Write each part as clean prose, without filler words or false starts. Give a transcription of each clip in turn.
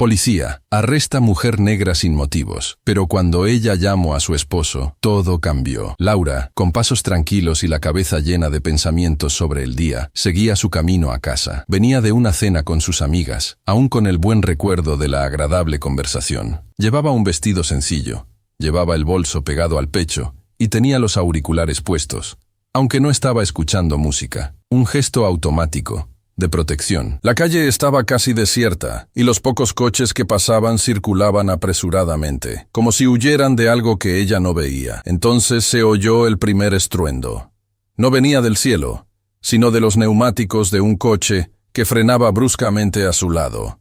Policía, arresta mujer negra sin motivos. Pero cuando ella llamó a su esposo, todo cambió. Laura, con pasos tranquilos y la cabeza llena de pensamientos sobre el día, seguía su camino a casa. Venía de una cena con sus amigas, aún con el buen recuerdo de la agradable conversación. Llevaba un vestido sencillo, llevaba el bolso pegado al pecho y tenía los auriculares puestos, aunque no estaba escuchando música. Un gesto automático, de protección. La calle estaba casi desierta, y los pocos coches que pasaban circulaban apresuradamente, como si huyeran de algo que ella no veía. Entonces se oyó el primer estruendo. No venía del cielo, sino de los neumáticos de un coche que frenaba bruscamente a su lado.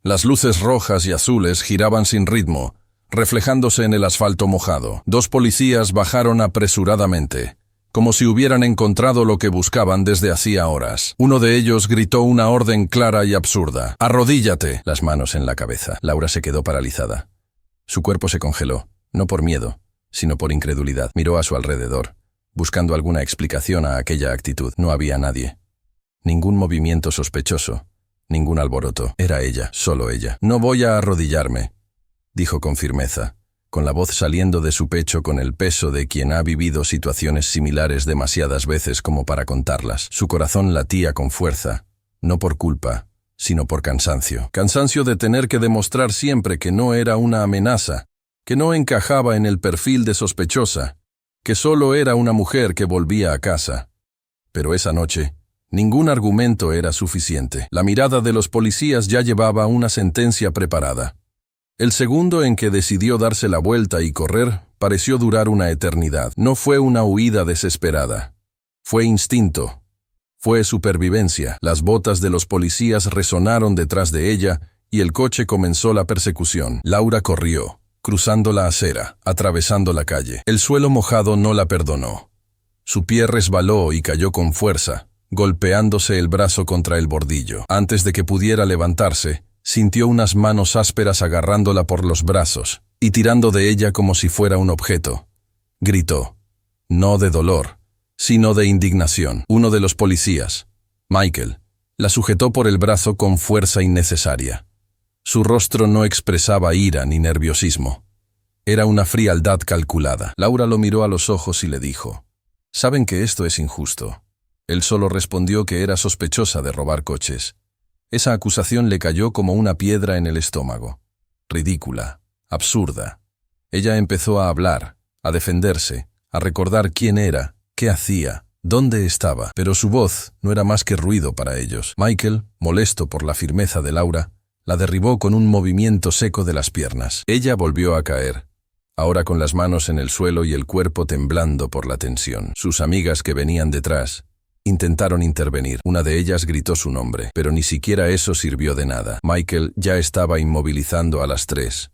Las luces rojas y azules giraban sin ritmo, reflejándose en el asfalto mojado. Dos policías bajaron apresuradamente, como si hubieran encontrado lo que buscaban desde hacía horas. Uno de ellos gritó una orden clara y absurda. «¡Arrodíllate!». Las manos en la cabeza. Laura se quedó paralizada. Su cuerpo se congeló, no por miedo, sino por incredulidad. Miró a su alrededor, buscando alguna explicación a aquella actitud. No había nadie. Ningún movimiento sospechoso, ningún alboroto. Era ella, solo ella. «No voy a arrodillarme», dijo con firmeza, con la voz saliendo de su pecho con el peso de quien ha vivido situaciones similares demasiadas veces como para contarlas. Su corazón latía con fuerza, no por culpa, sino por cansancio. Cansancio de tener que demostrar siempre que no era una amenaza, que no encajaba en el perfil de sospechosa, que solo era una mujer que volvía a casa. Pero esa noche, ningún argumento era suficiente. La mirada de los policías ya llevaba una sentencia preparada. El segundo en que decidió darse la vuelta y correr pareció durar una eternidad. No fue una huida desesperada. Fue instinto. Fue supervivencia. Las botas de los policías resonaron detrás de ella y el coche comenzó la persecución. Laura corrió, cruzando la acera, atravesando la calle. El suelo mojado no la perdonó. Su pie resbaló y cayó con fuerza, golpeándose el brazo contra el bordillo. Antes de que pudiera levantarse, sintió unas manos ásperas agarrándola por los brazos y tirando de ella como si fuera un objeto. Gritó, no de dolor, sino de indignación. Uno de los policías, Michael, la sujetó por el brazo con fuerza innecesaria. Su rostro no expresaba ira ni nerviosismo. Era una frialdad calculada. Laura lo miró a los ojos y le dijo, «Saben que esto es injusto». Él solo respondió que era sospechosa de robar coches. Esa acusación le cayó como una piedra en el estómago. Ridícula, absurda. Ella empezó a hablar, a defenderse, a recordar quién era, qué hacía, dónde estaba, pero su voz no era más que ruido para ellos. Michael, molesto por la firmeza de Laura, la derribó con un movimiento seco de las piernas. Ella volvió a caer, ahora con las manos en el suelo y el cuerpo temblando por la tensión. Sus amigas que venían detrás intentaron intervenir. Una de ellas gritó su nombre, pero ni siquiera eso sirvió de nada. Michael ya estaba inmovilizando a las tres.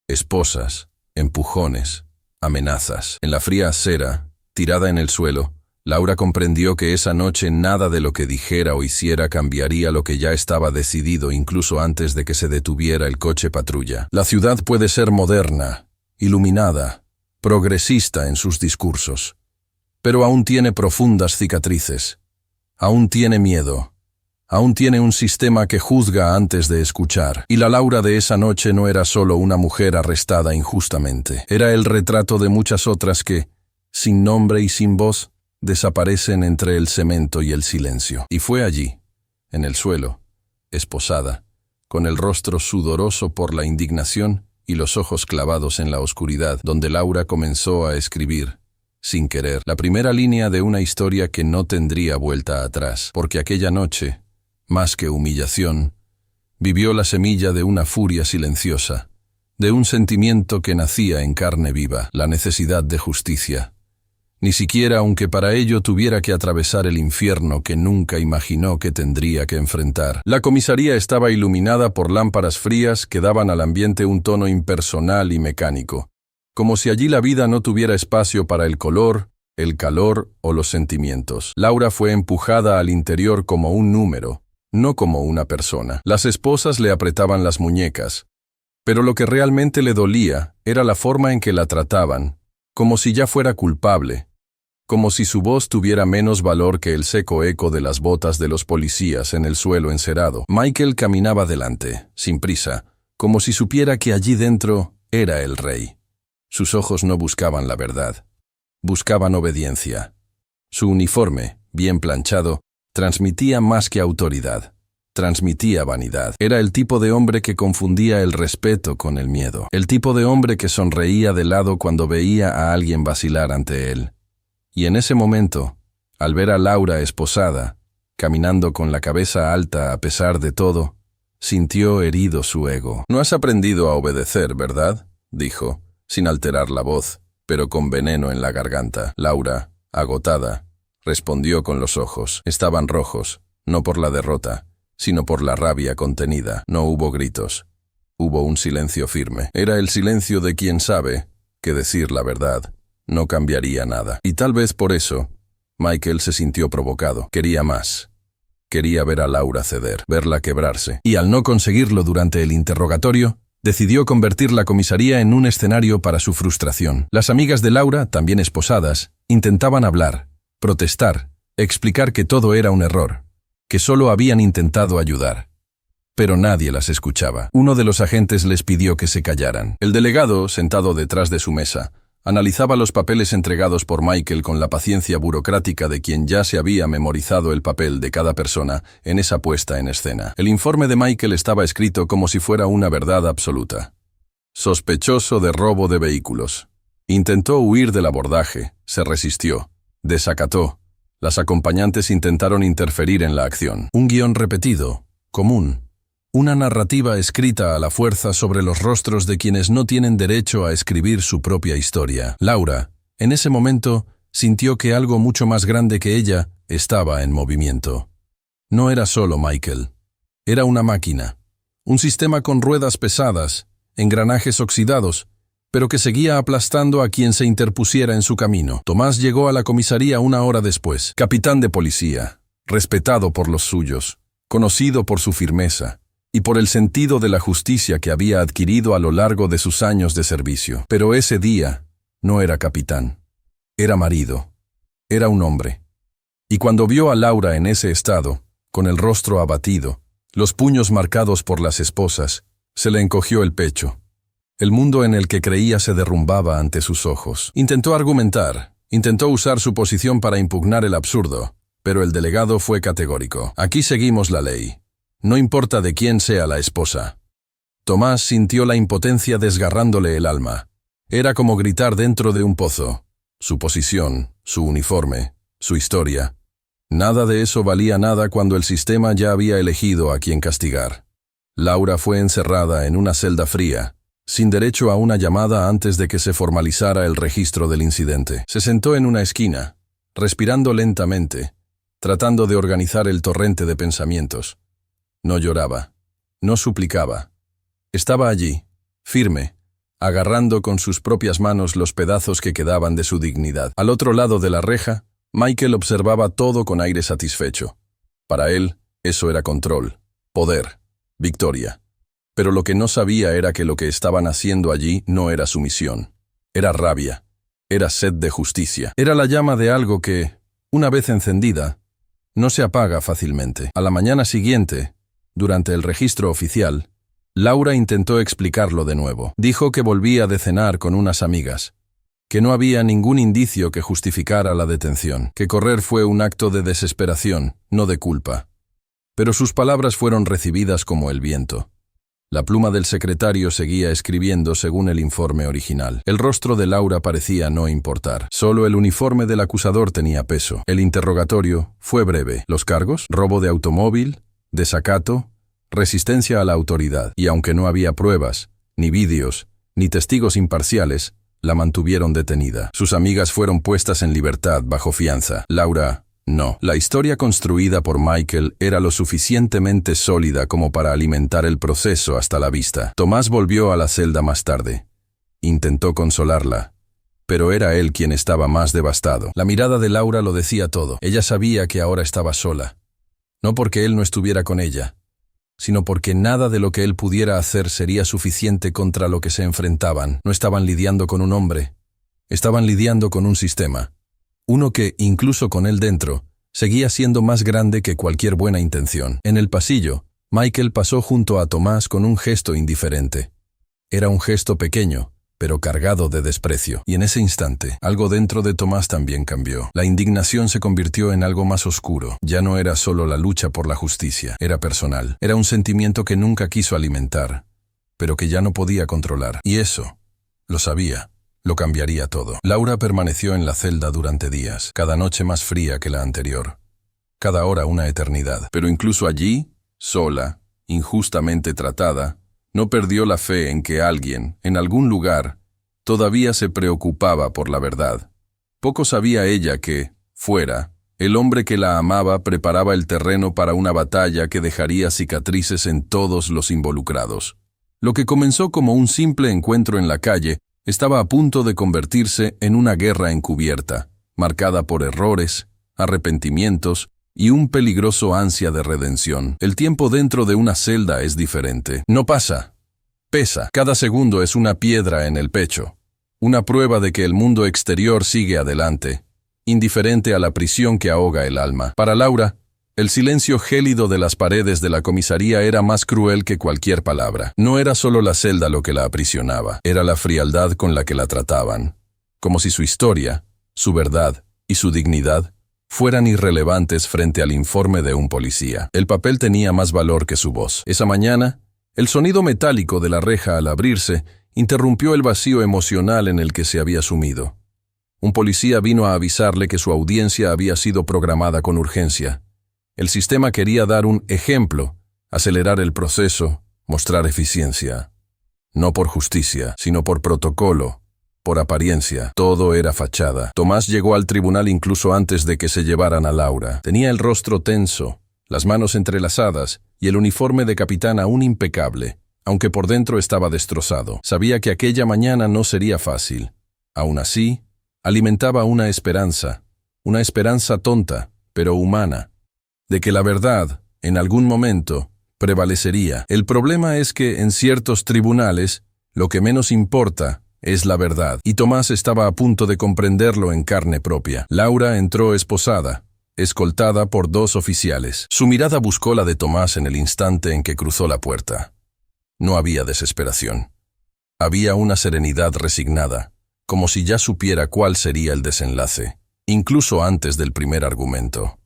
Esposas, empujones, amenazas. En la fría acera, tirada en el suelo, Laura comprendió que esa noche nada de lo que dijera o hiciera cambiaría lo que ya estaba decidido incluso antes de que se detuviera el coche patrulla. La ciudad puede ser moderna, iluminada, progresista en sus discursos, pero aún tiene profundas cicatrices, aún tiene miedo, aún tiene un sistema que juzga antes de escuchar. Y la Laura de esa noche no era solo una mujer arrestada injustamente, era el retrato de muchas otras que, sin nombre y sin voz, desaparecen entre el cemento y el silencio. Y fue allí, en el suelo, esposada, con el rostro sudoroso por la indignación y los ojos clavados en la oscuridad, donde Laura comenzó a escribir, sin querer, la primera línea de una historia que no tendría vuelta atrás, porque aquella noche, más que humillación, vivió la semilla de una furia silenciosa, de un sentimiento que nacía en carne viva, la necesidad de justicia. Ni siquiera aunque para ello tuviera que atravesar el infierno que nunca imaginó que tendría que enfrentar. La comisaría estaba iluminada por lámparas frías que daban al ambiente un tono impersonal y mecánico, como si allí la vida no tuviera espacio para el color, el calor o los sentimientos. Laura fue empujada al interior como un número, no como una persona. Las esposas le apretaban las muñecas, pero lo que realmente le dolía era la forma en que la trataban, como si ya fuera culpable, como si su voz tuviera menos valor que el seco eco de las botas de los policías en el suelo encerado. Michael caminaba delante, sin prisa, como si supiera que allí dentro era el rey. Sus ojos no buscaban la verdad, buscaban obediencia. Su uniforme, bien planchado, transmitía más que autoridad, transmitía vanidad. Era el tipo de hombre que confundía el respeto con el miedo, el tipo de hombre que sonreía de lado cuando veía a alguien vacilar ante él. Y en ese momento, al ver a Laura esposada, caminando con la cabeza alta a pesar de todo, sintió herido su ego. «No has aprendido a obedecer, ¿verdad?», dijo, sin alterar la voz, pero con veneno en la garganta. Laura, agotada, respondió con los ojos. Estaban rojos, no por la derrota, sino por la rabia contenida. No hubo gritos. Hubo un silencio firme. Era el silencio de quien sabe que decir la verdad no cambiaría nada. Y tal vez por eso, Michael se sintió provocado. Quería más. Quería ver a Laura ceder, verla quebrarse. Y al no conseguirlo durante el interrogatorio, decidió convertir la comisaría en un escenario para su frustración. Las amigas de Laura, también esposadas, intentaban hablar, protestar, explicar que todo era un error, que solo habían intentado ayudar. Pero nadie las escuchaba. Uno de los agentes les pidió que se callaran. El delegado, sentado detrás de su mesa, analizaba los papeles entregados por Michael con la paciencia burocrática de quien ya se había memorizado el papel de cada persona en esa puesta en escena. El informe de Michael estaba escrito como si fuera una verdad absoluta. Sospechoso de robo de vehículos. Intentó huir del abordaje, se resistió, desacató. Las acompañantes intentaron interferir en la acción. Un guión repetido, común. Una narrativa escrita a la fuerza sobre los rostros de quienes no tienen derecho a escribir su propia historia. Laura, en ese momento, sintió que algo mucho más grande que ella estaba en movimiento. No era solo Michael. Era una máquina. Un sistema con ruedas pesadas, engranajes oxidados, pero que seguía aplastando a quien se interpusiera en su camino. Tomás llegó a la comisaría una hora después. Capitán de policía, respetado por los suyos, conocido por su firmeza y por el sentido de la justicia que había adquirido a lo largo de sus años de servicio. Pero ese día no era capitán. Era marido. Era un hombre. Y cuando vio a Laura en ese estado, con el rostro abatido, los puños marcados por las esposas, se le encogió el pecho. El mundo en el que creía se derrumbaba ante sus ojos. Intentó argumentar, intentó usar su posición para impugnar el absurdo, pero el delegado fue categórico. Aquí seguimos la ley. No importa de quién sea la esposa. Tomás sintió la impotencia desgarrándole el alma. Era como gritar dentro de un pozo. Su posición, su uniforme, su historia. Nada de eso valía nada cuando el sistema ya había elegido a quien castigar. Laura fue encerrada en una celda fría, sin derecho a una llamada antes de que se formalizara el registro del incidente. Se sentó en una esquina, respirando lentamente, tratando de organizar el torrente de pensamientos. No lloraba, no suplicaba. Estaba allí, firme, agarrando con sus propias manos los pedazos que quedaban de su dignidad. Al otro lado de la reja, Michael observaba todo con aire satisfecho. Para él, eso era control, poder, victoria. Pero lo que no sabía era que lo que estaban haciendo allí no era sumisión. Era rabia, era sed de justicia. Era la llama de algo que, una vez encendida, no se apaga fácilmente. A la mañana siguiente, durante el registro oficial, Laura intentó explicarlo de nuevo. Dijo que volvía de cenar con unas amigas, que no había ningún indicio que justificara la detención, que correr fue un acto de desesperación, no de culpa. Pero sus palabras fueron recibidas como el viento. La pluma del secretario seguía escribiendo según el informe original. El rostro de Laura parecía no importar. Solo el uniforme del acusador tenía peso. El interrogatorio fue breve. ¿Los cargos? Robo de automóvil, desacato, resistencia a la autoridad. Y aunque no había pruebas, ni vídeos, ni testigos imparciales, la mantuvieron detenida. Sus amigas fueron puestas en libertad bajo fianza. Laura, no. La historia construida por Michael era lo suficientemente sólida como para alimentar el proceso hasta la vista. Tomás volvió a la celda más tarde. Intentó consolarla, pero era él quien estaba más devastado. La mirada de Laura lo decía todo. Ella sabía que ahora estaba sola. No porque él no estuviera con ella, sino porque nada de lo que él pudiera hacer sería suficiente contra lo que se enfrentaban. No estaban lidiando con un hombre, estaban lidiando con un sistema. Uno que, incluso con él dentro, seguía siendo más grande que cualquier buena intención. En el pasillo, Michael pasó junto a Tomás con un gesto indiferente. Era un gesto pequeño, pero cargado de desprecio. Y en ese instante, algo dentro de Tomás también cambió. La indignación se convirtió en algo más oscuro. Ya no era solo la lucha por la justicia, era personal. Era un sentimiento que nunca quiso alimentar, pero que ya no podía controlar. Y eso, lo sabía, lo cambiaría todo. Laura permaneció en la celda durante días, cada noche más fría que la anterior. Cada hora una eternidad. Pero incluso allí, sola, injustamente tratada, no perdió la fe en que alguien, en algún lugar, todavía se preocupaba por la verdad. Poco sabía ella que, fuera, el hombre que la amaba preparaba el terreno para una batalla que dejaría cicatrices en todos los involucrados. Lo que comenzó como un simple encuentro en la calle estaba a punto de convertirse en una guerra encubierta, marcada por errores, arrepentimientos y un peligroso ansia de redención. El tiempo dentro de una celda es diferente. No pasa. Pesa. Cada segundo es una piedra en el pecho. Una prueba de que el mundo exterior sigue adelante, indiferente a la prisión que ahoga el alma. Para Laura, el silencio gélido de las paredes de la comisaría era más cruel que cualquier palabra. No era solo la celda lo que la aprisionaba, era la frialdad con la que la trataban. Como si su historia, su verdad y su dignidad fueran irrelevantes frente al informe de un policía. El papel tenía más valor que su voz. Esa mañana, el sonido metálico de la reja al abrirse interrumpió el vacío emocional en el que se había sumido. Un policía vino a avisarle que su audiencia había sido programada con urgencia. El sistema quería dar un ejemplo, acelerar el proceso, mostrar eficiencia. No por justicia, sino por protocolo, por apariencia. Todo era fachada. Tomás llegó al tribunal incluso antes de que se llevaran a Laura. Tenía el rostro tenso, las manos entrelazadas y el uniforme de capitán aún impecable, aunque por dentro estaba destrozado. Sabía que aquella mañana no sería fácil. Aún así, alimentaba una esperanza tonta, pero humana, de que la verdad, en algún momento, prevalecería. El problema es que en ciertos tribunales, lo que menos importa es la verdad, y Tomás estaba a punto de comprenderlo en carne propia. Laura entró esposada, escoltada por 2 oficiales. Su mirada buscó la de Tomás en el instante en que cruzó la puerta. No había desesperación. Había una serenidad resignada, como si ya supiera cuál sería el desenlace, incluso antes del primer argumento.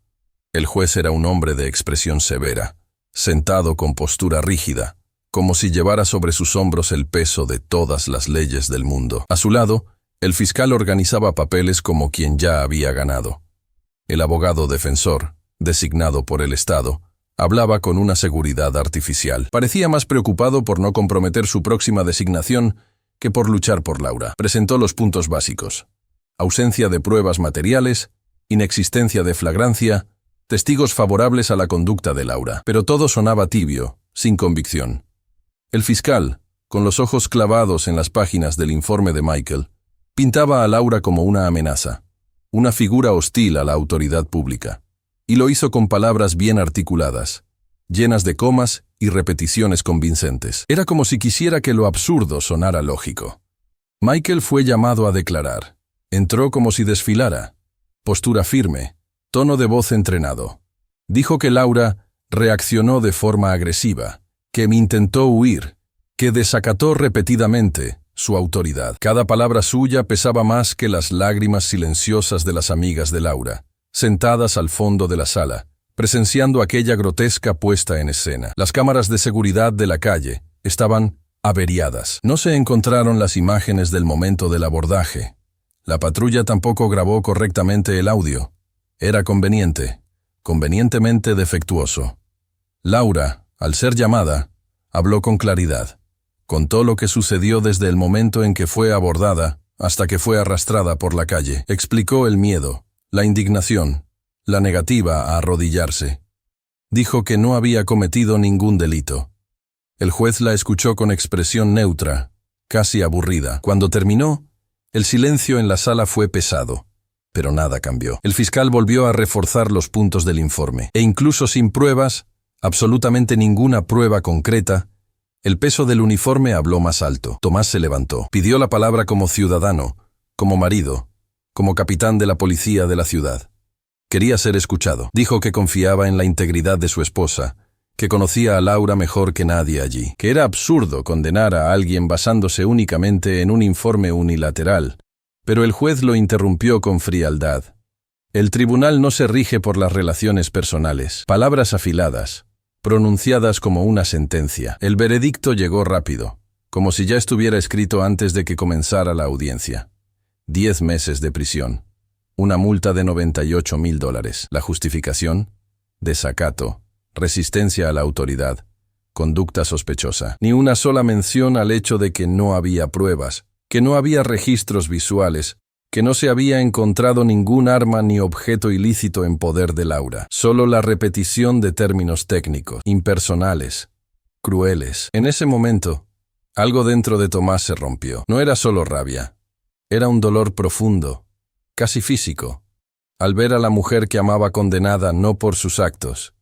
El juez era un hombre de expresión severa, sentado con postura rígida, como si llevara sobre sus hombros el peso de todas las leyes del mundo. A su lado, el fiscal organizaba papeles como quien ya había ganado. El abogado defensor, designado por el Estado, hablaba con una seguridad artificial. Parecía más preocupado por no comprometer su próxima designación que por luchar por Laura. Presentó los puntos básicos: ausencia de pruebas materiales, inexistencia de flagrancia, testigos favorables a la conducta de Laura. Pero todo sonaba tibio, sin convicción. El fiscal, con los ojos clavados en las páginas del informe de Michael, pintaba a Laura como una amenaza, una figura hostil a la autoridad pública. Y lo hizo con palabras bien articuladas, llenas de comas y repeticiones convincentes. Era como si quisiera que lo absurdo sonara lógico. Michael fue llamado a declarar. Entró como si desfilara. Postura firme, tono de voz entrenado. Dijo que Laura reaccionó de forma agresiva, que intentó huir, que desacató repetidamente su autoridad. Cada palabra suya pesaba más que las lágrimas silenciosas de las amigas de Laura, sentadas al fondo de la sala, presenciando aquella grotesca puesta en escena. Las cámaras de seguridad de la calle estaban averiadas. No se encontraron las imágenes del momento del abordaje. La patrulla tampoco grabó correctamente el audio. Era convenientemente defectuoso. Laura, al ser llamada, habló con claridad. Contó lo que sucedió desde el momento en que fue abordada hasta que fue arrastrada por la calle. Explicó el miedo, la indignación, la negativa a arrodillarse. Dijo que no había cometido ningún delito. El juez la escuchó con expresión neutra, casi aburrida. Cuando terminó, el silencio en la sala fue pesado, pero nada cambió. El fiscal volvió a reforzar los puntos del informe, e incluso sin pruebas, absolutamente ninguna prueba concreta, el peso del uniforme habló más alto. Tomás se levantó. Pidió la palabra como ciudadano, como marido, como capitán de la policía de la ciudad. Quería ser escuchado. Dijo que confiaba en la integridad de su esposa, que conocía a Laura mejor que nadie allí, que era absurdo condenar a alguien basándose únicamente en un informe unilateral, pero el juez lo interrumpió con frialdad. El tribunal no se rige por las relaciones personales. Palabras afiladas, pronunciadas como una sentencia. El veredicto llegó rápido, como si ya estuviera escrito antes de que comenzara la audiencia. 10 meses de prisión. Una multa de $98,000. La justificación: desacato, resistencia a la autoridad, conducta sospechosa. Ni una sola mención al hecho de que no había pruebas, que no había registros visuales, que no se había encontrado ningún arma ni objeto ilícito en poder de Laura. Solo la repetición de términos técnicos, impersonales, crueles. En ese momento, algo dentro de Tomás se rompió. No era solo rabia, era un dolor profundo, casi físico, al ver a la mujer que amaba condenada no por sus actos,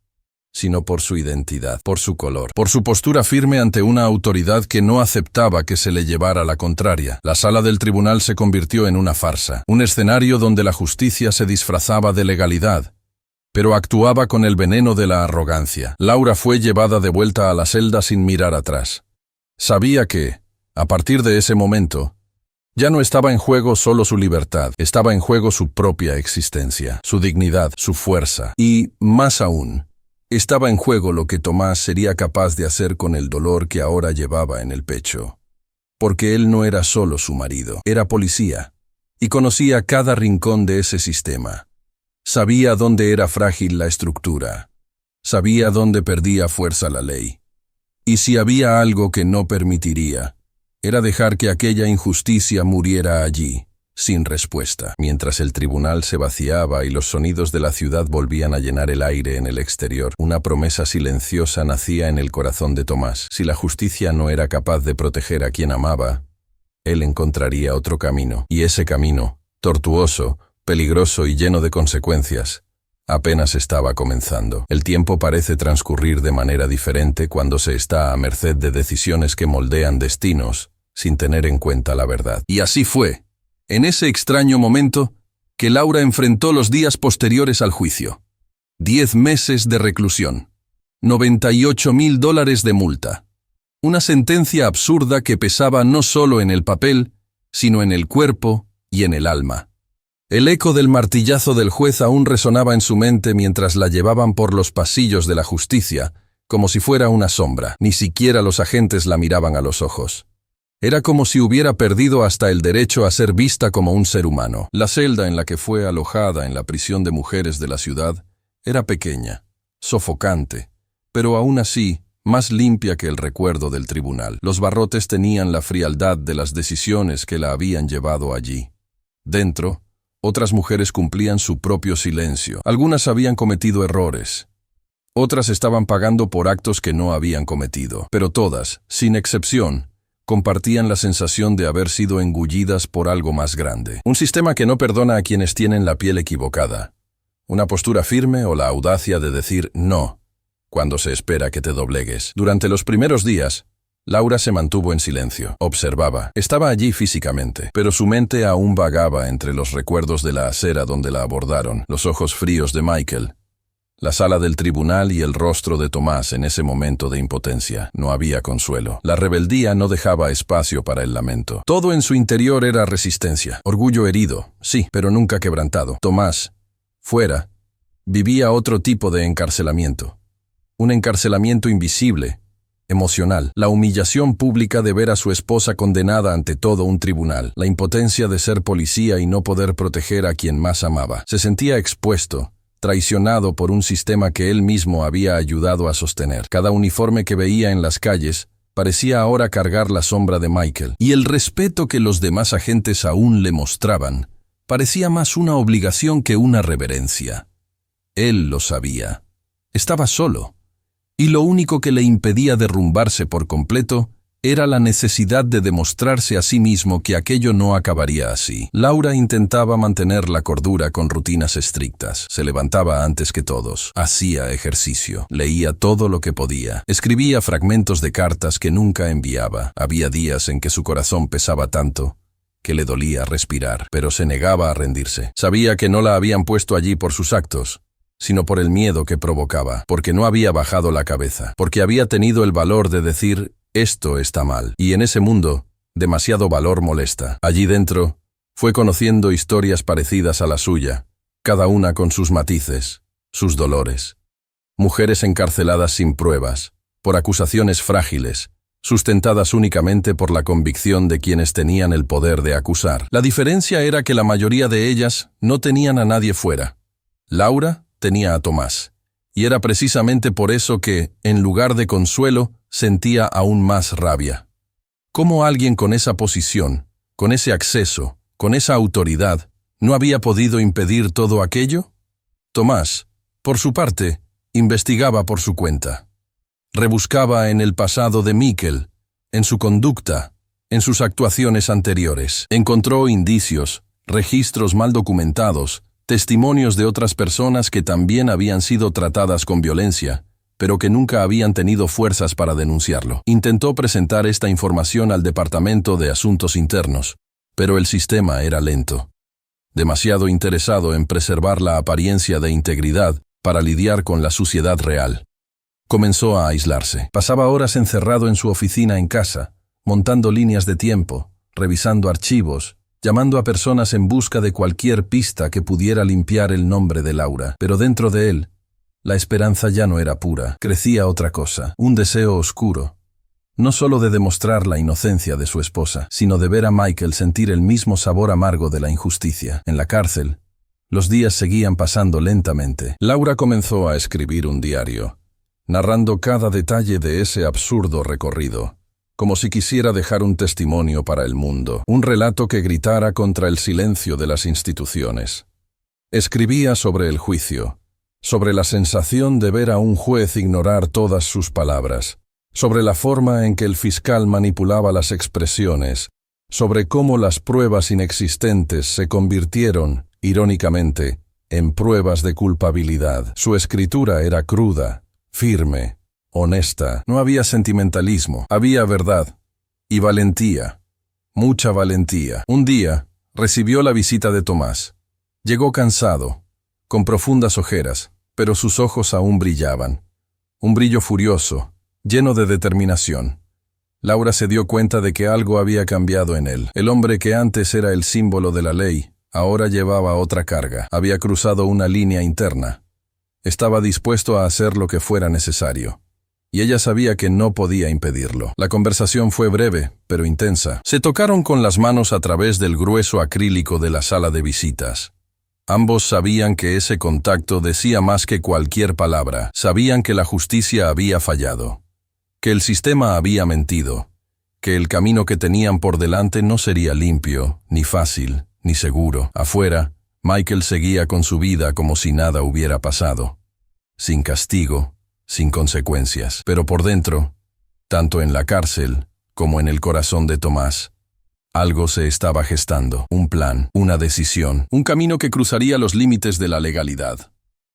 sino por su identidad, por su color, por su postura firme ante una autoridad que no aceptaba que se le llevara la contraria. La sala del tribunal se convirtió en una farsa, un escenario donde la justicia se disfrazaba de legalidad, pero actuaba con el veneno de la arrogancia. Laura fue llevada de vuelta a la celda sin mirar atrás. Sabía que, a partir de ese momento, ya no estaba en juego solo su libertad, estaba en juego su propia existencia, su dignidad, su fuerza y, más aún, estaba en juego lo que Tomás sería capaz de hacer con el dolor que ahora llevaba en el pecho. Porque él no era solo su marido, era policía, y conocía cada rincón de ese sistema. Sabía dónde era frágil la estructura, sabía dónde perdía fuerza la ley. Y si había algo que no permitiría, era dejar que aquella injusticia muriera allí, sin respuesta. Mientras el tribunal se vaciaba y los sonidos de la ciudad volvían a llenar el aire en el exterior, una promesa silenciosa nacía en el corazón de Tomás. Si la justicia no era capaz de proteger a quien amaba, él encontraría otro camino. Y ese camino, tortuoso, peligroso y lleno de consecuencias, apenas estaba comenzando. El tiempo parece transcurrir de manera diferente cuando se está a merced de decisiones que moldean destinos, sin tener en cuenta la verdad. Y así fue, en ese extraño momento, que Laura enfrentó los días posteriores al juicio. 10 meses de reclusión, $98,000 de multa. Una sentencia absurda que pesaba no solo en el papel, sino en el cuerpo y en el alma. El eco del martillazo del juez aún resonaba en su mente mientras la llevaban por los pasillos de la justicia, como si fuera una sombra. Ni siquiera los agentes la miraban a los ojos. Era como si hubiera perdido hasta el derecho a ser vista como un ser humano. La celda en la que fue alojada en la prisión de mujeres de la ciudad era pequeña, sofocante, pero aún así más limpia que el recuerdo del tribunal. Los barrotes tenían la frialdad de las decisiones que la habían llevado allí. Dentro, otras mujeres cumplían su propio silencio. Algunas habían cometido errores. Otras estaban pagando por actos que no habían cometido. Pero todas, sin excepción, compartían la sensación de haber sido engullidas por algo más grande. Un sistema que no perdona a quienes tienen la piel equivocada. Una postura firme o la audacia de decir no, cuando se espera que te doblegues. Durante los primeros días, Laura se mantuvo en silencio. Observaba. Estaba allí físicamente, pero su mente aún vagaba entre los recuerdos de la acera donde la abordaron, los ojos fríos de Michael, la sala del tribunal y el rostro de Tomás en ese momento de impotencia. No había consuelo. La rebeldía no dejaba espacio para el lamento. Todo en su interior era resistencia. Orgullo herido, sí, pero nunca quebrantado. Tomás, fuera, vivía otro tipo de encarcelamiento. Un encarcelamiento invisible, emocional. La humillación pública de ver a su esposa condenada ante todo un tribunal. La impotencia de ser policía y no poder proteger a quien más amaba. Se sentía expuesto, traicionado por un sistema que él mismo había ayudado a sostener. Cada uniforme que veía en las calles parecía ahora cargar la sombra de Michael, y el respeto que los demás agentes aún le mostraban parecía más una obligación que una reverencia. Él lo sabía. Estaba solo, y lo único que le impedía derrumbarse por completo era la necesidad de demostrarse a sí mismo que aquello no acabaría así. Laura intentaba mantener la cordura con rutinas estrictas. Se levantaba antes que todos. Hacía ejercicio. Leía todo lo que podía. Escribía fragmentos de cartas que nunca enviaba. Había días en que su corazón pesaba tanto que le dolía respirar, pero se negaba a rendirse. Sabía que no la habían puesto allí por sus actos, sino por el miedo que provocaba, porque no había bajado la cabeza, porque había tenido el valor de decir, esto está mal. Y en ese mundo, demasiado valor molesta. Allí dentro, fue conociendo historias parecidas a la suya, cada una con sus matices, sus dolores. Mujeres encarceladas sin pruebas, por acusaciones frágiles, sustentadas únicamente por la convicción de quienes tenían el poder de acusar. La diferencia era que la mayoría de ellas no tenían a nadie fuera. Laura tenía a Tomás, y era precisamente por eso que, en lugar de consuelo, sentía aún más rabia. ¿Cómo alguien con esa posición, con ese acceso, con esa autoridad, no había podido impedir todo aquello? Tomás, por su parte, investigaba por su cuenta. Rebuscaba en el pasado de Mikkel, en su conducta, en sus actuaciones anteriores. Encontró indicios, registros mal documentados, testimonios de otras personas que también habían sido tratadas con violencia, pero que nunca habían tenido fuerzas para denunciarlo. Intentó presentar esta información al Departamento de Asuntos Internos, pero el sistema era lento. Demasiado interesado en preservar la apariencia de integridad para lidiar con la suciedad real. Comenzó a aislarse. Pasaba horas encerrado en su oficina en casa, montando líneas de tiempo, revisando archivos, llamando a personas en busca de cualquier pista que pudiera limpiar el nombre de Laura. Pero dentro de él, la esperanza ya no era pura. Crecía otra cosa, un deseo oscuro. No solo de demostrar la inocencia de su esposa, sino de ver a Michael sentir el mismo sabor amargo de la injusticia. En la cárcel, los días seguían pasando lentamente. Laura comenzó a escribir un diario, narrando cada detalle de ese absurdo recorrido, como si quisiera dejar un testimonio para el mundo, un relato que gritara contra el silencio de las instituciones. Escribía sobre el juicio, sobre la sensación de ver a un juez ignorar todas sus palabras, sobre la forma en que el fiscal manipulaba las expresiones, sobre cómo las pruebas inexistentes se convirtieron, irónicamente, en pruebas de culpabilidad. Su escritura era cruda, firme, honesta. No había sentimentalismo, había verdad y valentía, mucha valentía. Un día, recibió la visita de Tomás. Llegó cansado, con profundas ojeras, pero sus ojos aún brillaban. Un brillo furioso, lleno de determinación. Laura se dio cuenta de que algo había cambiado en él. El hombre que antes era el símbolo de la ley, ahora llevaba otra carga. Había cruzado una línea interna. Estaba dispuesto a hacer lo que fuera necesario. Y ella sabía que no podía impedirlo. La conversación fue breve, pero intensa. Se tocaron con las manos a través del grueso acrílico de la sala de visitas. Ambos sabían que ese contacto decía más que cualquier palabra. Sabían que la justicia había fallado, que el sistema había mentido, que el camino que tenían por delante no sería limpio, ni fácil, ni seguro. Afuera, Michael seguía con su vida como si nada hubiera pasado, sin castigo, sin consecuencias. Pero por dentro, tanto en la cárcel como en el corazón de Tomás, algo se estaba gestando, un plan, una decisión, un camino que cruzaría los límites de la legalidad.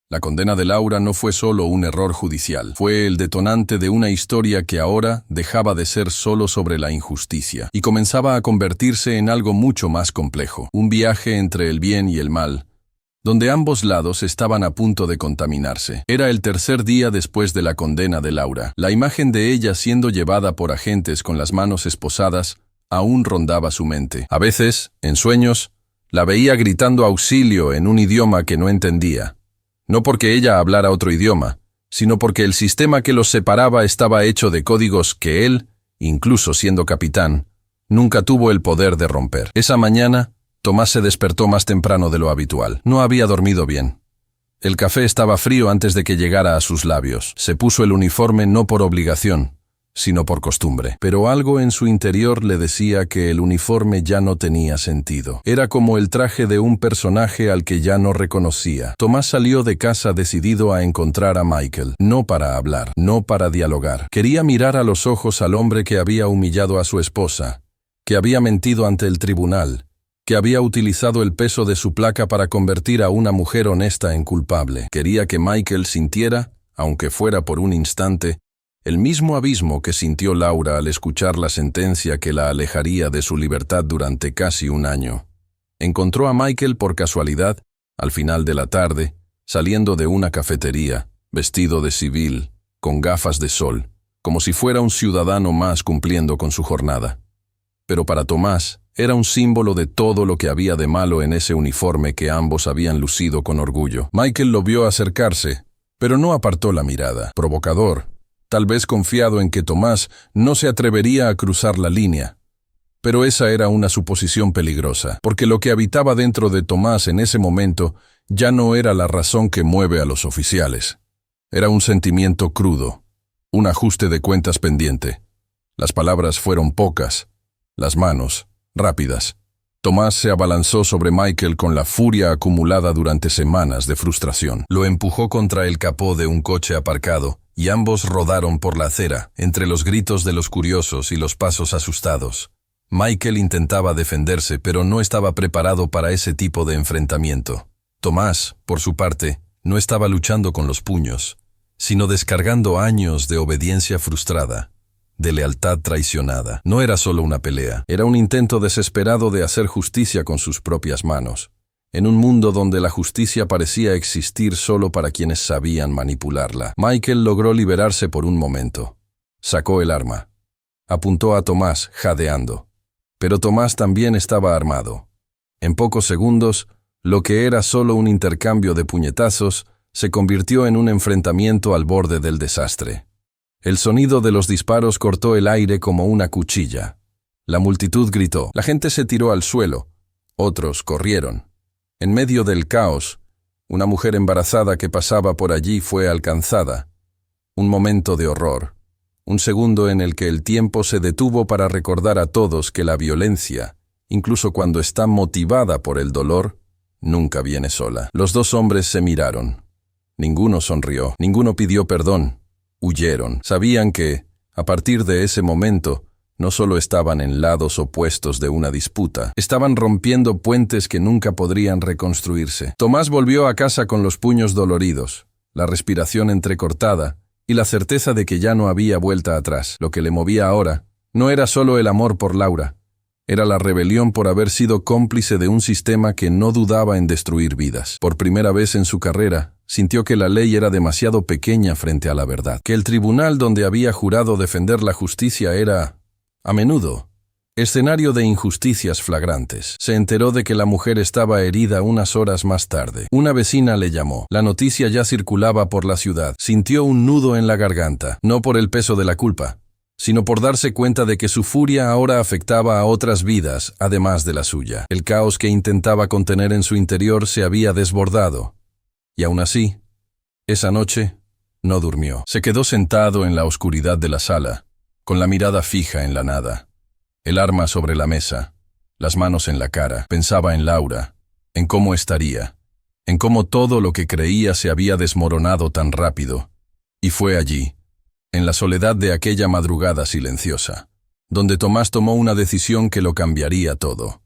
La condena de Laura no fue solo un error judicial, fue el detonante de una historia que ahora dejaba de ser solo sobre la injusticia y comenzaba a convertirse en algo mucho más complejo, un viaje entre el bien y el mal, donde ambos lados estaban a punto de contaminarse. Era el tercer día después de la condena de Laura. La imagen de ella siendo llevada por agentes con las manos esposadas aún rondaba su mente. A veces, en sueños, la veía gritando auxilio en un idioma que no entendía. No porque ella hablara otro idioma, sino porque el sistema que los separaba estaba hecho de códigos que él, incluso siendo capitán, nunca tuvo el poder de romper. Esa mañana, Tomás se despertó más temprano de lo habitual. No había dormido bien. El café estaba frío antes de que llegara a sus labios. Se puso el uniforme no por obligación, sino por costumbre. Pero algo en su interior le decía que el uniforme ya no tenía sentido. Era como el traje de un personaje al que ya no reconocía. Tomás salió de casa decidido a encontrar a Michael, no para hablar, no para dialogar. Quería mirar a los ojos al hombre que había humillado a su esposa, que había mentido ante el tribunal, que había utilizado el peso de su placa para convertir a una mujer honesta en culpable. Quería que Michael sintiera, aunque fuera por un instante, el mismo abismo que sintió Laura al escuchar la sentencia que la alejaría de su libertad durante casi un año. Encontró a Michael por casualidad, al final de la tarde, saliendo de una cafetería, vestido de civil, con gafas de sol, como si fuera un ciudadano más cumpliendo con su jornada. Pero para Tomás era un símbolo de todo lo que había de malo en ese uniforme que ambos habían lucido con orgullo. Michael lo vio acercarse, pero no apartó la mirada. Provocador, tal vez confiado en que Tomás no se atrevería a cruzar la línea. Pero esa era una suposición peligrosa, porque lo que habitaba dentro de Tomás en ese momento ya no era la razón que mueve a los oficiales. Era un sentimiento crudo, un ajuste de cuentas pendiente. Las palabras fueron pocas, las manos rápidas. Tomás se abalanzó sobre Michael con la furia acumulada durante semanas de frustración. Lo empujó contra el capó de un coche aparcado y ambos rodaron por la acera, entre los gritos de los curiosos y los pasos asustados. Michael intentaba defenderse, pero no estaba preparado para ese tipo de enfrentamiento. Tomás, por su parte, no estaba luchando con los puños, sino descargando años de obediencia frustrada, de lealtad traicionada. No era solo una pelea, era un intento desesperado de hacer justicia con sus propias manos, en un mundo donde la justicia parecía existir solo para quienes sabían manipularla. Michael logró liberarse por un momento. Sacó el arma. Apuntó a Tomás, jadeando. Pero Tomás también estaba armado. En pocos segundos, lo que era solo un intercambio de puñetazos se convirtió en un enfrentamiento al borde del desastre. El sonido de los disparos cortó el aire como una cuchilla. La multitud gritó. La gente se tiró al suelo. Otros corrieron. En medio del caos, una mujer embarazada que pasaba por allí fue alcanzada. Un momento de horror. Un segundo en el que el tiempo se detuvo para recordar a todos que la violencia, incluso cuando está motivada por el dolor, nunca viene sola. Los dos hombres se miraron. Ninguno sonrió, ninguno pidió perdón. Huyeron. Sabían que, a partir de ese momento, no solo estaban en lados opuestos de una disputa, estaban rompiendo puentes que nunca podrían reconstruirse. Tomás volvió a casa con los puños doloridos, la respiración entrecortada y la certeza de que ya no había vuelta atrás. Lo que le movía ahora no era solo el amor por Laura, era la rebelión por haber sido cómplice de un sistema que no dudaba en destruir vidas. Por primera vez en su carrera, sintió que la ley era demasiado pequeña frente a la verdad, que el tribunal donde había jurado defender la justicia era, a menudo, escenario de injusticias flagrantes. Se enteró de que la mujer estaba herida unas horas más tarde. Una vecina le llamó. La noticia ya circulaba por la ciudad. Sintió un nudo en la garganta, no por el peso de la culpa, sino por darse cuenta de que su furia ahora afectaba a otras vidas, además de la suya. El caos que intentaba contener en su interior se había desbordado. Y aún así, esa noche, no durmió. Se quedó sentado en la oscuridad de la sala, con la mirada fija en la nada. El arma sobre la mesa, las manos en la cara. Pensaba en Laura, en cómo estaría, en cómo todo lo que creía se había desmoronado tan rápido. Y fue allí, en la soledad de aquella madrugada silenciosa, donde Tomás tomó una decisión que lo cambiaría todo.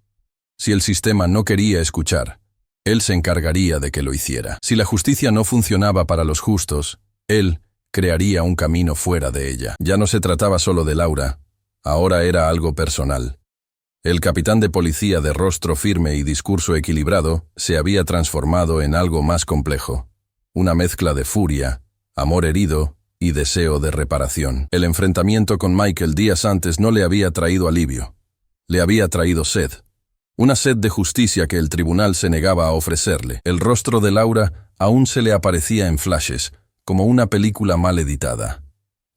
Si el sistema no quería escuchar, él se encargaría de que lo hiciera. Si la justicia no funcionaba para los justos, él crearía un camino fuera de ella. Ya no se trataba solo de Laura, ahora era algo personal. El capitán de policía de rostro firme y discurso equilibrado se había transformado en algo más complejo. Una mezcla de furia, amor herido y deseo de reparación. El enfrentamiento con Michael días antes no le había traído alivio. Le había traído sed. Una sed de justicia que el tribunal se negaba a ofrecerle. El rostro de Laura aún se le aparecía en flashes, como una película mal editada.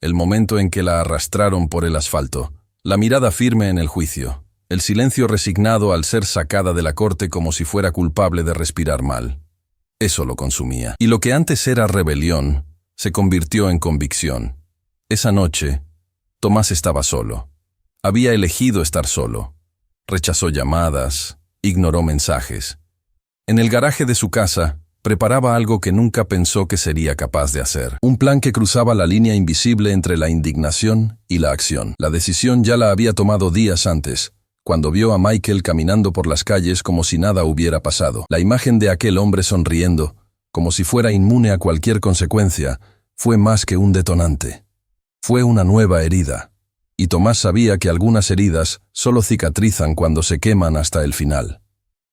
El momento en que la arrastraron por el asfalto, la mirada firme en el juicio, el silencio resignado al ser sacada de la corte como si fuera culpable de respirar mal. Eso lo consumía. Y lo que antes era rebelión, se convirtió en convicción. Esa noche, Tomás estaba solo. Había elegido estar solo. Rechazó llamadas, ignoró mensajes. En el garaje de su casa, preparaba algo que nunca pensó que sería capaz de hacer. Un plan que cruzaba la línea invisible entre la indignación y la acción. La decisión ya la había tomado días antes, cuando vio a Michael caminando por las calles como si nada hubiera pasado. La imagen de aquel hombre sonriendo, como si fuera inmune a cualquier consecuencia, fue más que un detonante. Fue una nueva herida. Y Tomás sabía que algunas heridas solo cicatrizan cuando se queman hasta el final.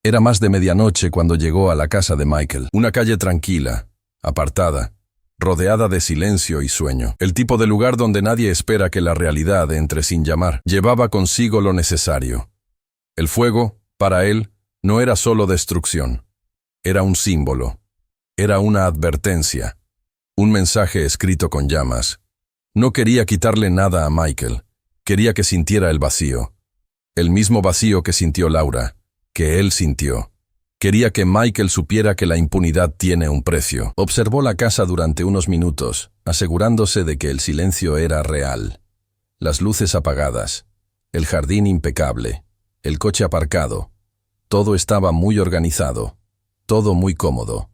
Era más de medianoche cuando llegó a la casa de Michael. Una calle tranquila, apartada, rodeada de silencio y sueño. El tipo de lugar donde nadie espera que la realidad entre sin llamar. Llevaba consigo lo necesario. El fuego, para él, no era solo destrucción. Era un símbolo. Era una advertencia. Un mensaje escrito con llamas. No quería quitarle nada a Michael. Quería que sintiera el vacío. El mismo vacío que sintió Laura, que él sintió. Quería que Michael supiera que la impunidad tiene un precio. Observó la casa durante unos minutos, asegurándose de que el silencio era real. Las luces apagadas, el jardín impecable, el coche aparcado. Todo estaba muy organizado, todo muy cómodo.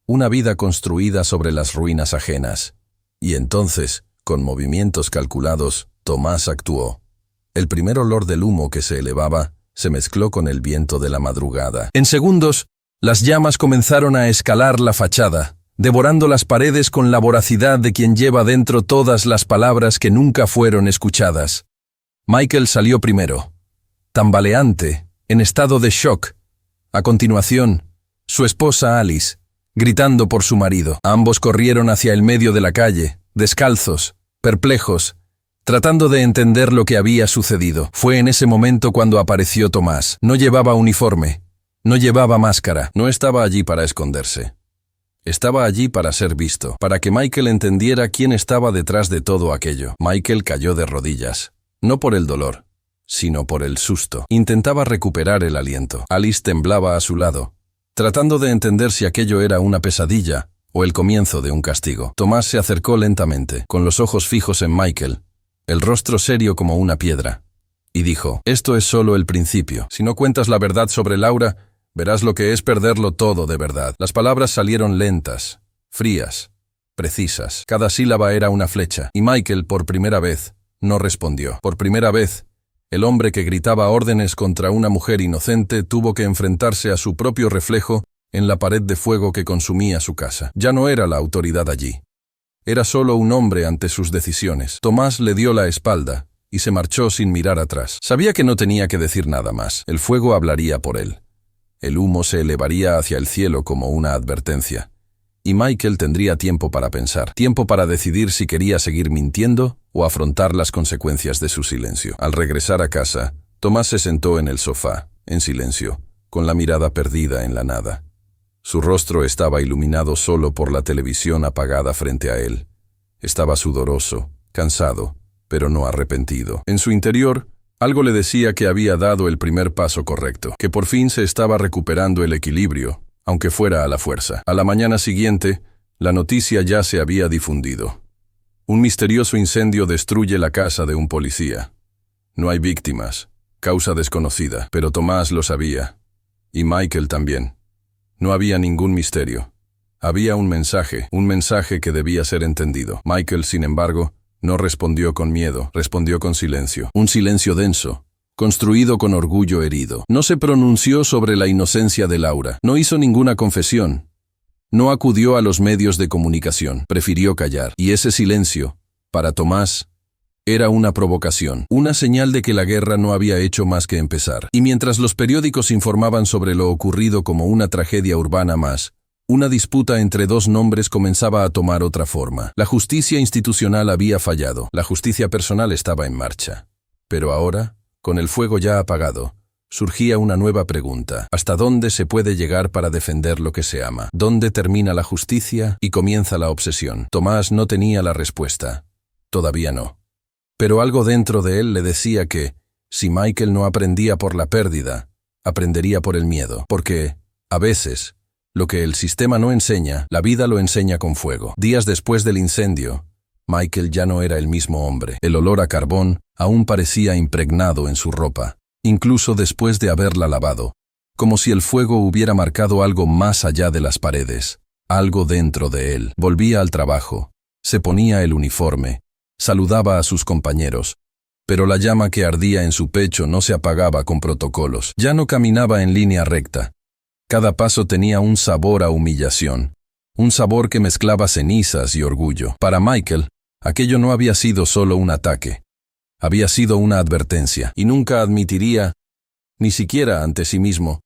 Una vida construida sobre las ruinas ajenas. Y entonces, con movimientos calculados, Tomás actuó. El primer olor del humo que se elevaba se mezcló con el viento de la madrugada. En segundos, las llamas comenzaron a escalar la fachada, devorando las paredes con la voracidad de quien lleva dentro todas las palabras que nunca fueron escuchadas. Michael salió primero, tambaleante, en estado de shock. A continuación, su esposa Alice, gritando por su marido. Ambos corrieron hacia el medio de la calle, descalzos, perplejos, tratando de entender lo que había sucedido. Fue en ese momento cuando apareció Tomás. No llevaba uniforme, no llevaba máscara, no estaba allí para esconderse. Estaba allí para ser visto, para que Michael entendiera quién estaba detrás de todo aquello. Michael cayó de rodillas, no por el dolor, sino por el susto. Intentaba recuperar el aliento. Alice temblaba a su lado, tratando de entender si aquello era una pesadilla o el comienzo de un castigo. Tomás se acercó lentamente, con los ojos fijos en Michael, el rostro serio como una piedra, y dijo: «Esto es solo el principio. Si no cuentas la verdad sobre Laura, verás lo que es perderlo todo de verdad». Las palabras salieron lentas, frías, precisas. Cada sílaba era una flecha, y Michael, por primera vez, no respondió. Por primera vez, el hombre que gritaba órdenes contra una mujer inocente tuvo que enfrentarse a su propio reflejo en la pared de fuego que consumía su casa. Ya no era la autoridad allí. Era solo un hombre ante sus decisiones. Tomás le dio la espalda y se marchó sin mirar atrás. Sabía que no tenía que decir nada más. El fuego hablaría por él. El humo se elevaría hacia el cielo como una advertencia. Y Michael tendría tiempo para pensar, tiempo para decidir si quería seguir mintiendo o afrontar las consecuencias de su silencio. Al regresar a casa, Tomás se sentó en el sofá, en silencio, con la mirada perdida en la nada. Su rostro estaba iluminado solo por la televisión apagada frente a él. Estaba sudoroso, cansado, pero no arrepentido. En su interior, algo le decía que había dado el primer paso correcto, que por fin se estaba recuperando el equilibrio, aunque fuera a la fuerza. A la mañana siguiente, la noticia ya se había difundido. Un misterioso incendio destruye la casa de un policía. No hay víctimas, causa desconocida, pero Tomás lo sabía. Y Michael también. No había ningún misterio. Había un mensaje que debía ser entendido. Michael, sin embargo, no respondió con miedo, respondió con silencio. Un silencio denso, construido con orgullo herido. No se pronunció sobre la inocencia de Laura. No hizo ninguna confesión. No acudió a los medios de comunicación. Prefirió callar. Y ese silencio, para Tomás, era una provocación, una señal de que la guerra no había hecho más que empezar. Y mientras los periódicos informaban sobre lo ocurrido como una tragedia urbana más, una disputa entre dos nombres comenzaba a tomar otra forma. La justicia institucional había fallado, la justicia personal estaba en marcha. Pero ahora, con el fuego ya apagado, surgía una nueva pregunta. ¿Hasta dónde se puede llegar para defender lo que se ama? ¿Dónde termina la justicia y comienza la obsesión? Tomás no tenía la respuesta. Todavía no. Pero algo dentro de él le decía que, si Michael no aprendía por la pérdida, aprendería por el miedo. Porque, a veces, lo que el sistema no enseña, la vida lo enseña con fuego. Días después del incendio, Michael ya no era el mismo hombre. El olor a carbón aún parecía impregnado en su ropa, incluso después de haberla lavado, como si el fuego hubiera marcado algo más allá de las paredes, algo dentro de él. Volvía al trabajo, se ponía el uniforme, saludaba a sus compañeros, pero la llama que ardía en su pecho no se apagaba con protocolos. Ya no caminaba en línea recta. Cada paso tenía un sabor a humillación, un sabor que mezclaba cenizas y orgullo. Para Michael, aquello no había sido solo un ataque. Había sido una advertencia, y nunca admitiría, ni siquiera ante sí mismo,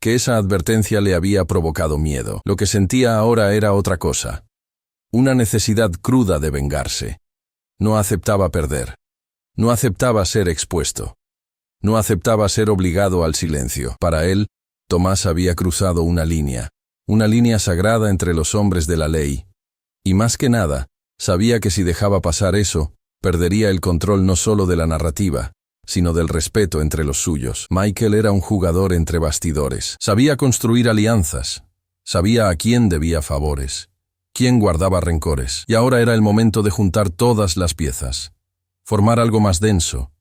que esa advertencia le había provocado miedo. Lo que sentía ahora era otra cosa. Una necesidad cruda de vengarse. No aceptaba perder. No aceptaba ser expuesto. No aceptaba ser obligado al silencio. Para él, Tomás había cruzado una línea sagrada entre los hombres de la ley. Y más que nada, sabía que si dejaba pasar eso, perdería el control no solo de la narrativa, sino del respeto entre los suyos. Michael era un jugador entre bastidores. Sabía construir alianzas. Sabía a quién debía favores, quién guardaba rencores. Y ahora era el momento de juntar todas las piezas. Formar algo más denso,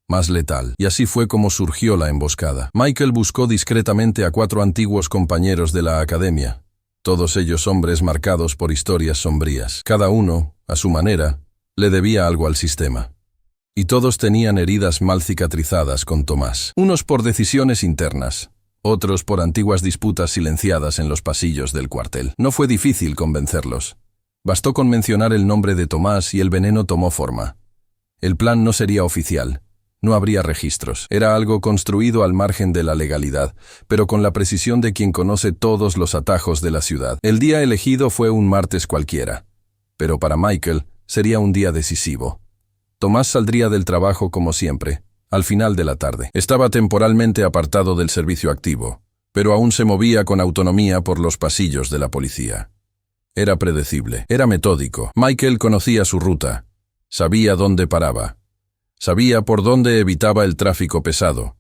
más letal. Y así fue como surgió la emboscada. Michael buscó discretamente a 4 antiguos compañeros de la academia, todos ellos hombres marcados por historias sombrías. Cada uno, a su manera, le debía algo al sistema. Y todos tenían heridas mal cicatrizadas con Tomás. Unos por decisiones internas, otros por antiguas disputas silenciadas en los pasillos del cuartel. No fue difícil convencerlos. Bastó con mencionar el nombre de Tomás y el veneno tomó forma. El plan no sería oficial. No habría registros. Era algo construido al margen de la legalidad, pero con la precisión de quien conoce todos los atajos de la ciudad. El día elegido fue un martes cualquiera, pero para Michael sería un día decisivo. Tomás saldría del trabajo como siempre, al final de la tarde. Estaba temporalmente apartado del servicio activo, pero aún se movía con autonomía por los pasillos de la policía. Era predecible, era metódico. Michael conocía su ruta, sabía dónde paraba. Sabía por dónde evitaba el tráfico pesado.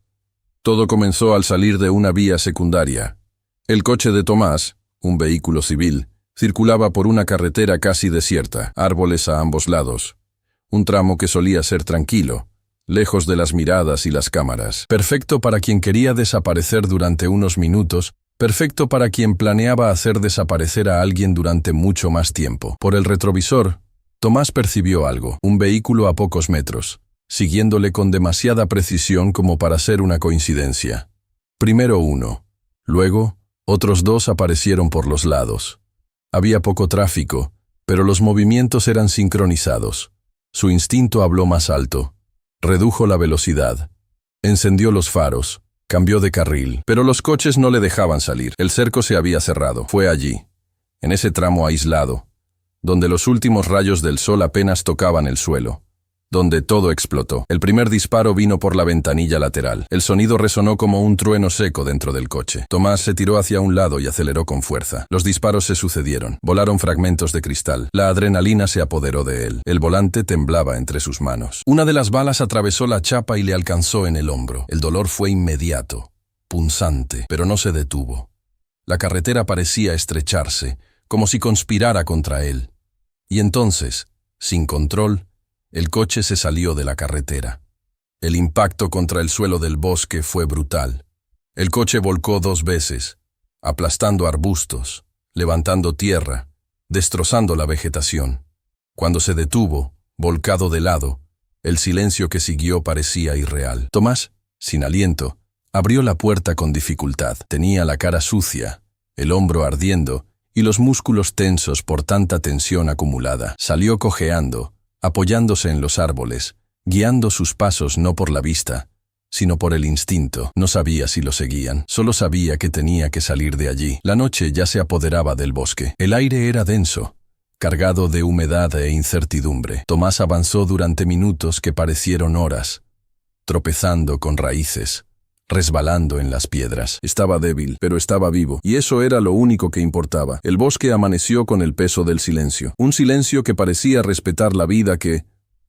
Todo comenzó al salir de una vía secundaria. El coche de Tomás, un vehículo civil, circulaba por una carretera casi desierta, árboles a ambos lados. Un tramo que solía ser tranquilo, lejos de las miradas y las cámaras. Perfecto para quien quería desaparecer durante unos minutos, perfecto para quien planeaba hacer desaparecer a alguien durante mucho más tiempo. Por el retrovisor, Tomás percibió algo, un vehículo a pocos metros, siguiéndole con demasiada precisión como para ser una coincidencia. Primero uno, luego otros 2 aparecieron por los lados. Había poco tráfico, pero los movimientos eran sincronizados. Su instinto habló más alto. Redujo la velocidad. Encendió los faros. Cambió de carril. Pero los coches no le dejaban salir. El cerco se había cerrado. Fue allí, en ese tramo aislado, donde los últimos rayos del sol apenas tocaban el suelo, donde todo explotó. El primer disparo vino por la ventanilla lateral. El sonido resonó como un trueno seco dentro del coche. Tomás se tiró hacia un lado y aceleró con fuerza. Los disparos se sucedieron. Volaron fragmentos de cristal. La adrenalina se apoderó de él. El volante temblaba entre sus manos. Una de las balas atravesó la chapa y le alcanzó en el hombro. El dolor fue inmediato, punzante, pero no se detuvo. La carretera parecía estrecharse, como si conspirara contra él. Y entonces, sin control, el coche se salió de la carretera. El impacto contra el suelo del bosque fue brutal. El coche volcó 2 veces, aplastando arbustos, levantando tierra, destrozando la vegetación. Cuando se detuvo, volcado de lado, el silencio que siguió parecía irreal. Tomás, sin aliento, abrió la puerta con dificultad. Tenía la cara sucia, el hombro ardiendo y los músculos tensos por tanta tensión acumulada. Salió cojeando, apoyándose en los árboles, guiando sus pasos no por la vista, sino por el instinto. No sabía si lo seguían, solo sabía que tenía que salir de allí. La noche ya se apoderaba del bosque. El aire era denso, cargado de humedad e incertidumbre. Tomás avanzó durante minutos que parecieron horas, tropezando con raíces, resbalando en las piedras. Estaba débil, pero estaba vivo, y eso era lo único que importaba. El bosque amaneció con el peso del silencio, un silencio que parecía respetar la vida que,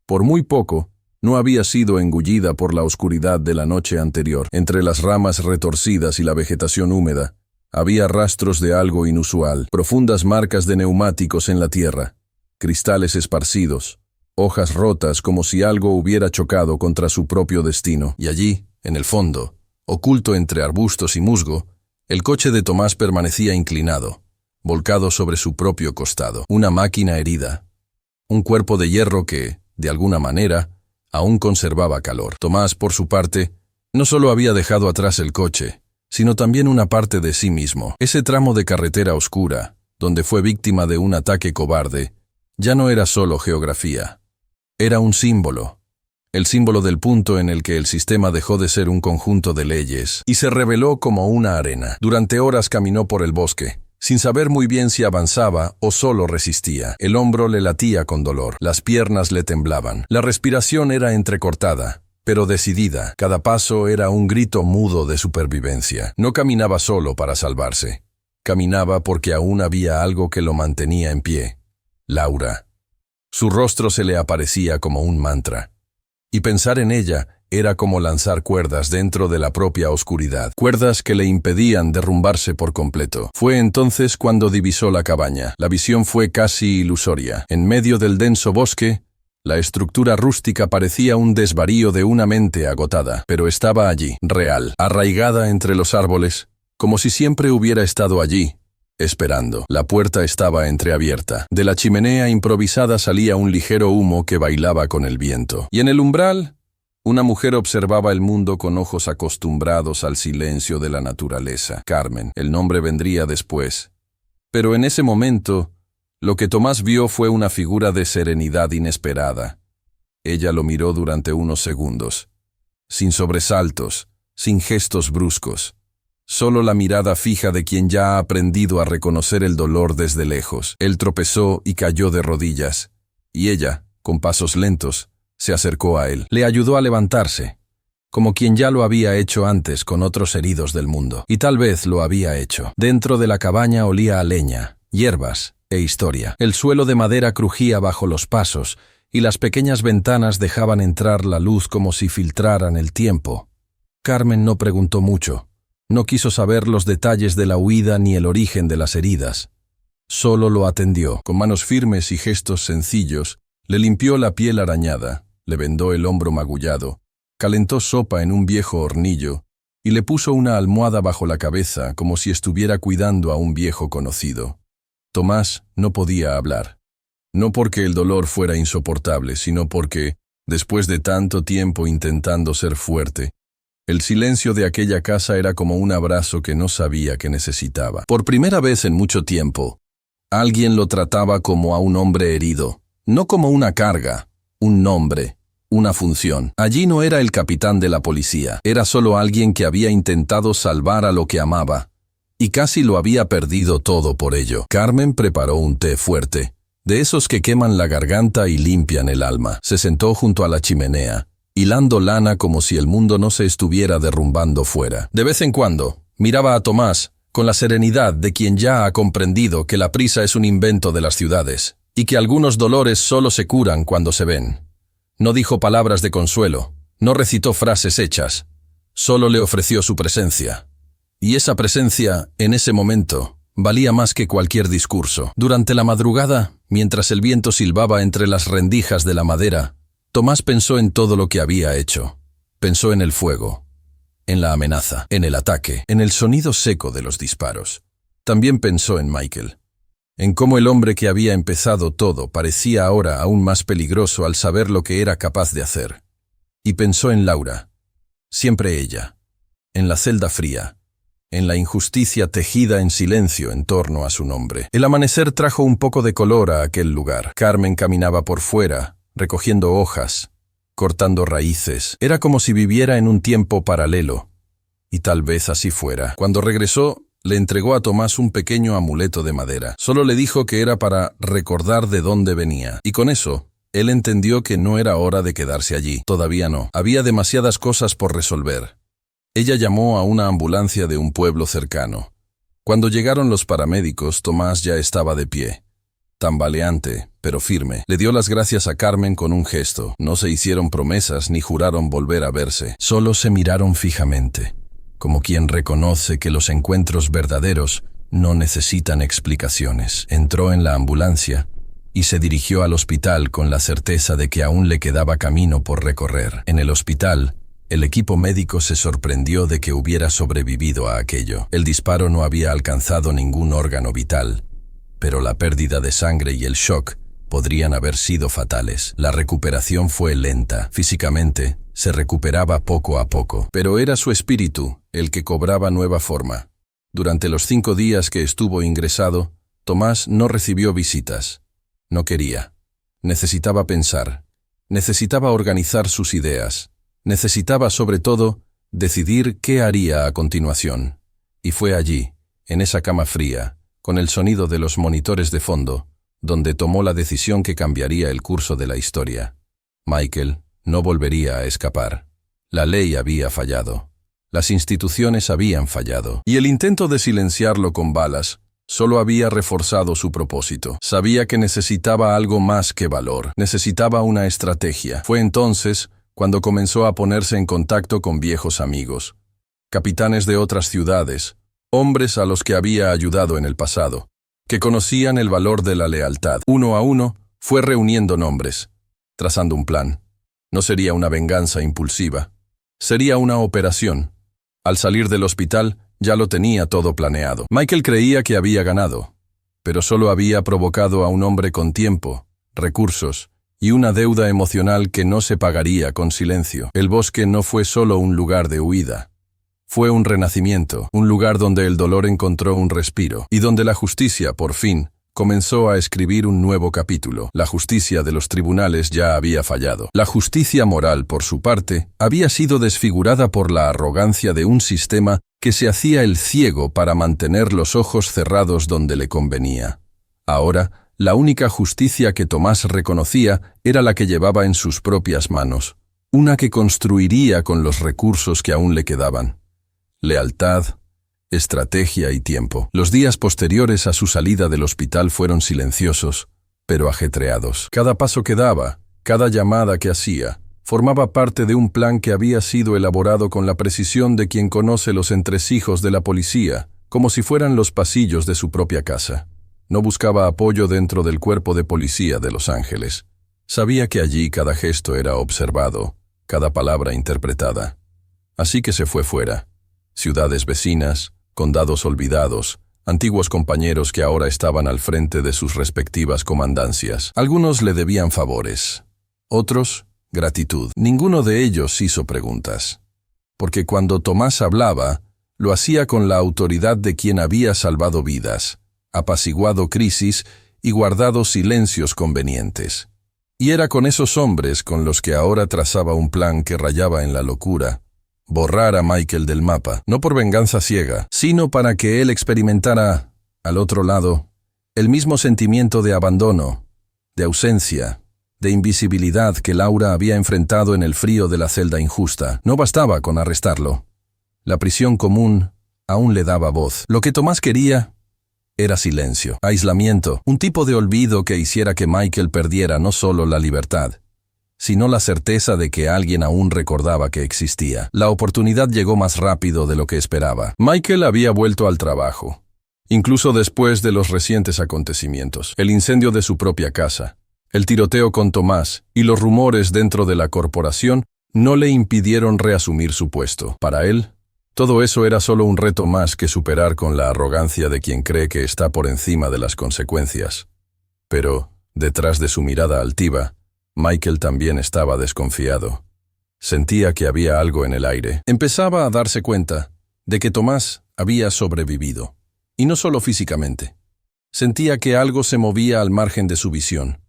por muy poco, no había sido engullida por la oscuridad de la noche anterior. Entre las ramas retorcidas y la vegetación húmeda, había rastros de algo inusual, profundas marcas de neumáticos en la tierra, cristales esparcidos, hojas rotas como si algo hubiera chocado contra su propio destino. Y allí, en el fondo, oculto entre arbustos y musgo, el coche de Tomás permanecía inclinado, volcado sobre su propio costado. Una máquina herida, un cuerpo de hierro que, de alguna manera, aún conservaba calor. Tomás, por su parte, no solo había dejado atrás el coche, sino también una parte de sí mismo. Ese tramo de carretera oscura, donde fue víctima de un ataque cobarde, ya no era solo geografía. Era un símbolo, el símbolo del punto en el que el sistema dejó de ser un conjunto de leyes y se reveló como una arena. Durante horas caminó por el bosque, sin saber muy bien si avanzaba o solo resistía. El hombro le latía con dolor, las piernas le temblaban, la respiración era entrecortada, pero decidida. Cada paso era un grito mudo de supervivencia. No caminaba solo para salvarse. Caminaba porque aún había algo que lo mantenía en pie. Laura. Su rostro se le aparecía como un mantra. Y pensar en ella era como lanzar cuerdas dentro de la propia oscuridad, cuerdas que le impedían derrumbarse por completo. Fue entonces cuando divisó la cabaña. La visión fue casi ilusoria. En medio del denso bosque, la estructura rústica parecía un desvarío de una mente agotada, pero estaba allí, real, arraigada entre los árboles, como si siempre hubiera estado allí, esperando. La puerta estaba entreabierta. De la chimenea improvisada salía un ligero humo que bailaba con el viento. Y en el umbral, una mujer observaba el mundo con ojos acostumbrados al silencio de la naturaleza. Carmen, el nombre vendría después. Pero en ese momento, lo que Tomás vio fue una figura de serenidad inesperada. Ella lo miró durante unos segundos, sin sobresaltos, sin gestos bruscos. Solo la mirada fija de quien ya ha aprendido a reconocer el dolor desde lejos. Él tropezó y cayó de rodillas, y ella, con pasos lentos, se acercó a él. Le ayudó a levantarse, como quien ya lo había hecho antes con otros heridos del mundo. Y tal vez lo había hecho. Dentro de la cabaña olía a leña, hierbas e historia. El suelo de madera crujía bajo los pasos, y las pequeñas ventanas dejaban entrar la luz como si filtraran el tiempo. Carmen no preguntó mucho. No quiso saber los detalles de la huida ni el origen de las heridas. Solo lo atendió. Con manos firmes y gestos sencillos, le limpió la piel arañada, le vendó el hombro magullado, calentó sopa en un viejo hornillo y le puso una almohada bajo la cabeza como si estuviera cuidando a un viejo conocido. Tomás no podía hablar. No porque el dolor fuera insoportable, sino porque, después de tanto tiempo intentando ser fuerte, el silencio de aquella casa era como un abrazo que no sabía que necesitaba. Por primera vez en mucho tiempo, alguien lo trataba como a un hombre herido, no como una carga, un nombre, una función. Allí no era el capitán de la policía, era solo alguien que había intentado salvar a lo que amaba, y casi lo había perdido todo por ello. Carmen preparó un té fuerte, de esos que queman la garganta y limpian el alma. Se sentó junto a la chimenea, hilando lana como si el mundo no se estuviera derrumbando fuera. De vez en cuando, miraba a Tomás con la serenidad de quien ya ha comprendido que la prisa es un invento de las ciudades, y que algunos dolores solo se curan cuando se ven. No dijo palabras de consuelo, no recitó frases hechas, solo le ofreció su presencia. Y esa presencia, en ese momento, valía más que cualquier discurso. Durante la madrugada, mientras el viento silbaba entre las rendijas de la madera, Tomás pensó en todo lo que había hecho. Pensó en el fuego, en la amenaza, en el ataque, en el sonido seco de los disparos. También pensó en Michael, en cómo el hombre que había empezado todo parecía ahora aún más peligroso al saber lo que era capaz de hacer. Y pensó en Laura, siempre ella, en la celda fría, en la injusticia tejida en silencio en torno a su nombre. El amanecer trajo un poco de color a aquel lugar. Carmen caminaba por fuera, recogiendo hojas, cortando raíces. Era como si viviera en un tiempo paralelo, y tal vez así fuera. Cuando regresó, le entregó a Tomás un pequeño amuleto de madera. Solo le dijo que era para recordar de dónde venía, y con eso, él entendió que no era hora de quedarse allí. Todavía no. Había demasiadas cosas por resolver. Ella llamó a una ambulancia de un pueblo cercano. Cuando llegaron los paramédicos, Tomás ya estaba de pie. Tambaleante, pero firme. Le dio las gracias a Carmen con un gesto. No se hicieron promesas ni juraron volver a verse. Solo se miraron fijamente, como quien reconoce que los encuentros verdaderos no necesitan explicaciones. Entró en la ambulancia y se dirigió al hospital con la certeza de que aún le quedaba camino por recorrer. En el hospital, el equipo médico se sorprendió de que hubiera sobrevivido a aquello. El disparo no había alcanzado ningún órgano vital, pero la pérdida de sangre y el shock podrían haber sido fatales. La recuperación fue lenta. Físicamente, se recuperaba poco a poco, pero era su espíritu el que cobraba nueva forma. Durante los 5 días que estuvo ingresado, Tomás no recibió visitas. No quería. Necesitaba pensar. Necesitaba organizar sus ideas. Necesitaba, sobre todo, decidir qué haría a continuación. Y fue allí, en esa cama fría, con el sonido de los monitores de fondo, donde tomó la decisión que cambiaría el curso de la historia. Michael no volvería a escapar. La ley había fallado. Las instituciones habían fallado. Y el intento de silenciarlo con balas solo había reforzado su propósito. Sabía que necesitaba algo más que valor. Necesitaba una estrategia. Fue entonces cuando comenzó a ponerse en contacto con viejos amigos, capitanes de otras ciudades, hombres a los que había ayudado en el pasado, que conocían el valor de la lealtad. Uno a uno, fue reuniendo nombres, trazando un plan. No sería una venganza impulsiva. Sería una operación. Al salir del hospital, ya lo tenía todo planeado. Michael creía que había ganado, pero solo había provocado a un hombre con tiempo, recursos y una deuda emocional que no se pagaría con silencio. El bosque no fue solo un lugar de huida. Fue un renacimiento, un lugar donde el dolor encontró un respiro y donde la justicia, por fin, comenzó a escribir un nuevo capítulo. La justicia de los tribunales ya había fallado. La justicia moral, por su parte, había sido desfigurada por la arrogancia de un sistema que se hacía el ciego para mantener los ojos cerrados donde le convenía. Ahora, la única justicia que Tomás reconocía era la que llevaba en sus propias manos, una que construiría con los recursos que aún le quedaban. Lealtad, estrategia y tiempo. Los días posteriores a su salida del hospital fueron silenciosos, pero ajetreados. Cada paso que daba, cada llamada que hacía, formaba parte de un plan que había sido elaborado con la precisión de quien conoce los entresijos de la policía, como si fueran los pasillos de su propia casa. No buscaba apoyo dentro del cuerpo de policía de Los Ángeles. Sabía que allí cada gesto era observado, cada palabra interpretada. Así que se fue fuera. Ciudades vecinas, condados olvidados, antiguos compañeros que ahora estaban al frente de sus respectivas comandancias. Algunos le debían favores, otros, gratitud. Ninguno de ellos hizo preguntas, porque cuando Tomás hablaba, lo hacía con la autoridad de quien había salvado vidas, apaciguado crisis y guardado silencios convenientes. Y era con esos hombres con los que ahora trazaba un plan que rayaba en la locura, borrar a Michael del mapa, no por venganza ciega, sino para que él experimentara, al otro lado, el mismo sentimiento de abandono, de ausencia, de invisibilidad que Laura había enfrentado en el frío de la celda injusta. No bastaba con arrestarlo. La prisión común aún le daba voz. Lo que Tomás quería era silencio, aislamiento, un tipo de olvido que hiciera que Michael perdiera no solo la libertad, sino la certeza de que alguien aún recordaba que existía. La oportunidad llegó más rápido de lo que esperaba. Michael había vuelto al trabajo, incluso después de los recientes acontecimientos. El incendio de su propia casa, el tiroteo con Tomás y los rumores dentro de la corporación no le impidieron reasumir su puesto. Para él, todo eso era solo un reto más que superar con la arrogancia de quien cree que está por encima de las consecuencias. Pero, detrás de su mirada altiva, Michael también estaba desconfiado. Sentía que había algo en el aire. Empezaba a darse cuenta de que Tomás había sobrevivido, y no solo físicamente. Sentía que algo se movía al margen de su visión,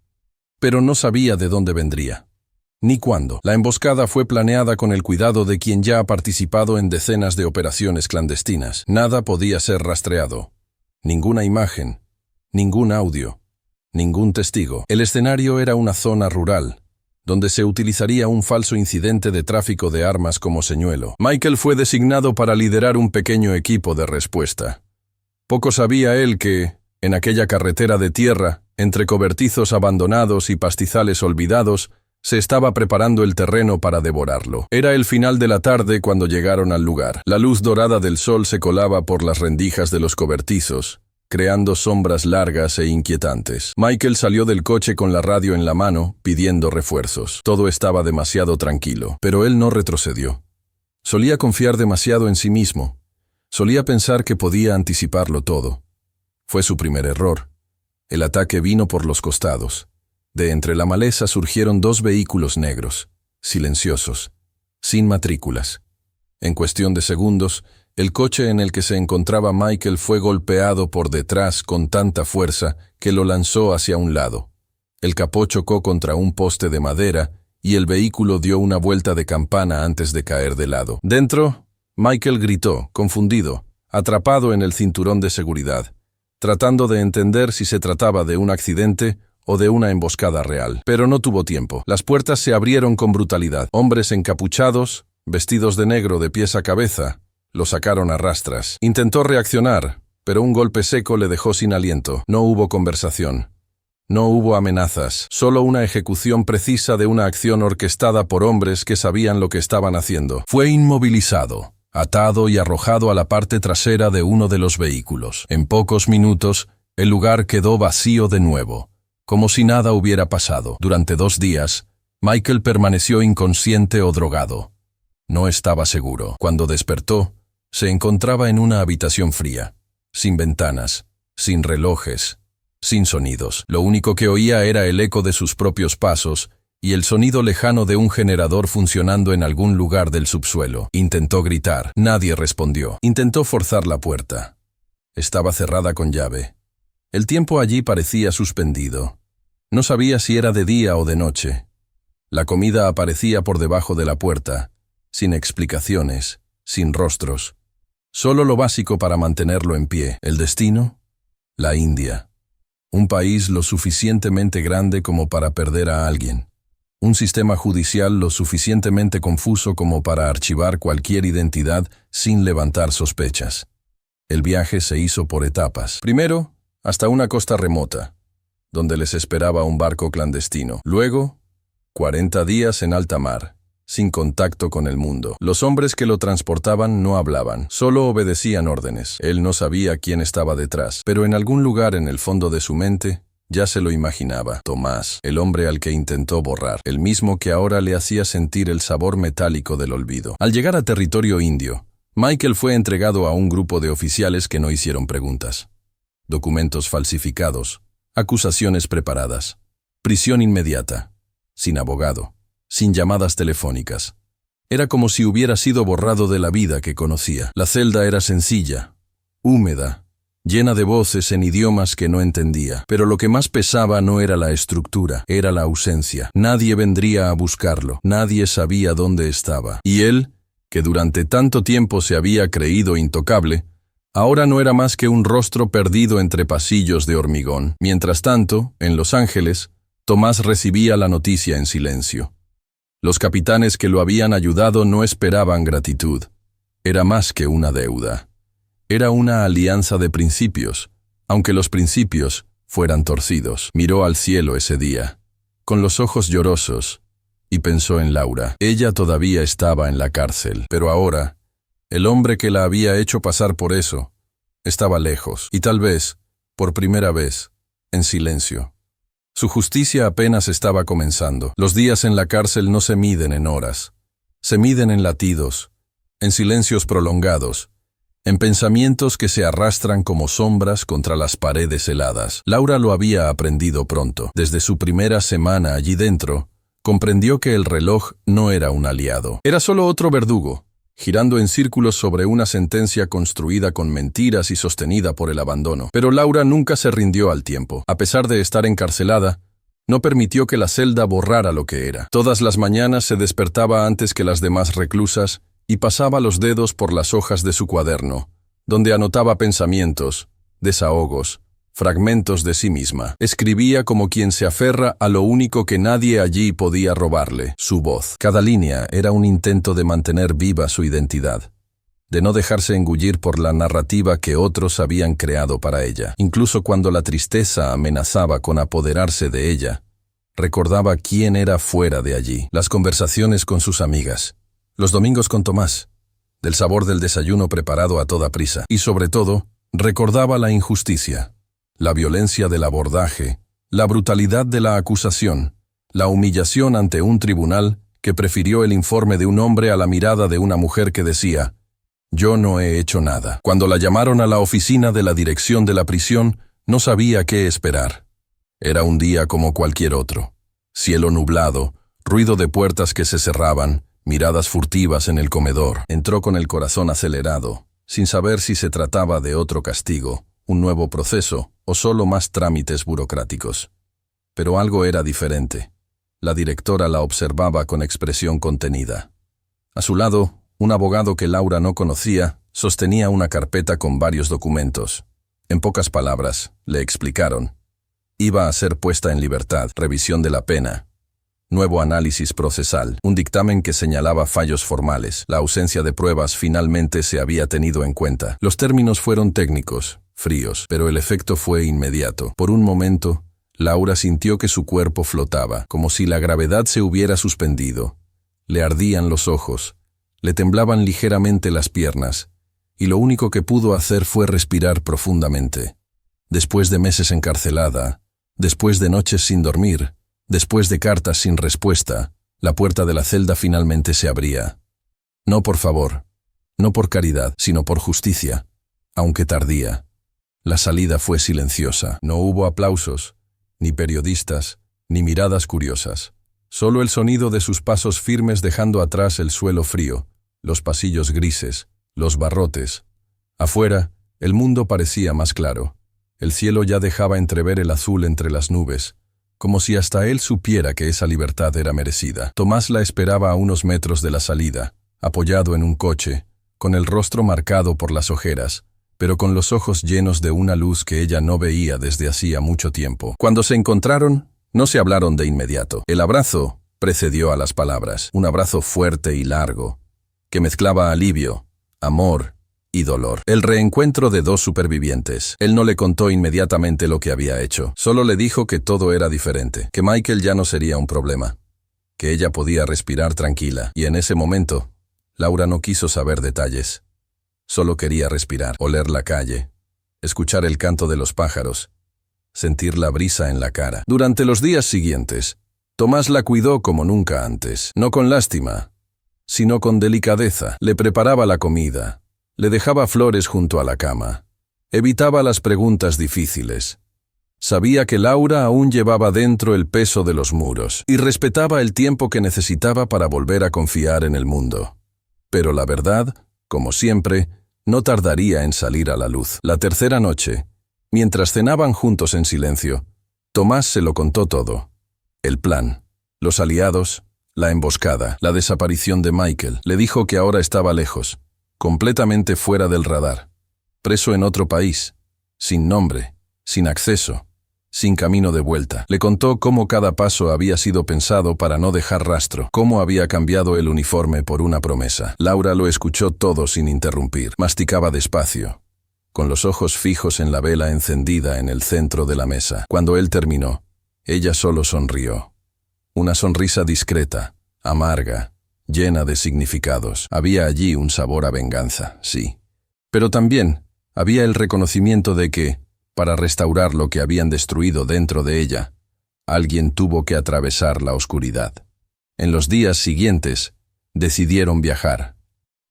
pero no sabía de dónde vendría, ni cuándo. La emboscada fue planeada con el cuidado de quien ya ha participado en decenas de operaciones clandestinas. Nada podía ser rastreado. Ninguna imagen, ningún audio, ningún testigo. El escenario era una zona rural, donde se utilizaría un falso incidente de tráfico de armas como señuelo. Michael fue designado para liderar un pequeño equipo de respuesta. Poco sabía él que, en aquella carretera de tierra, entre cobertizos abandonados y pastizales olvidados, se estaba preparando el terreno para devorarlo. Era el final de la tarde cuando llegaron al lugar. La luz dorada del sol se colaba por las rendijas de los cobertizos, creando sombras largas e inquietantes. Michael salió del coche con la radio en la mano, pidiendo refuerzos. Todo estaba demasiado tranquilo, pero él no retrocedió. Solía confiar demasiado en sí mismo. Solía pensar que podía anticiparlo todo. Fue su primer error. El ataque vino por los costados. De entre la maleza surgieron 2 vehículos negros, silenciosos, sin matrículas. En cuestión de segundos, el coche en el que se encontraba Michael fue golpeado por detrás con tanta fuerza que lo lanzó hacia un lado. El capó chocó contra un poste de madera y el vehículo dio una vuelta de campana antes de caer de lado. Dentro, Michael gritó, confundido, atrapado en el cinturón de seguridad, tratando de entender si se trataba de un accidente o de una emboscada real. Pero no tuvo tiempo. Las puertas se abrieron con brutalidad. Hombres encapuchados, vestidos de negro de pies a cabeza, lo sacaron a rastras. Intentó reaccionar, pero un golpe seco le dejó sin aliento. No hubo conversación. No hubo amenazas, solo una ejecución precisa de una acción orquestada por hombres que sabían lo que estaban haciendo. Fue inmovilizado, atado y arrojado a la parte trasera de uno de los vehículos. En pocos minutos, el lugar quedó vacío de nuevo, como si nada hubiera pasado. Durante 2 días, Michael permaneció inconsciente o drogado. No estaba seguro. Cuando despertó, se encontraba en una habitación fría, sin ventanas, sin relojes, sin sonidos. Lo único que oía era el eco de sus propios pasos y el sonido lejano de un generador funcionando en algún lugar del subsuelo. Intentó gritar. Nadie respondió. Intentó forzar la puerta. Estaba cerrada con llave. El tiempo allí parecía suspendido. No sabía si era de día o de noche. La comida aparecía por debajo de la puerta, sin explicaciones, sin rostros. Solo lo básico para mantenerlo en pie. ¿El destino? La India. Un país lo suficientemente grande como para perder a alguien. Un sistema judicial lo suficientemente confuso como para archivar cualquier identidad sin levantar sospechas. El viaje se hizo por etapas. Primero, hasta una costa remota, donde les esperaba un barco clandestino. Luego, 40 días en alta mar, sin contacto con el mundo. Los hombres que lo transportaban no hablaban, solo obedecían órdenes. Él no sabía quién estaba detrás, pero en algún lugar en el fondo de su mente ya se lo imaginaba. Tomás, el hombre al que intentó borrar, el mismo que ahora le hacía sentir el sabor metálico del olvido. Al llegar a territorio indio, Michael fue entregado a un grupo de oficiales que no hicieron preguntas. Documentos falsificados, acusaciones preparadas, prisión inmediata, sin abogado, sin llamadas telefónicas. Era como si hubiera sido borrado de la vida que conocía. La celda era sencilla, húmeda, llena de voces en idiomas que no entendía. Pero lo que más pesaba no era la estructura, era la ausencia. Nadie vendría a buscarlo, nadie sabía dónde estaba. Y él, que durante tanto tiempo se había creído intocable, ahora no era más que un rostro perdido entre pasillos de hormigón. Mientras tanto, en Los Ángeles, Tomás recibía la noticia en silencio. Los capitanes que lo habían ayudado no esperaban gratitud. Era más que una deuda. Era una alianza de principios, aunque los principios fueran torcidos. Miró al cielo ese día, con los ojos llorosos, y pensó en Laura. Ella todavía estaba en la cárcel, pero ahora, el hombre que la había hecho pasar por eso, estaba lejos, y tal vez, por primera vez, en silencio. Su justicia apenas estaba comenzando. Los días en la cárcel no se miden en horas. Se miden en latidos, en silencios prolongados, en pensamientos que se arrastran como sombras contra las paredes heladas. Laura lo había aprendido pronto. Desde su primera semana allí dentro, comprendió que el reloj no era un aliado. Era solo otro verdugo, girando en círculos sobre una sentencia construida con mentiras y sostenida por el abandono. Pero Laura nunca se rindió al tiempo. A pesar de estar encarcelada, no permitió que la celda borrara lo que era. Todas las mañanas se despertaba antes que las demás reclusas y pasaba los dedos por las hojas de su cuaderno, donde anotaba pensamientos, desahogos, fragmentos de sí misma. Escribía como quien se aferra a lo único que nadie allí podía robarle, su voz. Cada línea era un intento de mantener viva su identidad, de no dejarse engullir por la narrativa que otros habían creado para ella. Incluso cuando la tristeza amenazaba con apoderarse de ella, recordaba quién era fuera de allí. Las conversaciones con sus amigas, los domingos con Tomás, del sabor del desayuno preparado a toda prisa. Y sobre todo, recordaba la injusticia, la violencia del abordaje, la brutalidad de la acusación, la humillación ante un tribunal que prefirió el informe de un hombre a la mirada de una mujer que decía: «Yo no he hecho nada». Cuando la llamaron a la oficina de la dirección de la prisión, no sabía qué esperar. Era un día como cualquier otro. Cielo nublado, ruido de puertas que se cerraban, miradas furtivas en el comedor. Entró con el corazón acelerado, sin saber si se trataba de otro castigo, un nuevo proceso o solo más trámites burocráticos. Pero algo era diferente. La directora la observaba con expresión contenida. A su lado, un abogado que Laura no conocía sostenía una carpeta con varios documentos. En pocas palabras, le explicaron. Iba a ser puesta en libertad, revisión de la pena, nuevo análisis procesal, un dictamen que señalaba fallos formales. La ausencia de pruebas finalmente se había tenido en cuenta. Los términos fueron técnicos, fríos, pero el efecto fue inmediato. Por un momento, Laura sintió que su cuerpo flotaba, como si la gravedad se hubiera suspendido. Le ardían los ojos, le temblaban ligeramente las piernas, y lo único que pudo hacer fue respirar profundamente. Después de meses encarcelada, después de noches sin dormir, después de cartas sin respuesta, la puerta de la celda finalmente se abría. No por favor, no por caridad, sino por justicia, aunque tardía. La salida fue silenciosa. No hubo aplausos, ni periodistas, ni miradas curiosas. Solo el sonido de sus pasos firmes dejando atrás el suelo frío, los pasillos grises, los barrotes. Afuera, el mundo parecía más claro. El cielo ya dejaba entrever el azul entre las nubes, como si hasta él supiera que esa libertad era merecida. Tomás la esperaba a unos metros de la salida, apoyado en un coche, con el rostro marcado por las ojeras, pero con los ojos llenos de una luz que ella no veía desde hacía mucho tiempo. Cuando se encontraron, no se hablaron de inmediato. El abrazo precedió a las palabras, un abrazo fuerte y largo, que mezclaba alivio, amor y dolor. El reencuentro de dos supervivientes. Él no le contó inmediatamente lo que había hecho, solo le dijo que todo era diferente, que Michael ya no sería un problema, que ella podía respirar tranquila, y en ese momento, Laura no quiso saber detalles. Solo quería respirar, oler la calle, escuchar el canto de los pájaros, sentir la brisa en la cara. Durante los días siguientes, Tomás la cuidó como nunca antes, no con lástima, sino con delicadeza. Le preparaba la comida, le dejaba flores junto a la cama, evitaba las preguntas difíciles. Sabía que Laura aún llevaba dentro el peso de los muros y respetaba el tiempo que necesitaba para volver a confiar en el mundo. Pero la verdad, como siempre, no tardaría en salir a la luz. La tercera noche, mientras cenaban juntos en silencio, Tomás se lo contó todo. El plan, los aliados, la emboscada, la desaparición de Michael. Le dijo que ahora estaba lejos, completamente fuera del radar, preso en otro país, sin nombre, sin acceso, sin camino de vuelta. Le contó cómo cada paso había sido pensado para no dejar rastro, cómo había cambiado el uniforme por una promesa. Laura lo escuchó todo sin interrumpir. Masticaba despacio, con los ojos fijos en la vela encendida en el centro de la mesa. Cuando él terminó, ella solo sonrió. Una sonrisa discreta, amarga, llena de significados. Había allí un sabor a venganza, sí. Pero también había el reconocimiento de que, para restaurar lo que habían destruido dentro de ella, alguien tuvo que atravesar la oscuridad. En los días siguientes, decidieron viajar.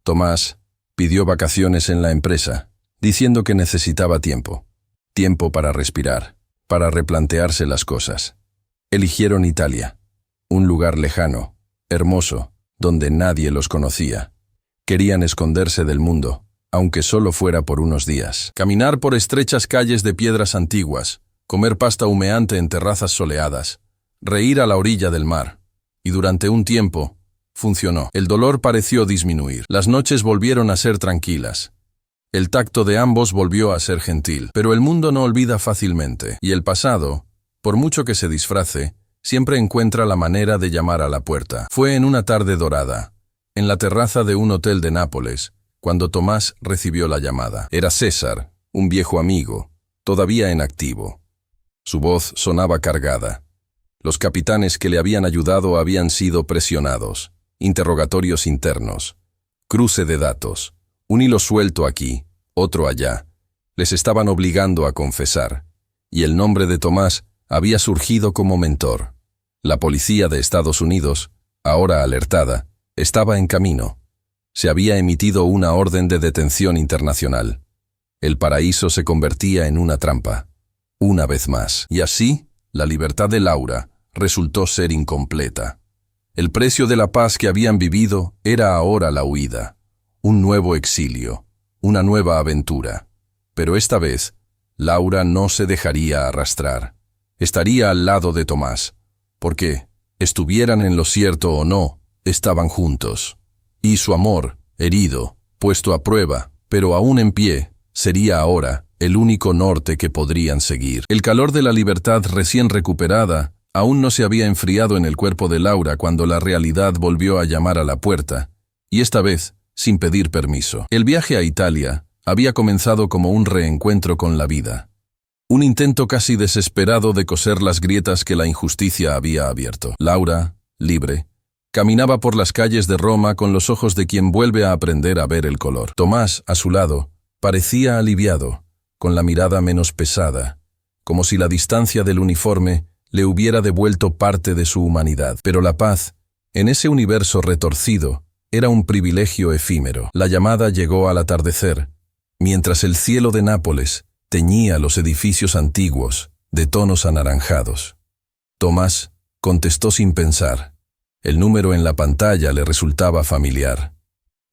Tomás pidió vacaciones en la empresa, diciendo que necesitaba tiempo para respirar, para replantearse las cosas. Eligieron Italia, un lugar lejano, hermoso, donde nadie los conocía. Querían esconderse del mundo, aunque solo fuera por unos días. Caminar por estrechas calles de piedras antiguas, comer pasta humeante en terrazas soleadas, reír a la orilla del mar. Y durante un tiempo, funcionó. El dolor pareció disminuir. Las noches volvieron a ser tranquilas. El tacto de ambos volvió a ser gentil. Pero el mundo no olvida fácilmente. Y el pasado, por mucho que se disfrace, siempre encuentra la manera de llamar a la puerta. Fue en una tarde dorada, en la terraza de un hotel de Nápoles, cuando Tomás recibió la llamada. Era César, un viejo amigo, todavía en activo. Su voz sonaba cargada. Los capitanes que le habían ayudado habían sido presionados. Interrogatorios internos. Cruce de datos. Un hilo suelto aquí, otro allá. Les estaban obligando a confesar. Y el nombre de Tomás había surgido como mentor. La policía de Estados Unidos, ahora alertada, estaba en camino. Se había emitido una orden de detención internacional. El paraíso se convertía en una trampa, una vez más. Y así, la libertad de Laura resultó ser incompleta. El precio de la paz que habían vivido era ahora la huida, un nuevo exilio, una nueva aventura. Pero esta vez, Laura no se dejaría arrastrar. Estaría al lado de Tomás, porque, Estuvieran en lo cierto o no, estaban juntos. Y su amor, herido, puesto a prueba, pero aún en pie, sería ahora el único norte que podrían seguir. El calor de la libertad recién recuperada aún no se había enfriado en el cuerpo de Laura cuando la realidad volvió a llamar a la puerta, y esta vez sin pedir permiso. El viaje a Italia había comenzado como un reencuentro con la vida. Un intento casi desesperado de coser las grietas que la injusticia había abierto. Laura, libre, caminaba por las calles de Roma con los ojos de quien vuelve a aprender a ver el color. Tomás, a su lado, parecía aliviado, con la mirada menos pesada, como si la distancia del uniforme le hubiera devuelto parte de su humanidad. Pero la paz, en ese universo retorcido, era un privilegio efímero. La llamada llegó al atardecer, mientras el cielo de Nápoles teñía los edificios antiguos de tonos anaranjados. Tomás contestó sin pensar. El número en la pantalla le resultaba familiar.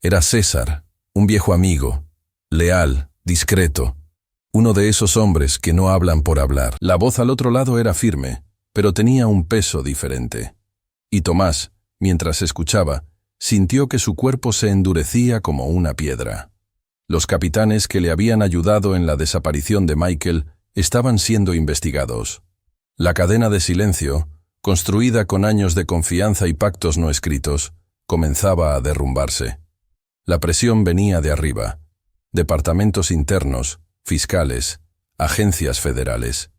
Era César, un viejo amigo, leal, discreto, uno de esos hombres que no hablan por hablar. La voz al otro lado era firme, pero tenía un peso diferente. Y Tomás, mientras escuchaba, sintió que su cuerpo se endurecía como una piedra. Los capitanes que le habían ayudado en la desaparición de Michael estaban siendo investigados. La cadena de silencio, construida con años de confianza y pactos no escritos, comenzaba a derrumbarse. La presión venía de arriba. Departamentos internos, fiscales, agencias federales.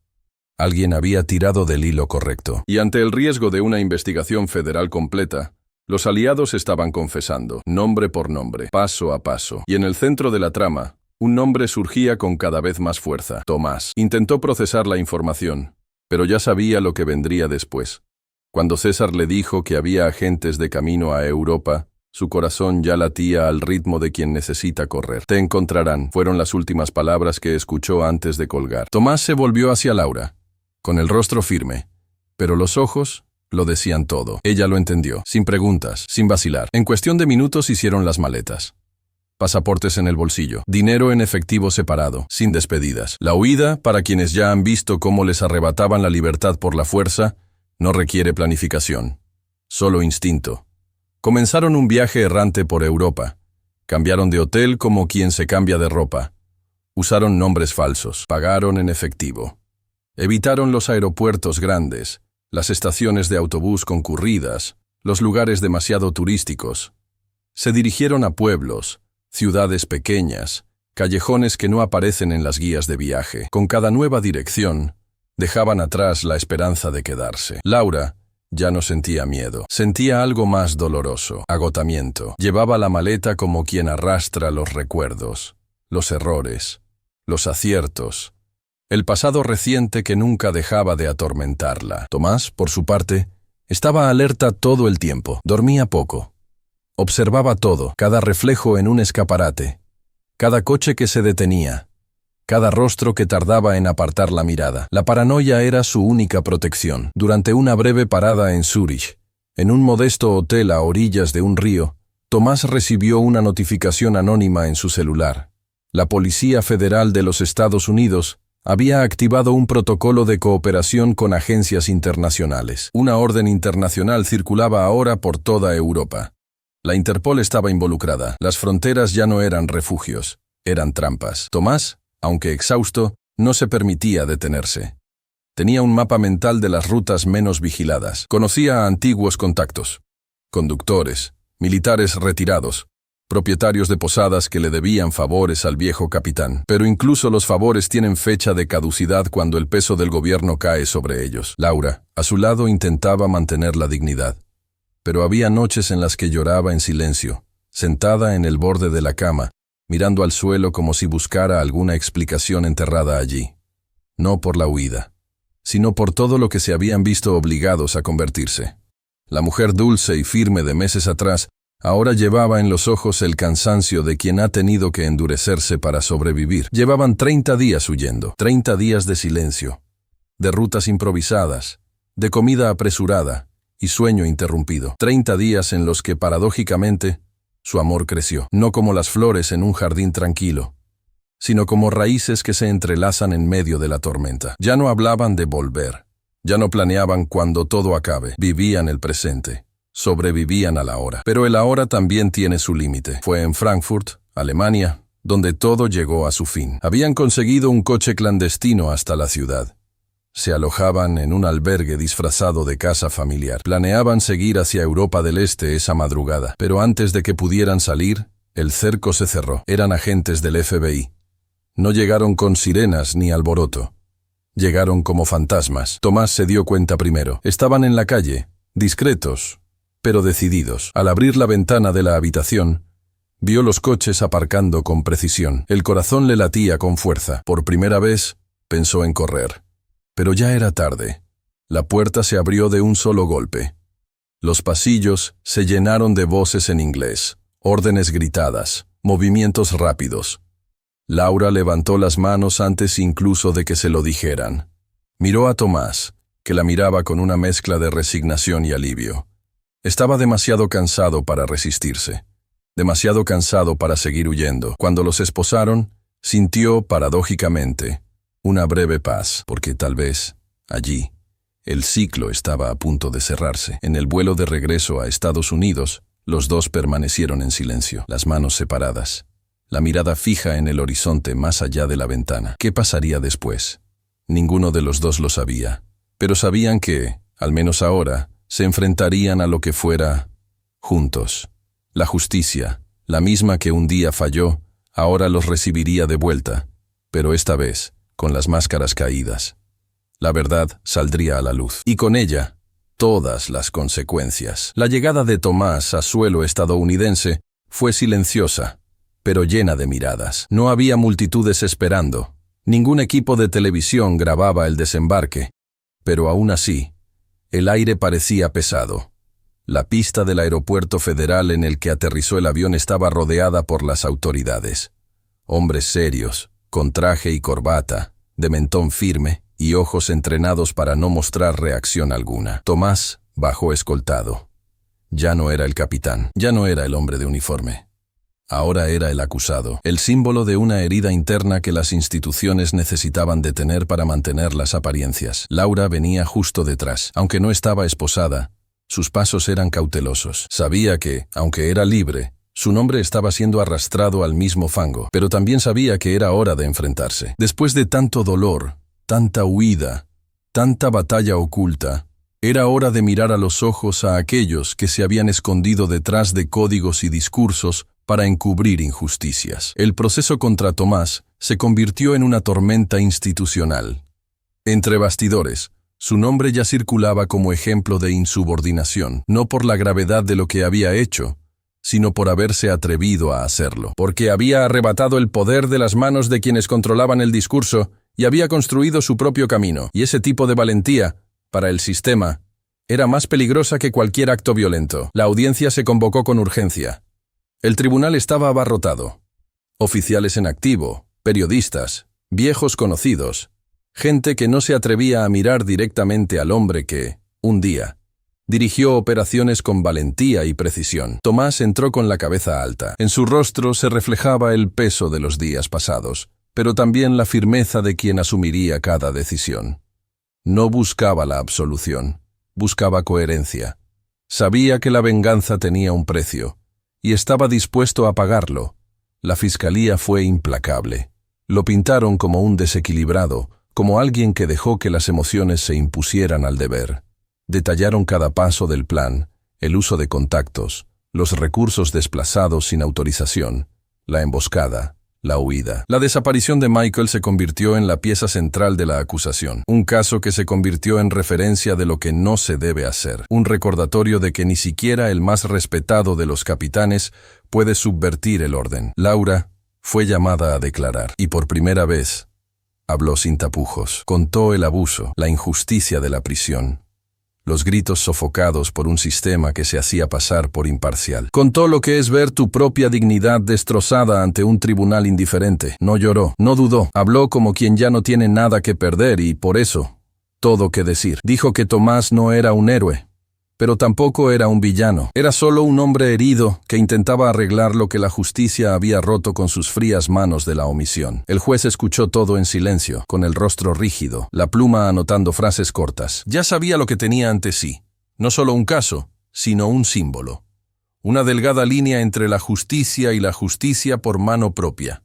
Alguien había tirado del hilo correcto. Y ante el riesgo de una investigación federal completa, los aliados estaban confesando, nombre por nombre, paso a paso. Y en el centro de la trama, un nombre surgía con cada vez más fuerza. Tomás. Intentó procesar la información, pero ya sabía lo que vendría después. Cuando César le dijo que había agentes de camino a Europa, su corazón ya latía al ritmo de quien necesita correr. Te encontrarán, fueron las últimas palabras que escuchó antes de colgar. Tomás se volvió hacia Laura, con el rostro firme, pero los ojos lo decían todo. Ella lo entendió, sin preguntas, sin vacilar. En cuestión de minutos hicieron las maletas. Pasaportes en el bolsillo, dinero en efectivo separado, sin despedidas. La huida, para quienes ya han visto cómo les arrebataban la libertad por la fuerza, no requiere planificación, solo instinto. Comenzaron un viaje errante por Europa. Cambiaron de hotel como quien se cambia de ropa. Usaron nombres falsos, pagaron en efectivo. Evitaron los aeropuertos grandes, las estaciones de autobús concurridas, los lugares demasiado turísticos. Se dirigieron a pueblos, ciudades pequeñas, callejones que no aparecen en las guías de viaje. Con cada nueva dirección, dejaban atrás la esperanza de quedarse. Laura ya no sentía miedo. Sentía algo más doloroso, agotamiento. Llevaba la maleta como quien arrastra los recuerdos, los errores, los aciertos, el pasado reciente que nunca dejaba de atormentarla. Tomás, por su parte, estaba alerta todo el tiempo. Dormía poco. Observaba todo, cada reflejo en un escaparate, cada coche que se detenía, cada rostro que tardaba en apartar la mirada. La paranoia era su única protección. Durante una breve parada en Zúrich, en un modesto hotel a orillas de un río, Tomás recibió una notificación anónima en su celular. La Policía Federal de los Estados Unidos había activado un protocolo de cooperación con agencias internacionales. Una orden internacional circulaba ahora por toda Europa. La Interpol estaba involucrada. Las fronteras ya no eran refugios, eran trampas. Tomás, aunque exhausto, no se permitía detenerse. Tenía un mapa mental de las rutas menos vigiladas. Conocía a antiguos contactos, conductores, militares retirados, propietarios de posadas que le debían favores al viejo capitán. Pero incluso los favores tienen fecha de caducidad cuando el peso del gobierno cae sobre ellos. Laura, a su lado, intentaba mantener la dignidad. Pero había noches en las que lloraba en silencio, sentada en el borde de la cama, mirando al suelo como si buscara alguna explicación enterrada allí. No por la huida, sino por todo lo que se habían visto obligados a convertirse. La mujer dulce y firme de meses atrás ahora llevaba en los ojos el cansancio de quien ha tenido que endurecerse para sobrevivir. Llevaban 30 días huyendo, 30 días de silencio, de rutas improvisadas, de comida apresurada y sueño interrumpido. 30 días en los que, paradójicamente, su amor creció, no como las flores en un jardín tranquilo, sino como raíces que se entrelazan en medio de la tormenta. Ya no hablaban de volver, Ya no planeaban cuando todo acabe, vivían el presente, sobrevivían a la hora. Pero el ahora también tiene su límite. Fue en Frankfurt, Alemania, donde todo llegó a su fin. Habían conseguido un coche clandestino hasta la ciudad. Se alojaban en un albergue disfrazado de casa familiar. Planeaban seguir hacia Europa del Este esa madrugada, pero antes de que pudieran salir, el cerco se cerró. Eran agentes del FBI. No llegaron con sirenas ni alboroto. Llegaron como fantasmas. Tomás se dio cuenta primero. Estaban en la calle, discretos, pero decididos. Al abrir la ventana de la habitación, vio los coches aparcando con precisión. El corazón le latía con fuerza. Por primera vez, pensó en correr. Pero ya era tarde. La puerta se abrió de un solo golpe. Los pasillos se llenaron de voces en inglés, órdenes gritadas, movimientos rápidos. Laura levantó las manos antes incluso de que se lo dijeran. Miró a Tomás, que la miraba con una mezcla de resignación y alivio. Estaba demasiado cansado para resistirse, demasiado cansado para seguir huyendo. Cuando los esposaron, sintió, paradójicamente, una breve paz, porque tal vez, allí, el ciclo estaba a punto de cerrarse. En el vuelo de regreso a Estados Unidos, los dos permanecieron en silencio, las manos separadas, la mirada fija en el horizonte más allá de la ventana. ¿Qué pasaría después? Ninguno de los dos lo sabía, pero sabían que, al menos ahora, se enfrentarían a lo que fuera, juntos. La justicia, la misma que un día falló, ahora los recibiría de vuelta, pero esta vez, con las máscaras caídas. La verdad saldría a la luz, y con ella, todas las consecuencias. La llegada de Tomás a suelo estadounidense fue silenciosa, pero llena de miradas. No había multitudes esperando. Ningún equipo de televisión grababa el desembarque, pero aún así, el aire parecía pesado. La pista del aeropuerto federal en el que aterrizó el avión estaba rodeada por las autoridades. Hombres serios, con traje y corbata, de mentón firme y ojos entrenados para no mostrar reacción alguna. Tomás bajó escoltado. Ya no era el capitán, ya no era el hombre de uniforme. Ahora era el acusado, el símbolo de una herida interna que las instituciones necesitaban detener para mantener las apariencias. Laura venía justo detrás. Aunque no estaba esposada, sus pasos eran cautelosos. Sabía que, aunque era libre, su nombre estaba siendo arrastrado al mismo fango, pero también sabía que era hora de enfrentarse. Después de tanto dolor, tanta huida, tanta batalla oculta, era hora de mirar a los ojos a aquellos que se habían escondido detrás de códigos y discursos para encubrir injusticias. El proceso contra Tomás se convirtió en una tormenta institucional. Entre bastidores, su nombre ya circulaba como ejemplo de insubordinación, no por la gravedad de lo que había hecho, sino por haberse atrevido a hacerlo, porque había arrebatado el poder de las manos de quienes controlaban el discurso y había construido su propio camino. Y ese tipo de valentía, para el sistema, era más peligrosa que cualquier acto violento. La audiencia se convocó con urgencia. El tribunal estaba abarrotado. Oficiales en activo, periodistas, viejos conocidos, gente que no se atrevía a mirar directamente al hombre que, un día, dirigió operaciones con valentía y precisión. Tomás entró con la cabeza alta. En su rostro se reflejaba el peso de los días pasados, pero también la firmeza de quien asumiría cada decisión. No buscaba la absolución, buscaba coherencia. Sabía que la venganza tenía un precio, y estaba dispuesto a pagarlo. La fiscalía fue implacable. Lo pintaron como un desequilibrado, como alguien que dejó que las emociones se impusieran al deber. Detallaron cada paso del plan, el uso de contactos, los recursos desplazados sin autorización, la emboscada, la huida. La desaparición de Michael se convirtió en la pieza central de la acusación, un caso que se convirtió en referencia de lo que no se debe hacer, un recordatorio de que ni siquiera el más respetado de los capitanes puede subvertir el orden. Laura fue llamada a declarar, y por primera vez habló sin tapujos. Contó el abuso, la injusticia de la prisión, los gritos sofocados por un sistema que se hacía pasar por imparcial. Contó lo que es ver tu propia dignidad destrozada ante un tribunal indiferente. No lloró, no dudó. Habló como quien ya no tiene nada que perder y, por eso, todo que decir. Dijo que Tomás no era un héroe, Pero tampoco era un villano. Era solo un hombre herido que intentaba arreglar lo que la justicia había roto con sus frías manos de la omisión. El juez escuchó todo en silencio, con el rostro rígido, la pluma anotando frases cortas. Ya sabía lo que tenía ante sí. No solo un caso, sino un símbolo. Una delgada línea entre la justicia y la justicia por mano propia.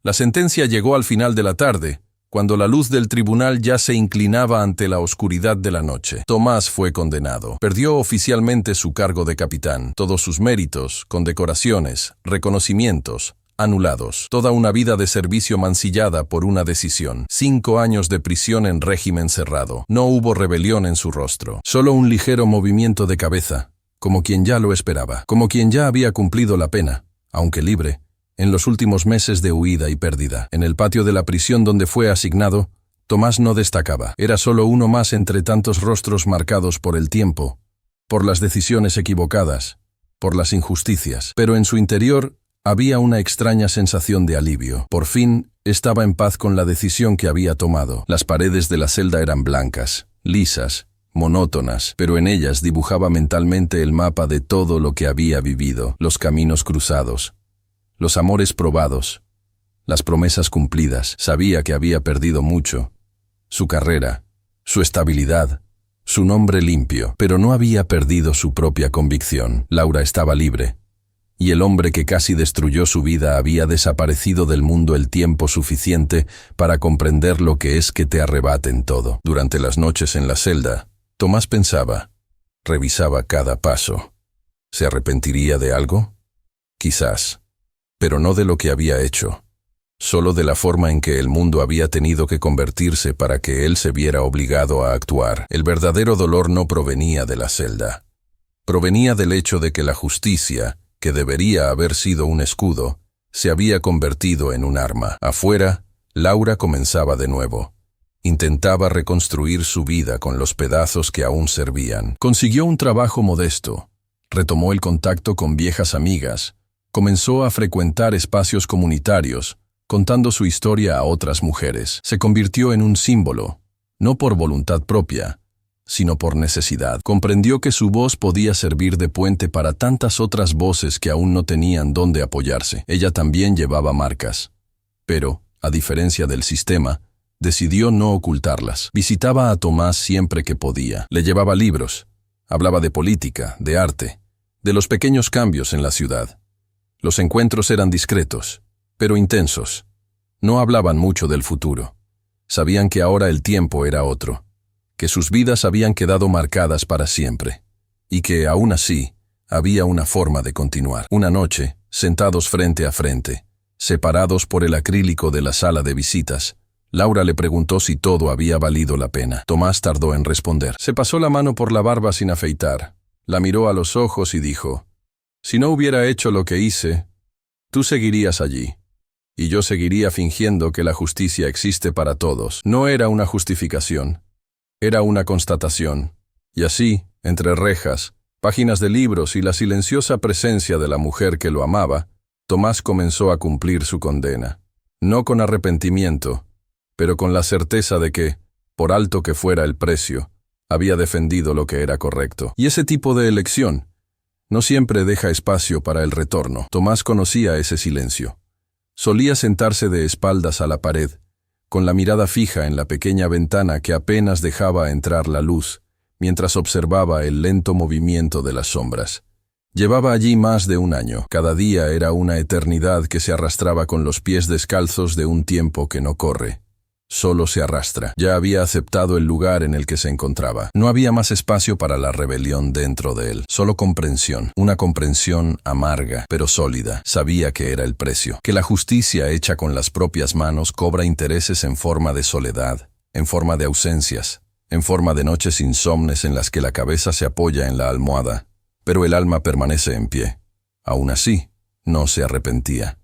La sentencia llegó al final de la tarde, cuando la luz del tribunal ya se inclinaba ante la oscuridad de la noche. Tomás fue condenado. Perdió oficialmente su cargo de capitán. Todos sus méritos, condecoraciones, reconocimientos, anulados. Toda una vida de servicio mancillada por una decisión. 5 años de prisión en régimen cerrado. No hubo rebelión en su rostro. Solo un ligero movimiento de cabeza, como quien ya lo esperaba. Como quien ya había cumplido la pena, aunque libre, en los últimos meses de huida y pérdida. En el patio de la prisión donde fue asignado, Tomás no destacaba. Era solo uno más entre tantos rostros marcados por el tiempo, por las decisiones equivocadas, por las injusticias. Pero en su interior había una extraña sensación de alivio. Por fin estaba en paz con la decisión que había tomado. Las paredes de la celda eran blancas, lisas, monótonas, pero en ellas dibujaba mentalmente el mapa de todo lo que había vivido, los caminos cruzados, los amores probados, las promesas cumplidas. Sabía que había perdido mucho, su carrera, su estabilidad, su nombre limpio, pero no había perdido su propia convicción. Laura estaba libre, y el hombre que casi destruyó su vida había desaparecido del mundo el tiempo suficiente para comprender lo que es que te arrebaten todo. Durante las noches en la celda, Tomás pensaba, revisaba cada paso. ¿Se arrepentiría de algo? Quizás. Pero no de lo que había hecho, solo de la forma en que el mundo había tenido que convertirse para que él se viera obligado a actuar. El verdadero dolor no provenía de la celda. Provenía del hecho de que la justicia, que debería haber sido un escudo, se había convertido en un arma. Afuera, Laura comenzaba de nuevo. Intentaba reconstruir su vida con los pedazos que aún servían. Consiguió un trabajo modesto, retomó el contacto con viejas amigas, comenzó a frecuentar espacios comunitarios, contando su historia a otras mujeres. Se convirtió en un símbolo, no por voluntad propia, sino por necesidad. Comprendió que su voz podía servir de puente para tantas otras voces que aún no tenían dónde apoyarse. Ella también llevaba marcas, pero, a diferencia del sistema, decidió no ocultarlas. Visitaba a Tomás siempre que podía. Le llevaba libros, hablaba de política, de arte, de los pequeños cambios en la ciudad. Los encuentros eran discretos, pero intensos. No hablaban mucho del futuro. Sabían que ahora el tiempo era otro, que sus vidas habían quedado marcadas para siempre, y que, aún así, había una forma de continuar. Una noche, sentados frente a frente, separados por el acrílico de la sala de visitas, Laura le preguntó si todo había valido la pena. Tomás tardó en responder. Se pasó la mano por la barba sin afeitar, la miró a los ojos y dijo: «Si no hubiera hecho lo que hice, tú seguirías allí, y yo seguiría fingiendo que la justicia existe para todos». No era una justificación, era una constatación. Y así, entre rejas, páginas de libros y la silenciosa presencia de la mujer que lo amaba, Tomás comenzó a cumplir su condena. No con arrepentimiento, pero con la certeza de que, por alto que fuera el precio, había defendido lo que era correcto. Y ese tipo de elección no siempre deja espacio para el retorno. Tomás conocía ese silencio. Solía sentarse de espaldas a la pared, con la mirada fija en la pequeña ventana que apenas dejaba entrar la luz, mientras observaba el lento movimiento de las sombras. Llevaba allí más de un año. Cada día era una eternidad que se arrastraba con los pies descalzos de un tiempo que no corre, solo se arrastra. Ya había aceptado el lugar en el que se encontraba. No había más espacio para la rebelión dentro de él, solo comprensión, una comprensión amarga, pero sólida. Sabía que era el precio, que la justicia hecha con las propias manos cobra intereses en forma de soledad, en forma de ausencias, en forma de noches insomnes en las que la cabeza se apoya en la almohada, pero el alma permanece en pie. Aún así, no se arrepentía.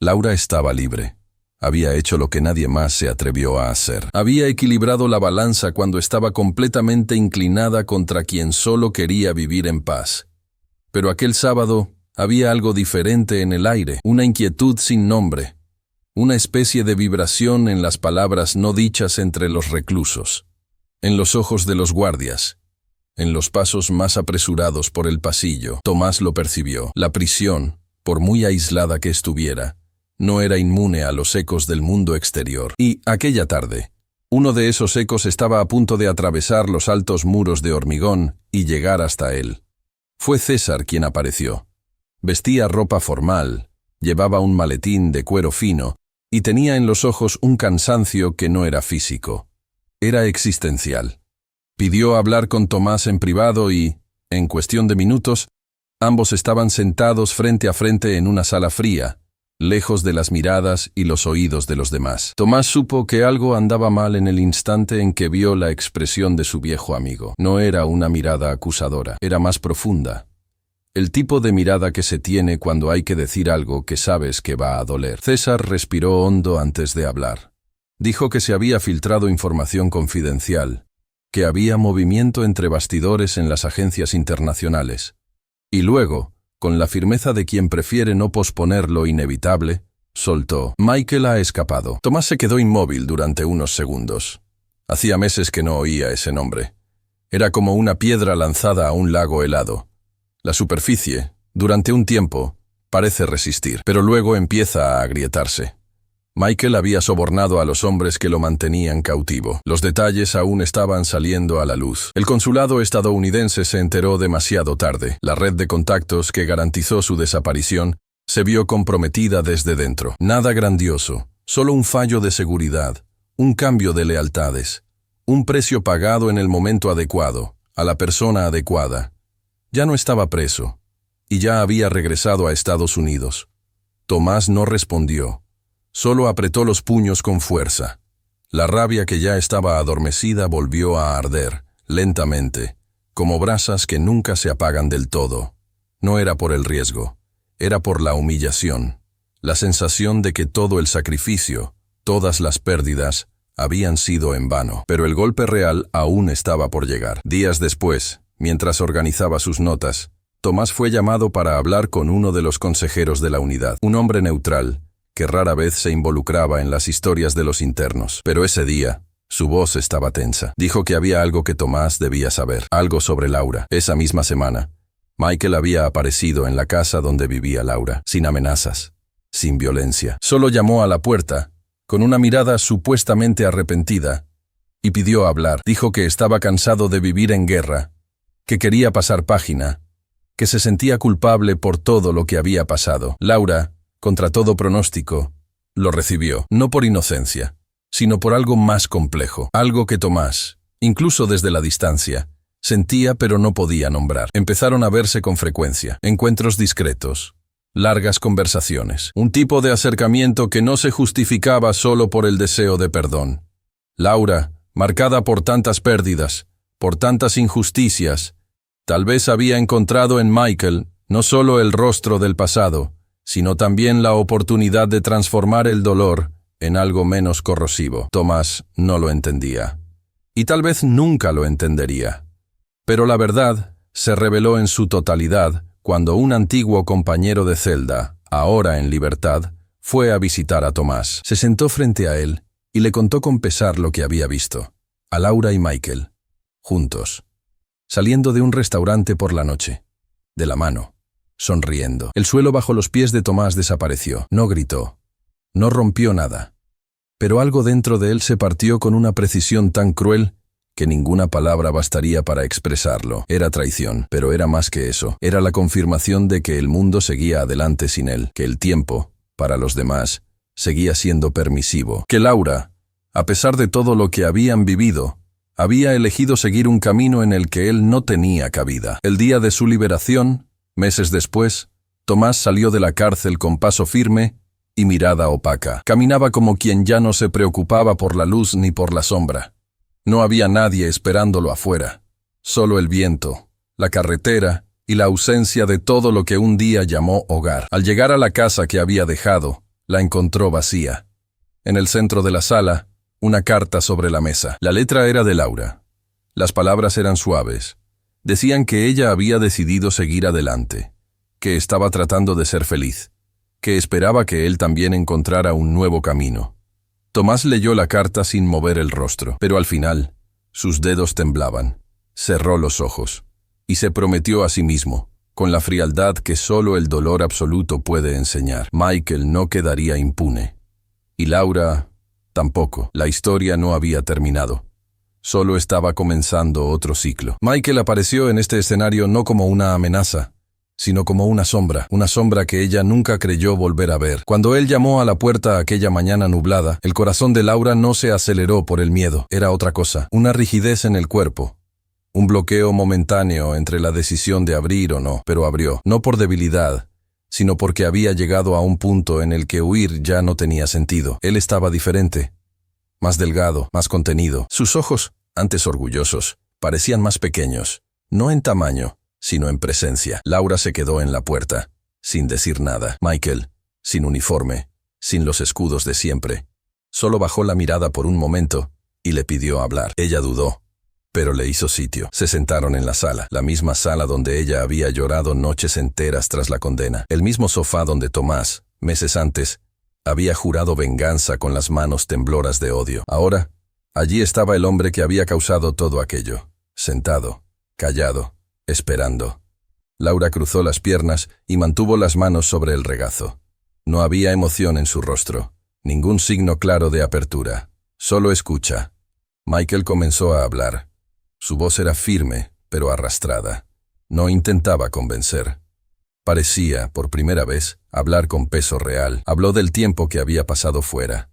Laura estaba libre. Había hecho lo que nadie más se atrevió a hacer. Había equilibrado la balanza cuando estaba completamente inclinada contra quien solo quería vivir en paz. Pero aquel sábado había algo diferente en el aire, una inquietud sin nombre, una especie de vibración en las palabras no dichas entre los reclusos, en los ojos de los guardias, En los pasos más apresurados por el pasillo, Tomás lo percibió. La prisión, por muy aislada que estuviera, no era inmune a los ecos del mundo exterior. Y, aquella tarde, uno de esos ecos estaba a punto de atravesar los altos muros de hormigón y llegar hasta él. Fue César quien apareció. Vestía ropa formal, llevaba un maletín de cuero fino y tenía en los ojos un cansancio que no era físico. Era existencial. Pidió hablar con Tomás en privado y, en cuestión de minutos, ambos estaban sentados frente a frente en una sala fría, lejos de las miradas y los oídos de los demás. Tomás supo que algo andaba mal en el instante en que vio la expresión de su viejo amigo. No era una mirada acusadora, era más profunda. El tipo de mirada que se tiene cuando hay que decir algo que sabes que va a doler. César respiró hondo antes de hablar. Dijo que se había filtrado información confidencial, que había movimiento entre bastidores en las agencias internacionales. Y luego, con la firmeza de quien prefiere no posponer lo inevitable, soltó: Michael ha escapado. Tomás se quedó inmóvil durante unos segundos. Hacía meses que no oía ese nombre. Era como una piedra lanzada a un lago helado. La superficie, durante un tiempo, parece resistir, pero luego empieza a agrietarse. Michael había sobornado a los hombres que lo mantenían cautivo. Los detalles aún estaban saliendo a la luz. El consulado estadounidense se enteró demasiado tarde. La red de contactos que garantizó su desaparición se vio comprometida desde dentro. Nada grandioso, solo un fallo de seguridad, un cambio de lealtades, un precio pagado en el momento adecuado, a la persona adecuada. Ya no estaba preso, y ya había regresado a Estados Unidos. Tomás no respondió. Solo apretó los puños con fuerza. La rabia que ya estaba adormecida volvió a arder, lentamente, como brasas que nunca se apagan del todo. No era por el riesgo, era por la humillación, la sensación de que todo el sacrificio, todas las pérdidas, habían sido en vano. Pero el golpe real aún estaba por llegar. Días después, mientras organizaba sus notas, Tomás fue llamado para hablar con uno de los consejeros de la unidad, un hombre neutral, que rara vez se involucraba en las historias de los internos. Pero ese día, su voz estaba tensa. Dijo que había algo que Tomás debía saber, algo sobre Laura. Esa misma semana, Michael había aparecido en la casa donde vivía Laura, sin amenazas, sin violencia. Solo llamó a la puerta, con una mirada supuestamente arrepentida, y pidió hablar. Dijo que estaba cansado de vivir en guerra, que quería pasar página, que se sentía culpable por todo lo que había pasado. Laura, contra todo pronóstico, lo recibió, no por inocencia, sino por algo más complejo, algo que Tomás, incluso desde la distancia, sentía pero no podía nombrar. Empezaron a verse con frecuencia, encuentros discretos, largas conversaciones, un tipo de acercamiento que no se justificaba solo por el deseo de perdón. Laura, marcada por tantas pérdidas, por tantas injusticias, tal vez había encontrado en Michael no solo el rostro del pasado, sino también la oportunidad de transformar el dolor en algo menos corrosivo. Tomás no lo entendía, y tal vez nunca lo entendería. Pero la verdad se reveló en su totalidad cuando un antiguo compañero de celda, ahora en libertad, fue a visitar a Tomás. Se sentó frente a él y le contó con pesar lo que había visto. A Laura y Michael, juntos, saliendo de un restaurante por la noche, de la mano, sonriendo. El suelo bajo los pies de Tomás desapareció. No gritó, no rompió nada, pero algo dentro de él se partió con una precisión tan cruel que ninguna palabra bastaría para expresarlo. Era traición, pero era más que eso. Era la confirmación de que el mundo seguía adelante sin él, que el tiempo, para los demás, seguía siendo permisivo, que Laura, a pesar de todo lo que habían vivido, había elegido seguir un camino en el que él no tenía cabida. El día de su liberación, meses después, Tomás salió de la cárcel con paso firme y mirada opaca. Caminaba como quien ya no se preocupaba por la luz ni por la sombra. No había nadie esperándolo afuera, solo el viento, la carretera y la ausencia de todo lo que un día llamó hogar. Al llegar a la casa que había dejado, la encontró vacía. En el centro de la sala, una carta sobre la mesa. La letra era de Laura. Las palabras eran suaves. Decían que ella había decidido seguir adelante, que estaba tratando de ser feliz, que esperaba que él también encontrara un nuevo camino. Tomás leyó la carta sin mover el rostro, pero al final, sus dedos temblaban. cerró los ojos y se prometió a sí mismo, con la frialdad que solo el dolor absoluto puede enseñar. Michael no quedaría impune. Y Laura tampoco. La historia no había terminado. Solo estaba comenzando otro ciclo. Michael apareció en este escenario no como una amenaza, sino como una sombra que ella nunca creyó volver a ver. Cuando él llamó a la puerta aquella mañana nublada, el corazón de Laura no se aceleró por el miedo. Era otra cosa, una rigidez en el cuerpo. Un bloqueo momentáneo entre la decisión de abrir o no, pero abrió, no por debilidad, sino porque había llegado a un punto en el que huir ya no tenía sentido. Él estaba diferente, más delgado, más contenido. Sus ojos, antes orgullosos, parecían más pequeños, no en tamaño, sino en presencia. Laura se quedó en la puerta, sin decir nada. Michael, sin uniforme, sin los escudos de siempre, solo bajó la mirada por un momento y le pidió hablar. Ella dudó, pero le hizo sitio. Se sentaron en la sala, la misma sala donde ella había llorado noches enteras tras la condena, el mismo sofá donde Tomás, meses antes, había jurado venganza con las manos tembloras de odio. Ahora, allí estaba el hombre que había causado todo aquello, sentado, callado, esperando. Laura cruzó las piernas y mantuvo las manos sobre el regazo. No había emoción en su rostro, ningún signo claro de apertura, solo escucha. Michael comenzó a hablar. Su voz era firme, pero arrastrada. No intentaba convencer. Parecía, por primera vez, hablar con peso real. Habló del tiempo que había pasado fuera,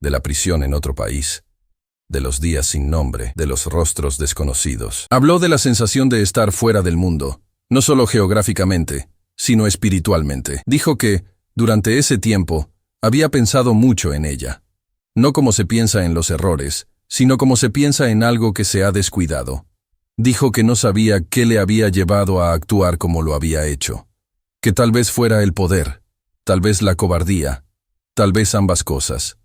de la prisión en otro país, de los días sin nombre, de los rostros desconocidos. Habló de la sensación de estar fuera del mundo, no solo geográficamente, sino espiritualmente. Dijo que, durante ese tiempo, había pensado mucho en ella. No como se piensa en los errores, sino como se piensa en algo que se ha descuidado. Dijo que no sabía qué le había llevado a actuar como lo había hecho. Que tal vez fuera el poder, tal vez la cobardía, tal vez ambas cosas.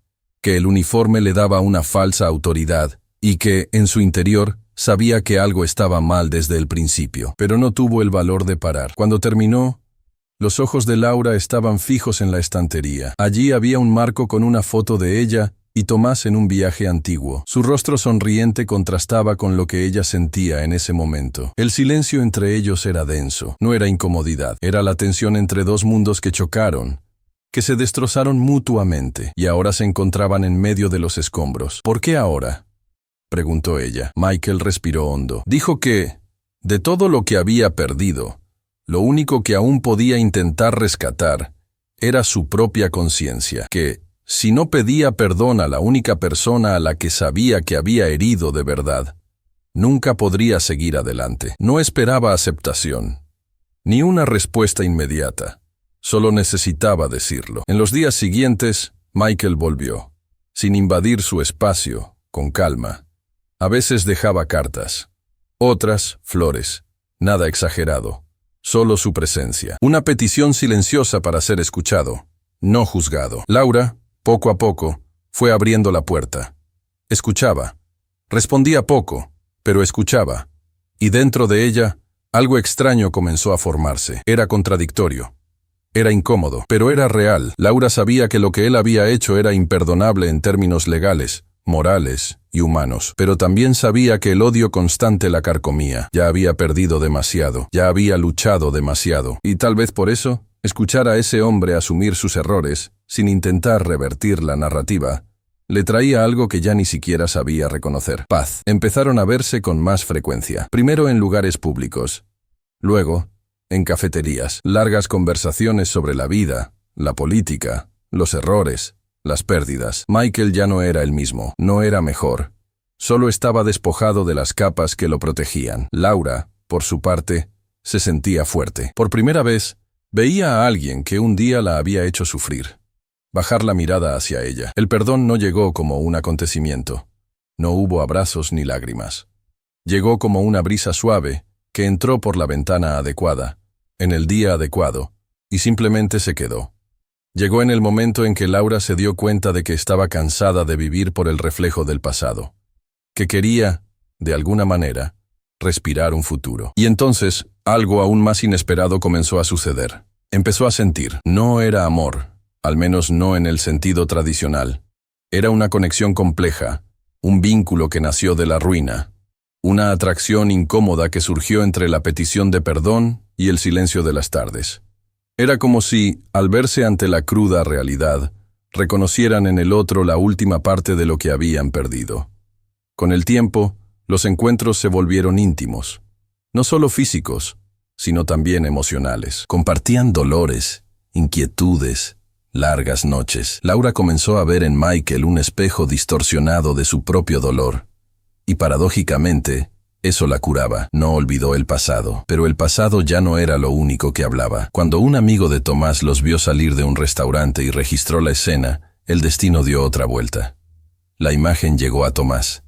Que el uniforme le daba una falsa autoridad y que, en su interior, sabía que algo estaba mal desde el principio. Pero no tuvo el valor de parar. Cuando terminó, los ojos de Laura estaban fijos en la estantería. Allí había un marco con una foto de ella y Tomás en un viaje antiguo. Su rostro sonriente contrastaba con lo que ella sentía en ese momento. El silencio entre ellos era denso. No era incomodidad, era la tensión entre dos mundos que chocaron, que se destrozaron mutuamente, y ahora se encontraban en medio de los escombros. ¿Por qué ahora?, preguntó ella. Michael respiró hondo. Dijo que, de todo lo que había perdido, lo único que aún podía intentar rescatar era su propia conciencia, que, si no pedía perdón a la única persona a la que sabía que había herido de verdad, nunca podría seguir adelante. No esperaba aceptación, ni una respuesta inmediata. Solo necesitaba decirlo. En los días siguientes, Michael volvió, sin invadir su espacio, con calma. A veces dejaba cartas, otras flores, nada exagerado, solo su presencia. Una petición silenciosa para ser escuchado, no juzgado. Laura, poco a poco, fue abriendo la puerta. Escuchaba. Respondía poco, pero escuchaba. Y dentro de ella, algo extraño comenzó a formarse. Era contradictorio. Era incómodo, pero era real. Laura sabía que lo que él había hecho era imperdonable en términos legales, morales y humanos, pero también sabía que el odio constante la carcomía. Ya había perdido demasiado, ya había luchado demasiado, y tal vez por eso, escuchar a ese hombre asumir sus errores, sin intentar revertir la narrativa, le traía algo que ya ni siquiera sabía reconocer. Paz. Empezaron a verse con más frecuencia, primero en lugares públicos, luego en cafeterías. Largas conversaciones sobre la vida, la política, los errores, las pérdidas. Michael ya no era el mismo, no era mejor. Solo estaba despojado de las capas que lo protegían. Laura, por su parte, se sentía fuerte. Por primera vez, veía a alguien que un día la había hecho sufrir. Bajar la mirada hacia ella. El perdón no llegó como un acontecimiento. No hubo abrazos ni lágrimas. Llegó como una brisa suave que entró por la ventana adecuada, en el día adecuado, y simplemente se quedó. Llegó en el momento en que Laura se dio cuenta de que estaba cansada de vivir por el reflejo del pasado, que quería, de alguna manera, respirar un futuro. Y entonces, algo aún más inesperado comenzó a suceder. Empezó a sentir. No era amor, al menos no en el sentido tradicional. Era una conexión compleja, un vínculo que nació de la ruina, una atracción incómoda que surgió entre la petición de perdón y el silencio de las tardes. Era como si, al verse ante la cruda realidad, reconocieran en el otro la última parte de lo que habían perdido. Con el tiempo, los encuentros se volvieron íntimos, no solo físicos, sino también emocionales. Compartían dolores, inquietudes, largas noches. Laura comenzó a ver en Michael un espejo distorsionado de su propio dolor, y paradójicamente, eso la curaba. No olvidó el pasado, pero el pasado ya no era lo único que hablaba. Cuando un amigo de Tomás los vio salir de un restaurante y registró la escena, el destino dio otra vuelta. La imagen llegó a Tomás,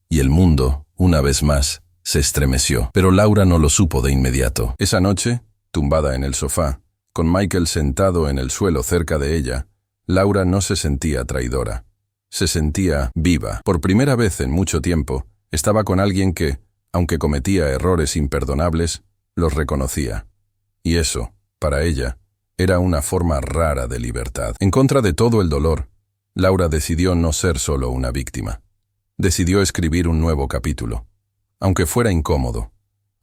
y el mundo, una vez más, se estremeció. Pero Laura no lo supo de inmediato. Esa noche, tumbada en el sofá, con Michael sentado en el suelo cerca de ella, Laura no se sentía traidora. Se sentía viva. Por primera vez en mucho tiempo, estaba con alguien que, aunque cometía errores imperdonables, los reconocía. Y eso, para ella, era una forma rara de libertad. En contra de todo el dolor, Laura decidió no ser solo una víctima. Decidió escribir un nuevo capítulo, aunque fuera incómodo,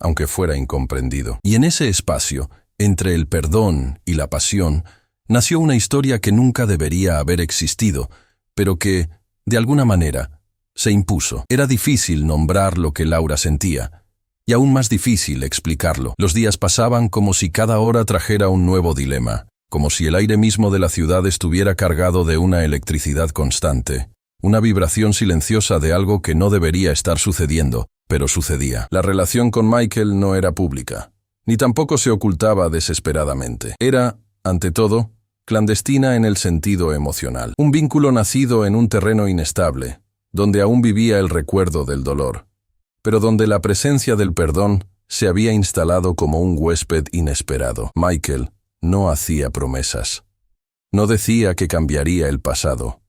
aunque fuera incomprendido. Y en ese espacio, entre el perdón y la pasión, nació una historia que nunca debería haber existido, pero que, de alguna manera, se impuso. Era difícil nombrar lo que Laura sentía, y aún más difícil explicarlo. Los días pasaban como si cada hora trajera un nuevo dilema, como si el aire mismo de la ciudad estuviera cargado de una electricidad constante, una vibración silenciosa de algo que no debería estar sucediendo, pero sucedía. La relación con Michael no era pública, ni tampoco se ocultaba desesperadamente. Era, ante todo, clandestina en el sentido emocional. Un vínculo nacido en un terreno inestable, donde aún vivía el recuerdo del dolor, pero donde la presencia del perdón se había instalado como un huésped inesperado. Michael no hacía promesas. No decía que cambiaría el pasado.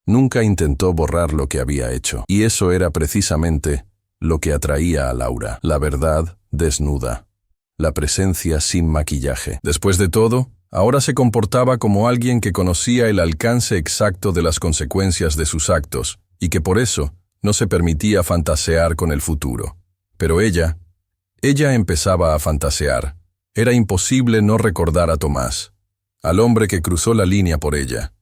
Nunca intentó borrar lo que había hecho. Y eso era precisamente lo que atraía a Laura. La verdad desnuda. La presencia sin maquillaje. Después de todo, ahora se comportaba como alguien que conocía el alcance exacto de las consecuencias de sus actos, y que por eso no se permitía fantasear con el futuro. Pero ella empezaba a fantasear. Era imposible no recordar a Tomás, al hombre que cruzó la línea por ella,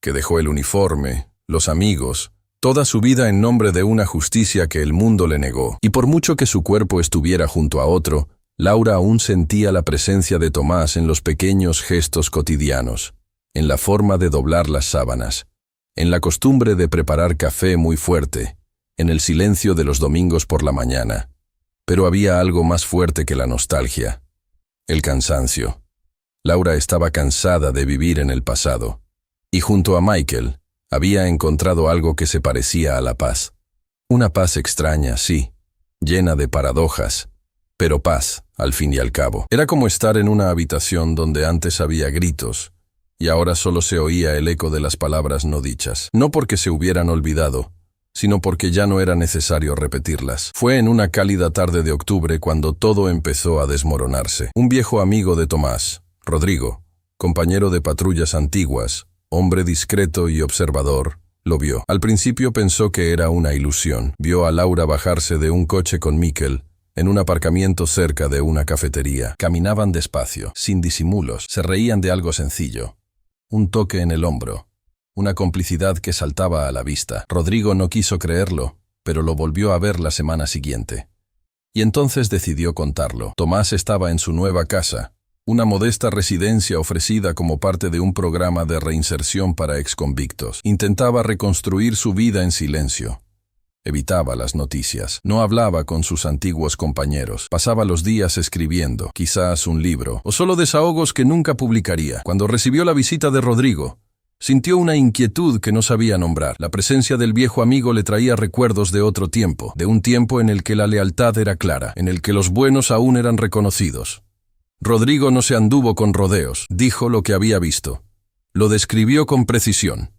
que dejó el uniforme, los amigos, toda su vida en nombre de una justicia que el mundo le negó. Y por mucho que su cuerpo estuviera junto a otro, Laura aún sentía la presencia de Tomás en los pequeños gestos cotidianos, en la forma de doblar las sábanas, en la costumbre de preparar café muy fuerte, en el silencio de los domingos por la mañana. Pero había algo más fuerte que la nostalgia: el cansancio. Laura estaba cansada de vivir en el pasado, y junto a Michael había encontrado algo que se parecía a la paz. Una paz extraña, sí, llena de paradojas, pero paz, al fin y al cabo. Era como estar en una habitación donde antes había gritos, y ahora solo se oía el eco de las palabras no dichas. No porque se hubieran olvidado, sino porque ya no era necesario repetirlas. Fue en una cálida tarde de octubre cuando todo empezó a desmoronarse. Un viejo amigo de Tomás, Rodrigo, compañero de patrullas antiguas, hombre discreto y observador, lo vio. Al principio pensó que era una ilusión. Vio a Laura bajarse de un coche con Mikel en un aparcamiento cerca de una cafetería. Caminaban despacio, sin disimulos, se reían de algo sencillo. Un toque en el hombro, una complicidad que saltaba a la vista. Rodrigo no quiso creerlo, pero lo volvió a ver la semana siguiente. Y entonces decidió contarlo. Tomás estaba en su nueva casa, una modesta residencia ofrecida como parte de un programa de reinserción para exconvictos. Intentaba reconstruir su vida en silencio. Evitaba las noticias. No hablaba con sus antiguos compañeros. Pasaba los días escribiendo, quizás un libro, o solo desahogos que nunca publicaría. Cuando recibió la visita de Rodrigo, sintió una inquietud que no sabía nombrar. La presencia del viejo amigo le traía recuerdos de otro tiempo, de un tiempo en el que la lealtad era clara, en el que los buenos aún eran reconocidos. Rodrigo no se anduvo con rodeos. Dijo lo que había visto. Lo describió con precisión.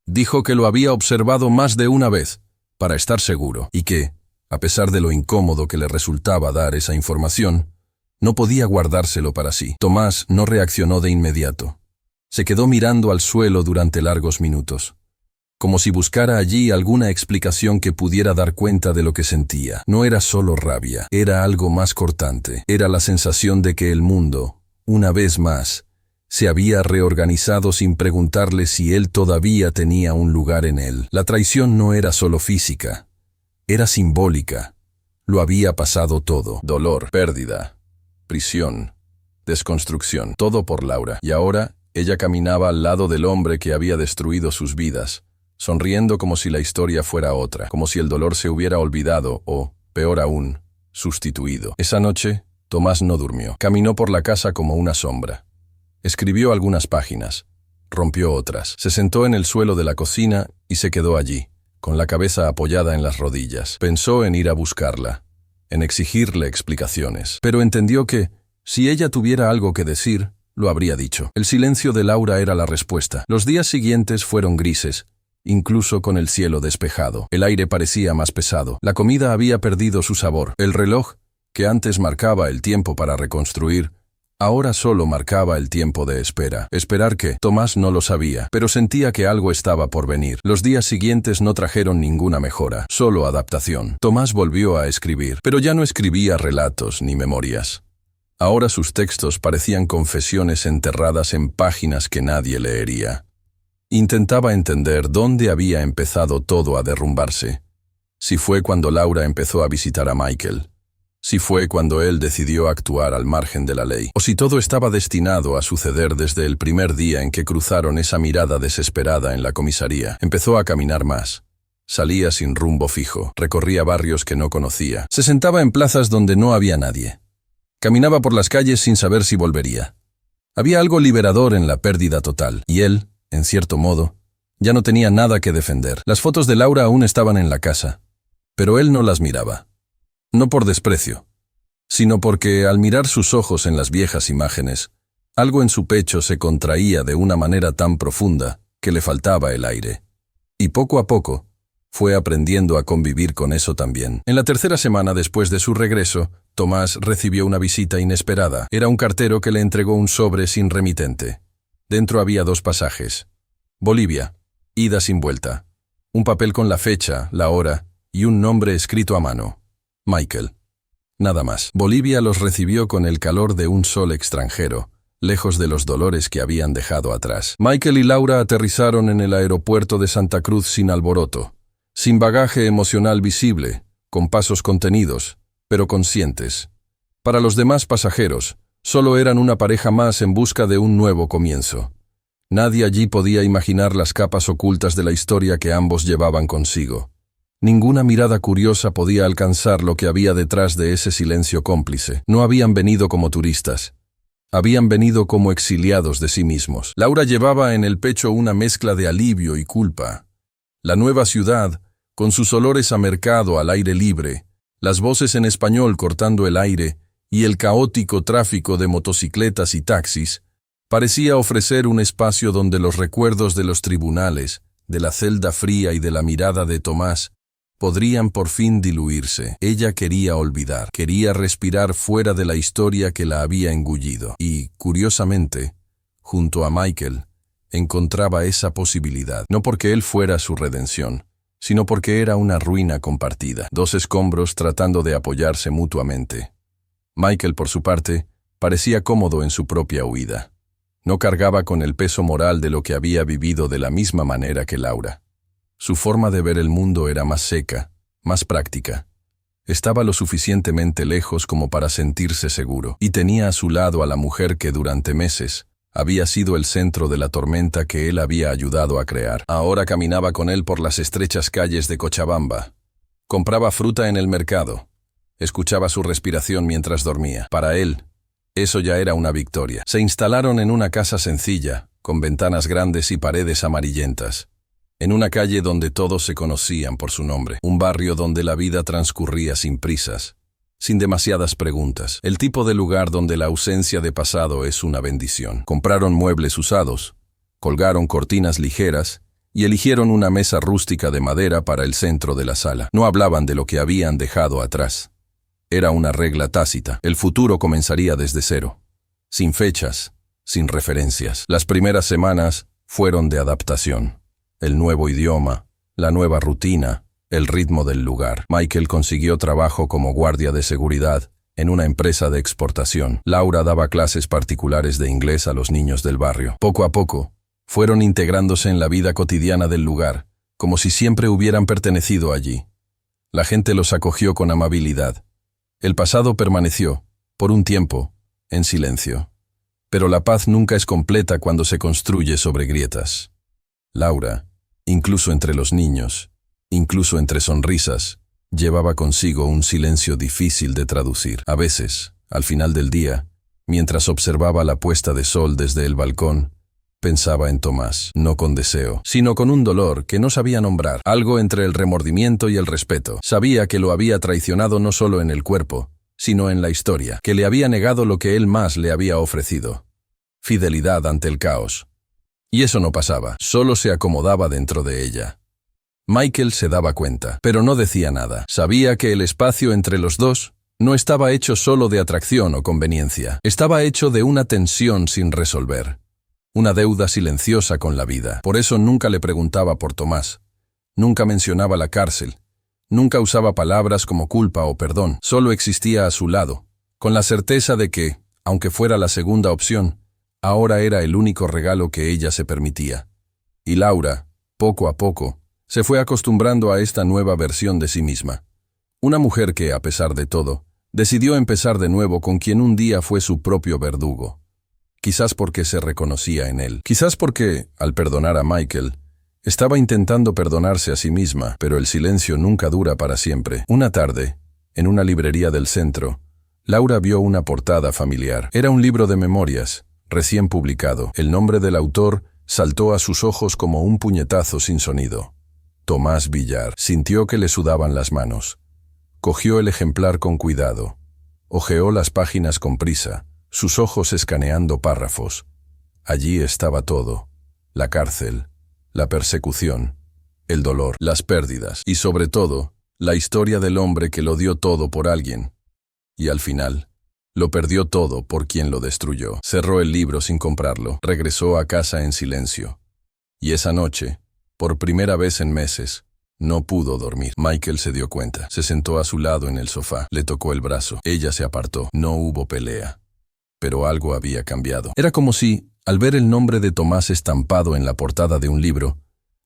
Dijo que lo había observado más de una vez, para estar seguro, y que, a pesar de lo incómodo que le resultaba dar esa información, no podía guardárselo para sí. Tomás no reaccionó de inmediato. Se quedó mirando al suelo durante largos minutos. como si buscara allí alguna explicación que pudiera dar cuenta de lo que sentía. No era solo rabia, era algo más cortante. Era la sensación de que el mundo, una vez más, se había reorganizado sin preguntarle si él todavía tenía un lugar en él. La traición no era solo física, era simbólica. Lo había pasado todo: dolor, pérdida, prisión, desconstrucción, todo por Laura. Y ahora ella caminaba al lado del hombre que había destruido sus vidas, sonriendo como si la historia fuera otra, como si el dolor se hubiera olvidado o, peor aún, sustituido. Esa noche, Tomás no durmió. Caminó por la casa como una sombra. Escribió algunas páginas, rompió otras. Se sentó en el suelo de la cocina y se quedó allí, con la cabeza apoyada en las rodillas. Pensó en ir a buscarla, en exigirle explicaciones, pero entendió que, si ella tuviera algo que decir, lo habría dicho. El silencio de Laura era la respuesta. Los días siguientes fueron grises, incluso con el cielo despejado. El aire parecía más pesado. La comida había perdido su sabor. El reloj, que antes marcaba el tiempo para reconstruir, ahora solo marcaba el tiempo de espera. ¿Esperar qué? Tomás no lo sabía, pero sentía que algo estaba por venir. Los días siguientes no trajeron ninguna mejora, solo adaptación. Tomás volvió a escribir, pero ya no escribía relatos ni memorias. Ahora sus textos parecían confesiones enterradas en páginas que nadie leería. Intentaba entender dónde había empezado todo a derrumbarse. Si fue cuando Laura empezó a visitar a Michael, si fue cuando él decidió actuar al margen de la ley, o si todo estaba destinado a suceder desde el primer día en que cruzaron esa mirada desesperada en la comisaría. Empezó a caminar más. Salía sin rumbo fijo, recorría barrios que no conocía, se sentaba en plazas donde no había nadie. Caminaba por las calles sin saber si volvería. Había algo liberador en la pérdida total, y él, en cierto modo, ya no tenía nada que defender. Las fotos de Laura aún estaban en la casa, pero él no las miraba. No por desprecio, sino porque al mirar sus ojos en las viejas imágenes, algo en su pecho se contraía de una manera tan profunda que le faltaba el aire. Y poco a poco, fue aprendiendo a convivir con eso también. En la tercera semana después de su regreso, Tomás recibió una visita inesperada. Era un cartero que le entregó un sobre sin remitente. Dentro había 2 pasajes. Bolivia, ida sin vuelta. Un papel con la fecha, la hora y un nombre escrito a mano. Michael. Nada más. Bolivia los recibió con el calor de un sol extranjero, lejos de los dolores que habían dejado atrás. Michael y Laura aterrizaron en el aeropuerto de Santa Cruz sin alboroto, sin bagaje emocional visible, con pasos contenidos, pero conscientes. Para los demás pasajeros, solo eran una pareja más en busca de un nuevo comienzo. Nadie allí podía imaginar las capas ocultas de la historia que ambos llevaban consigo. Ninguna mirada curiosa podía alcanzar lo que había detrás de ese silencio cómplice. No habían venido como turistas. Habían venido como exiliados de sí mismos. Laura llevaba en el pecho una mezcla de alivio y culpa. La nueva ciudad, con sus olores a mercado al aire libre, las voces en español cortando el aire y el caótico tráfico de motocicletas y taxis, parecía ofrecer un espacio donde los recuerdos de los tribunales, de la celda fría y de la mirada de Tomás, podrían por fin diluirse. Ella quería olvidar, quería respirar fuera de la historia que la había engullido. Y, curiosamente, junto a Michael, encontraba esa posibilidad, no porque él fuera su redención, sino porque era una ruina compartida, 2 escombros tratando de apoyarse mutuamente. Michael, por su parte, parecía cómodo en su propia huida. No cargaba con el peso moral de lo que había vivido de la misma manera que Laura. Su forma de ver el mundo era más seca, más práctica. Estaba lo suficientemente lejos como para sentirse seguro, y tenía a su lado a la mujer que durante meses había sido el centro de la tormenta que él había ayudado a crear. Ahora caminaba con él por las estrechas calles de Cochabamba. Compraba fruta en el mercado. Escuchaba su respiración mientras dormía. Para él, eso ya era una victoria. Se instalaron en una casa sencilla, con ventanas grandes y paredes amarillentas. En una calle donde todos se conocían por su nombre. Un barrio donde la vida transcurría sin prisas, sin demasiadas preguntas. El tipo de lugar donde la ausencia de pasado es una bendición. Compraron muebles usados, colgaron cortinas ligeras y eligieron una mesa rústica de madera para el centro de la sala. No hablaban de lo que habían dejado atrás. Era una regla tácita. El futuro comenzaría desde cero, sin fechas, sin referencias. Las primeras semanas fueron de adaptación. el nuevo idioma, la nueva rutina, el ritmo del lugar. Michael consiguió trabajo como guardia de seguridad en una empresa de exportación. Laura daba clases particulares de inglés a los niños del barrio. Poco a poco, fueron integrándose en la vida cotidiana del lugar, como si siempre hubieran pertenecido allí. La gente los acogió con amabilidad. El pasado permaneció, por un tiempo, en silencio. Pero la paz nunca es completa cuando se construye sobre grietas. Laura, incluso entre los niños, incluso entre sonrisas, llevaba consigo un silencio difícil de traducir. A veces, al final del día, mientras observaba la puesta de sol desde el balcón, pensaba en Tomás, no con deseo, sino con un dolor que no sabía nombrar, algo entre el remordimiento y el respeto. Sabía que lo había traicionado no solo en el cuerpo, sino en la historia, que le había negado lo que él más le había ofrecido: fidelidad ante el caos. Y eso no pasaba, solo se acomodaba dentro de ella. Michael se daba cuenta, pero no decía nada. Sabía que el espacio entre los dos no estaba hecho solo de atracción o conveniencia. Estaba hecho de una tensión sin resolver, una deuda silenciosa con la vida. Por eso nunca le preguntaba por Tomás, nunca mencionaba la cárcel, nunca usaba palabras como culpa o perdón. Solo existía a su lado, con la certeza de que, aunque fuera la segunda opción, ahora era el único regalo que ella se permitía. Y Laura, poco a poco, se fue acostumbrando a esta nueva versión de sí misma. Una mujer que, a pesar de todo, decidió empezar de nuevo con quien un día fue su propio verdugo. Quizás porque se reconocía en él. Quizás porque, al perdonar a Michael, estaba intentando perdonarse a sí misma, pero el silencio nunca dura para siempre. Una tarde, en una librería del centro, Laura vio una portada familiar. Era un libro de memorias, recién publicado. El nombre del autor saltó a sus ojos como un puñetazo sin sonido. Tomás Villar. Sintió que le sudaban las manos. Cogió el ejemplar con cuidado. Hojeó las páginas con prisa, sus ojos escaneando párrafos. Allí estaba todo: la cárcel, la persecución, el dolor, las pérdidas y, sobre todo, la historia del hombre que lo dio todo por alguien. Y al final, lo perdió todo por quien lo destruyó. Cerró el libro sin comprarlo. Regresó a casa en silencio. Y esa noche, por primera vez en meses, no pudo dormir. Michael se dio cuenta. Se sentó a su lado en el sofá. Le tocó el brazo. Ella se apartó. No hubo pelea. Pero algo había cambiado. Era como si, al ver el nombre de Tomás estampado en la portada de un libro,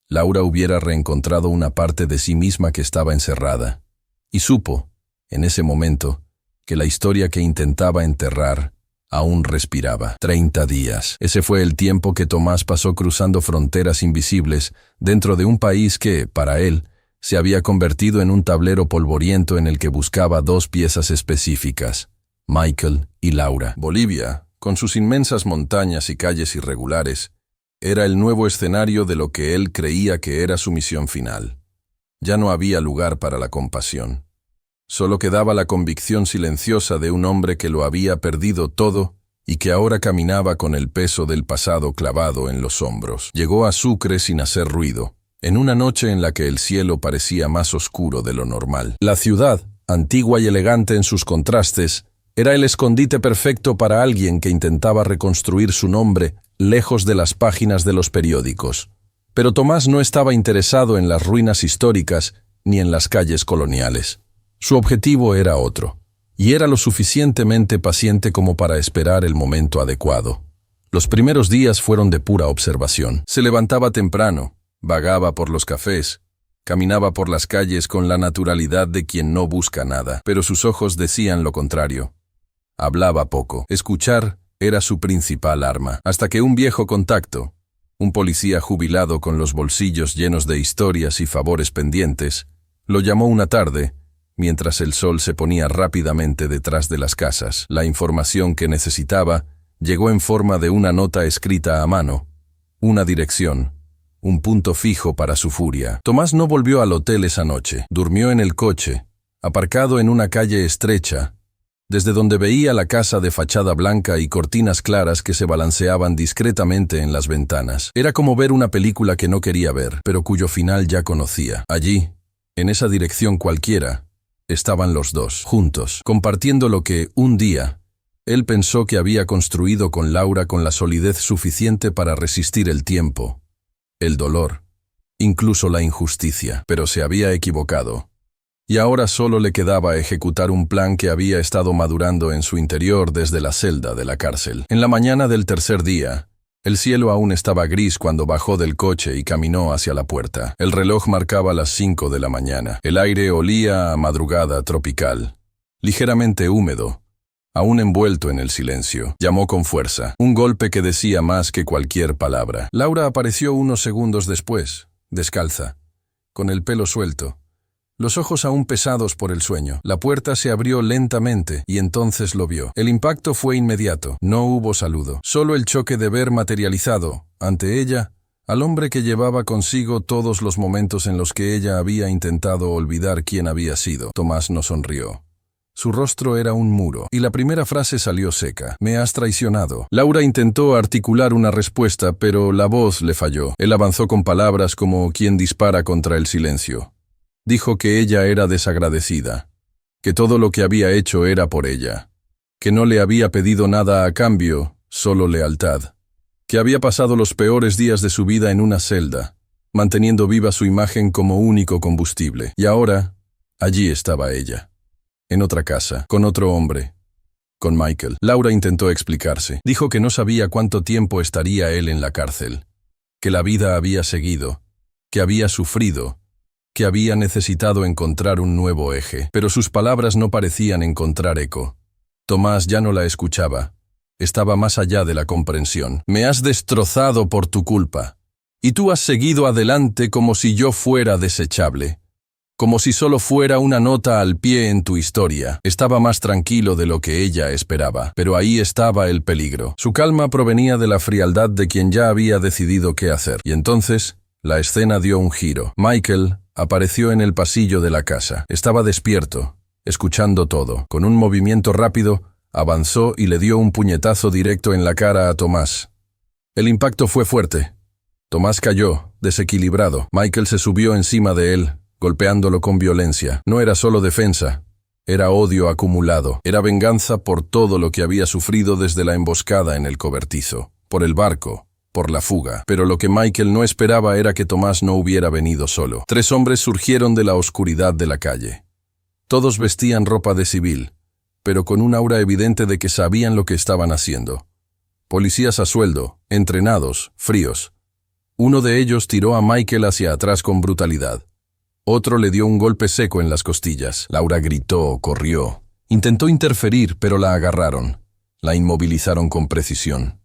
Laura hubiera reencontrado una parte de sí misma que estaba encerrada. Y supo, en ese momento, que la historia que intentaba enterrar aún respiraba. 30 días. Ese fue el tiempo que Tomás pasó cruzando fronteras invisibles dentro de un país que, para él, se había convertido en un tablero polvoriento en el que buscaba dos piezas específicas: Michael y Laura. Bolivia, con sus inmensas montañas y calles irregulares, era el nuevo escenario de lo que él creía que era su misión final. Ya no había lugar para la compasión. Solo quedaba la convicción silenciosa de un hombre que lo había perdido todo y que ahora caminaba con el peso del pasado clavado en los hombros. Llegó a Sucre sin hacer ruido, en una noche en la que el cielo parecía más oscuro de lo normal. La ciudad, antigua y elegante en sus contrastes, era el escondite perfecto para alguien que intentaba reconstruir su nombre lejos de las páginas de los periódicos. Pero Tomás no estaba interesado en las ruinas históricas ni en las calles coloniales. Su objetivo era otro, y era lo suficientemente paciente como para esperar el momento adecuado. Los primeros días fueron de pura observación. Se levantaba temprano, vagaba por los cafés, caminaba por las calles con la naturalidad de quien no busca nada, pero sus ojos decían lo contrario. Hablaba poco. Escuchar era su principal arma, hasta que un viejo contacto, un policía jubilado con los bolsillos llenos de historias y favores pendientes, lo llamó una tarde, mientras el sol se ponía rápidamente detrás de las casas. La información que necesitaba llegó en forma de una nota escrita a mano, una dirección, un punto fijo para su furia. Tomás no volvió al hotel esa noche. Durmió en el coche, aparcado en una calle estrecha, desde donde veía la casa de fachada blanca y cortinas claras que se balanceaban discretamente en las ventanas. Era como ver una película que no quería ver, pero cuyo final ya conocía. Allí, en esa dirección cualquiera, estaban los dos, juntos, compartiendo lo que, un día, él pensó que había construido con Laura con la solidez suficiente para resistir el tiempo, el dolor incluso la injusticia, pero se había equivocado. Y ahora solo le quedaba ejecutar un plan que había estado madurando en su interior desde la celda de la cárcel. En la mañana del tercer día, el cielo aún estaba gris cuando bajó del coche y caminó hacia la puerta. El reloj marcaba las 5 de la mañana. El aire olía a madrugada tropical, ligeramente húmedo, aún envuelto en el silencio. Llamó con fuerza, un golpe que decía más que cualquier palabra. Laura apareció unos segundos después, descalza, con el pelo suelto, los ojos aún pesados por el sueño. La puerta se abrió lentamente y entonces lo vio. El impacto fue inmediato. No hubo saludo. Solo el choque de ver materializado, ante ella, al hombre que llevaba consigo todos los momentos en los que ella había intentado olvidar quién había sido. Tomás no sonrió. Su rostro era un muro, y la primera frase salió seca. «Me has traicionado». Laura intentó articular una respuesta, pero la voz le falló. Él avanzó con palabras como quien dispara contra el silencio. Dijo que ella era desagradecida, que todo lo que había hecho era por ella, que no le había pedido nada a cambio, solo lealtad, que había pasado los peores días de su vida en una celda, manteniendo viva su imagen como único combustible. Y ahora, allí estaba ella, en otra casa, con otro hombre, con Michael. Laura intentó explicarse. Dijo que no sabía cuánto tiempo estaría él en la cárcel, que la vida había seguido, que había sufrido, que había necesitado encontrar un nuevo eje, pero sus palabras no parecían encontrar eco. Tomás ya no la escuchaba. Estaba más allá de la comprensión. «Me has destrozado por tu culpa. Y tú has seguido adelante como si yo fuera desechable. Como si solo fuera una nota al pie en tu historia». Estaba más tranquilo de lo que ella esperaba, pero ahí estaba el peligro. Su calma provenía de la frialdad de quien ya había decidido qué hacer. Y entonces, la escena dio un giro. Michael apareció en el pasillo de la casa. Estaba despierto, escuchando todo. Con un movimiento rápido, avanzó y le dio un puñetazo directo en la cara a Tomás. El impacto fue fuerte. Tomás cayó, desequilibrado. Michael se subió encima de él, golpeándolo con violencia. No era solo defensa, era odio acumulado. Era venganza por todo lo que había sufrido desde la emboscada en el cobertizo, por el barco, por la fuga. Pero lo que Michael no esperaba era que Tomás no hubiera venido solo. 3 hombres surgieron de la oscuridad de la calle. Todos vestían ropa de civil, pero con un aura evidente de que sabían lo que estaban haciendo. Policías a sueldo, entrenados, fríos. Uno de ellos tiró a Michael hacia atrás con brutalidad. Otro le dio un golpe seco en las costillas. Laura gritó, corrió. Intentó interferir, pero la agarraron. La inmovilizaron con precisión.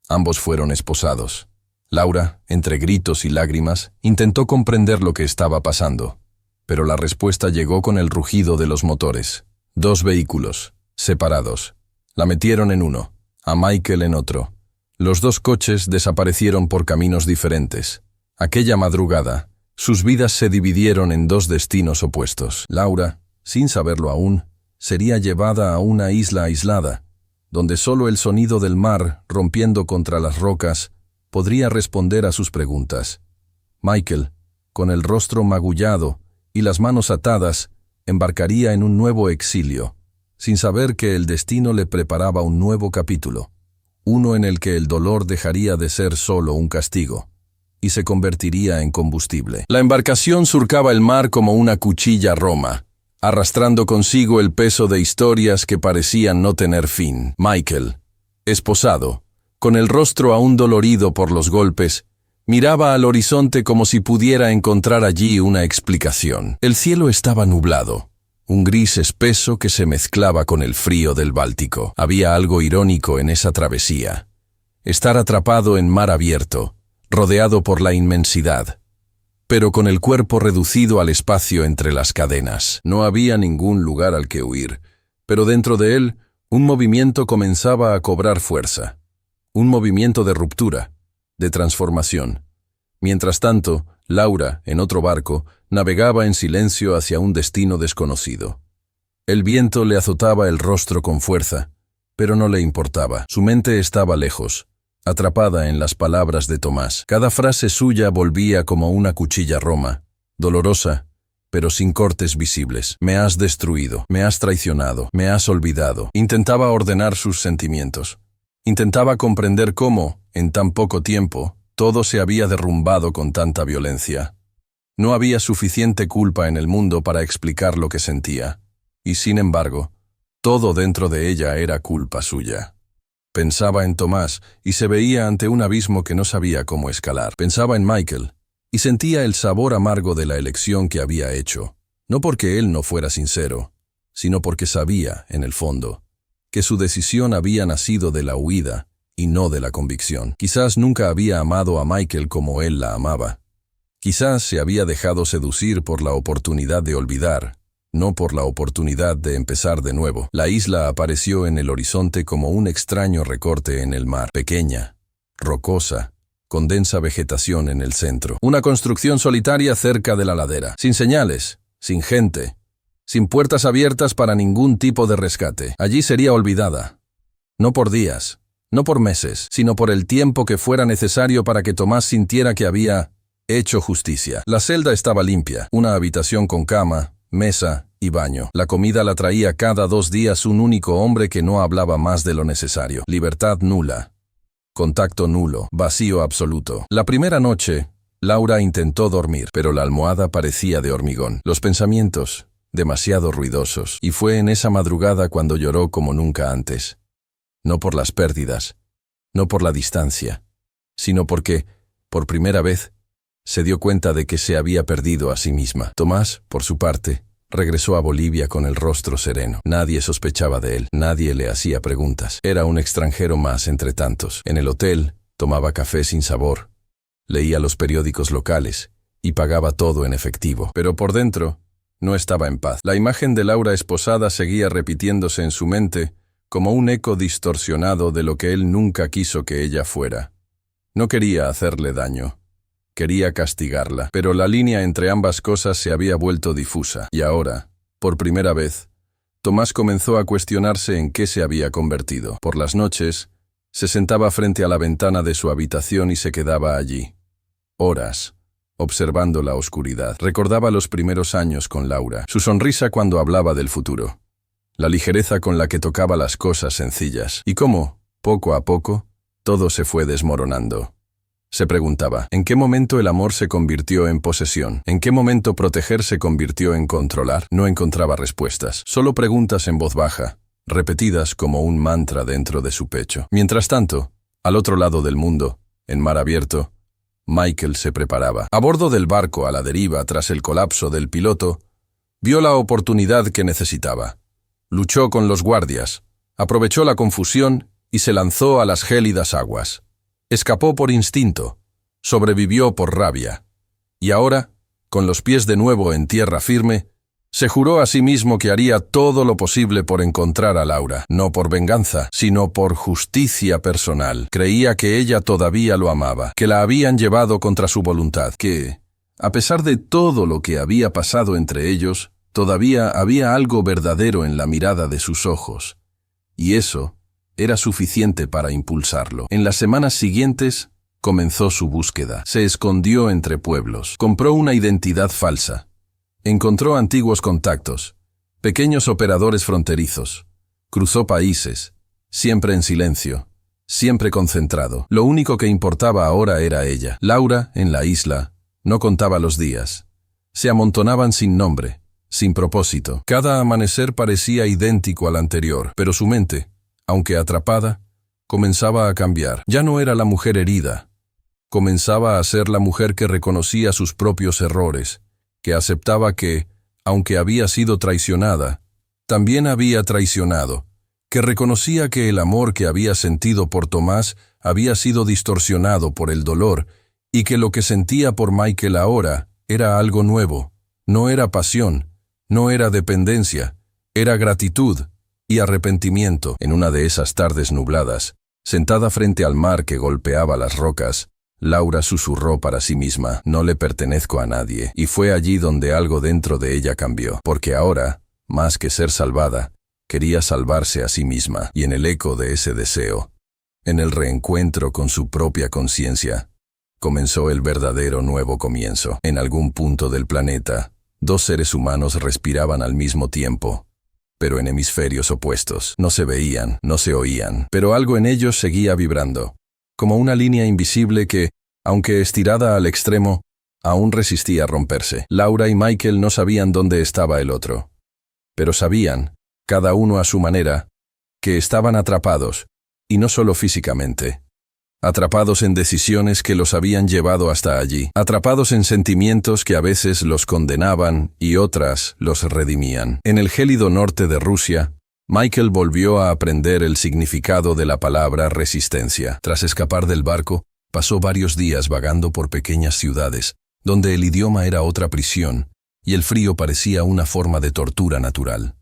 Ambos fueron esposados. Laura, entre gritos y lágrimas, intentó comprender lo que estaba pasando, pero la respuesta llegó con el rugido de los motores. 2 vehículos, separados. La metieron en uno, a Michael en otro. Los 2 coches desaparecieron por caminos diferentes. Aquella madrugada, sus vidas se dividieron en 2 destinos opuestos. Laura, sin saberlo aún, sería llevada a una isla aislada, donde solo el sonido del mar rompiendo contra las rocas podría responder a sus preguntas. Michael, con el rostro magullado y las manos atadas, embarcaría en un nuevo exilio, sin saber que el destino le preparaba un nuevo capítulo, uno en el que el dolor dejaría de ser solo un castigo y se convertiría en combustible. La embarcación surcaba el mar como una cuchilla roma, arrastrando consigo el peso de historias que parecían no tener fin. Michael, esposado, con el rostro aún dolorido por los golpes, miraba al horizonte como si pudiera encontrar allí una explicación. El cielo estaba nublado, un gris espeso que se mezclaba con el frío del Báltico. Había algo irónico en esa travesía. Estar atrapado en mar abierto, rodeado por la inmensidad, pero con el cuerpo reducido al espacio entre las cadenas. No había ningún lugar al que huir, pero dentro de él, un movimiento comenzaba a cobrar fuerza. Un movimiento de ruptura, de transformación. Mientras tanto, Laura, en otro barco, navegaba en silencio hacia un destino desconocido. El viento le azotaba el rostro con fuerza, pero no le importaba. Su mente estaba lejos, atrapada en las palabras de Tomás. Cada frase suya volvía como una cuchilla roma, dolorosa, pero sin cortes visibles. «Me has destruido, me has traicionado, me has olvidado». Intentaba ordenar sus sentimientos. Intentaba comprender cómo, en tan poco tiempo, todo se había derrumbado con tanta violencia. No había suficiente culpa en el mundo para explicar lo que sentía. Y sin embargo, todo dentro de ella era culpa suya. Pensaba en Tomás y se veía ante un abismo que no sabía cómo escalar. Pensaba en Michael y sentía el sabor amargo de la elección que había hecho. No porque él no fuera sincero, sino porque sabía, en el fondo, que su decisión había nacido de la huida y no de la convicción. Quizás nunca había amado a Michael como él la amaba. Quizás se había dejado seducir por la oportunidad de olvidar, no por la oportunidad de empezar de nuevo. La isla apareció en el horizonte como un extraño recorte en el mar, pequeña, rocosa, con densa vegetación en el centro. Una construcción solitaria cerca de la ladera, sin señales, sin gente, sin puertas abiertas para ningún tipo de rescate. Allí sería olvidada, no por días, no por meses, sino por el tiempo que fuera necesario para que Tomás sintiera que había hecho justicia. La celda estaba limpia, una habitación con cama, mesa y baño. La comida la traía cada 2 días un único hombre que no hablaba más de lo necesario. Libertad nula. Contacto nulo. Vacío absoluto. La primera noche, Laura intentó dormir, pero la almohada parecía de hormigón. Los pensamientos, demasiado ruidosos. Y fue en esa madrugada cuando lloró como nunca antes. No por las pérdidas, no por la distancia, sino porque, por primera vez, se dio cuenta de que se había perdido a sí misma. Tomás, por su parte, regresó a Bolivia con el rostro sereno. Nadie sospechaba de él, nadie le hacía preguntas. Era un extranjero más entre tantos. En el hotel, tomaba café sin sabor, leía los periódicos locales y pagaba todo en efectivo. Pero por dentro, no estaba en paz. La imagen de Laura esposada seguía repitiéndose en su mente como un eco distorsionado de lo que él nunca quiso que ella fuera. No quería hacerle daño. Quería castigarla, pero la línea entre ambas cosas se había vuelto difusa. Y ahora, por primera vez, Tomás comenzó a cuestionarse en qué se había convertido. Por las noches, se sentaba frente a la ventana de su habitación y se quedaba allí, horas, observando la oscuridad. Recordaba los primeros años con Laura, su sonrisa cuando hablaba del futuro, la ligereza con la que tocaba las cosas sencillas, y cómo, poco a poco, todo se fue desmoronando. Se preguntaba, ¿en qué momento el amor se convirtió en posesión? ¿En qué momento proteger se convirtió en controlar? No encontraba respuestas, solo preguntas en voz baja, repetidas como un mantra dentro de su pecho. Mientras tanto, al otro lado del mundo, en mar abierto, Michael se preparaba. A bordo del barco a la deriva tras el colapso del piloto, vio la oportunidad que necesitaba. Luchó con los guardias, aprovechó la confusión y se lanzó a las gélidas aguas. Escapó por instinto, sobrevivió por rabia, y ahora, con los pies de nuevo en tierra firme, se juró a sí mismo que haría todo lo posible por encontrar a Laura, no por venganza, sino por justicia personal. Creía que ella todavía lo amaba, que la habían llevado contra su voluntad, que, a pesar de todo lo que había pasado entre ellos, todavía había algo verdadero en la mirada de sus ojos, y eso era suficiente para impulsarlo. En las semanas siguientes, comenzó su búsqueda. Se escondió entre pueblos. Compró una identidad falsa. Encontró antiguos contactos, pequeños operadores fronterizos. Cruzó países, siempre en silencio, siempre concentrado. Lo único que importaba ahora era ella. Laura, en la isla, no contaba los días. Se amontonaban sin nombre, sin propósito. Cada amanecer parecía idéntico al anterior, pero su mente, aunque atrapada, comenzaba a cambiar. Ya no era la mujer herida. Comenzaba a ser la mujer que reconocía sus propios errores, que aceptaba que, aunque había sido traicionada, también había traicionado, que reconocía que el amor que había sentido por Tomás había sido distorsionado por el dolor y que lo que sentía por Michael ahora era algo nuevo. No era pasión, no era dependencia, era gratitud y arrepentimiento. En una de esas tardes nubladas, sentada frente al mar que golpeaba las rocas, Laura susurró para sí misma, no le pertenezco a nadie, y fue allí donde algo dentro de ella cambió, porque ahora, más que ser salvada, quería salvarse a sí misma, y en el eco de ese deseo, en el reencuentro con su propia conciencia, comenzó el verdadero nuevo comienzo. En algún punto del planeta, 2 seres humanos respiraban al mismo tiempo, pero en hemisferios opuestos. No se veían, no se oían, pero algo en ellos seguía vibrando, como una línea invisible que, aunque estirada al extremo, Aún resistía a romperse. Laura y Michael no sabían dónde estaba el otro. Pero sabían, cada uno a su manera, que estaban atrapados, y no solo físicamente. Atrapados en decisiones que los habían llevado hasta allí. Atrapados en sentimientos que a veces los condenaban y otras los redimían. En el gélido norte de Rusia, Michael volvió a aprender el significado de la palabra resistencia. Tras escapar del barco, pasó varios días vagando por pequeñas ciudades, donde el idioma era otra prisión, y el frío parecía una forma de tortura natural.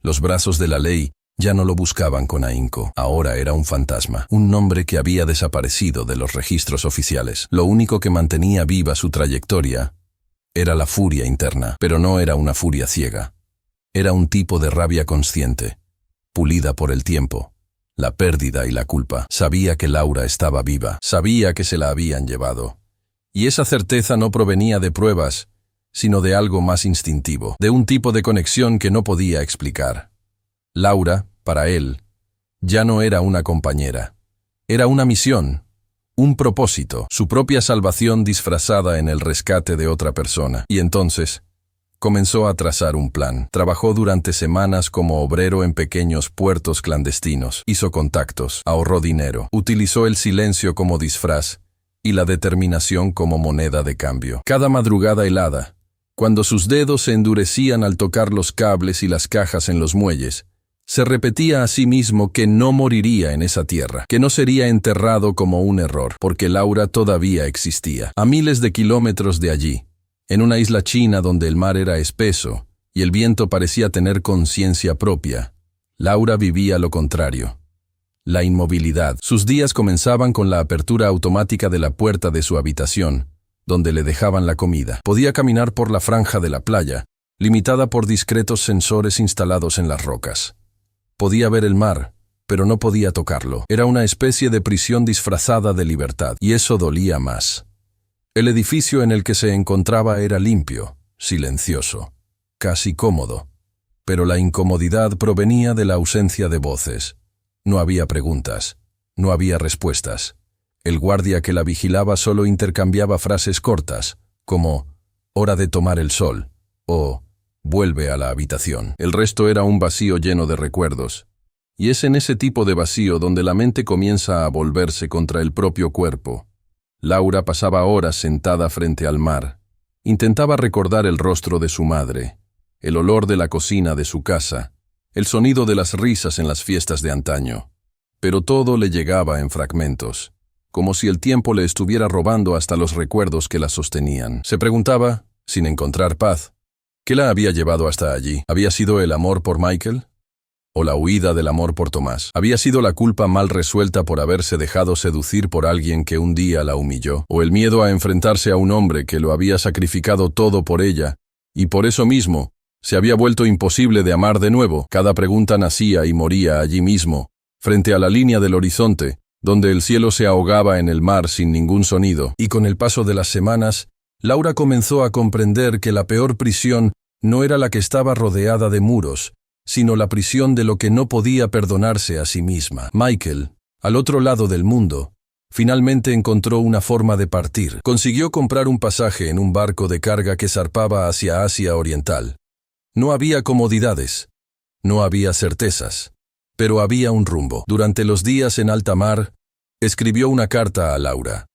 Los brazos de la ley ya no lo buscaban con ahínco. Ahora era un fantasma, un nombre que había desaparecido de los registros oficiales. Lo único que mantenía viva su trayectoria era la furia interna, pero no era una furia ciega. Era un tipo de rabia consciente, pulida por el tiempo, la pérdida y la culpa. Sabía que Laura estaba viva, sabía que se la habían llevado. Y esa certeza no provenía de pruebas, sino de algo más instintivo, de un tipo de conexión que no podía explicar. Laura, para él, ya no era una compañera. Era una misión, un propósito, su propia salvación disfrazada en el rescate de otra persona. Y entonces, comenzó a trazar un plan. Trabajó durante semanas como obrero en pequeños puertos clandestinos. Hizo contactos, ahorró dinero, utilizó el silencio como disfraz y la determinación como moneda de cambio. Cada madrugada helada, cuando sus dedos se endurecían al tocar los cables y las cajas en los muelles, se repetía a sí mismo que no moriría en esa tierra, que no sería enterrado como un error, porque Laura todavía existía. A miles de kilómetros de allí, en una isla china donde el mar era espeso y el viento parecía tener conciencia propia, Laura vivía lo contrario. La inmovilidad. Sus días comenzaban con la apertura automática de la puerta de su habitación, donde le dejaban la comida. Podía caminar por la franja de la playa, limitada por discretos sensores instalados en las rocas. Podía ver el mar, pero no podía tocarlo. Era una especie de prisión disfrazada de libertad, y eso dolía más. El edificio en el que se encontraba era limpio, silencioso, casi cómodo. Pero la incomodidad provenía de la ausencia de voces. No había preguntas, no había respuestas. El guardia que la vigilaba solo intercambiaba frases cortas, como «hora de tomar el sol» o «vuelve a la habitación». El resto era un vacío lleno de recuerdos. Y es en ese tipo de vacío donde la mente comienza a volverse contra el propio cuerpo. Laura pasaba horas sentada frente al mar. Intentaba recordar el rostro de su madre, el olor de la cocina de su casa, el sonido de las risas en las fiestas de antaño. Pero todo le llegaba en fragmentos, como si el tiempo le estuviera robando hasta los recuerdos que la sostenían. Se preguntaba, sin encontrar paz, ¿qué la había llevado hasta allí? ¿Había sido el amor por Michael? ¿O la huida del amor por Tomás? ¿Había sido la culpa mal resuelta por haberse dejado seducir por alguien que un día la humilló? ¿O el miedo a enfrentarse a un hombre que lo había sacrificado todo por ella, y por eso mismo se había vuelto imposible de amar de nuevo? Cada pregunta nacía y moría allí mismo, frente a la línea del horizonte, donde el cielo se ahogaba en el mar sin ningún sonido. Y con el paso de las semanas, Laura comenzó a comprender que la peor prisión no era la que estaba rodeada de muros, sino la prisión de lo que no podía perdonarse a sí misma. Michael, al otro lado del mundo, finalmente encontró una forma de partir. Consiguió comprar un pasaje en un barco de carga que zarpaba hacia Asia Oriental. No había comodidades, no había certezas, pero había un rumbo. Durante los días en alta mar, escribió una carta a Laura.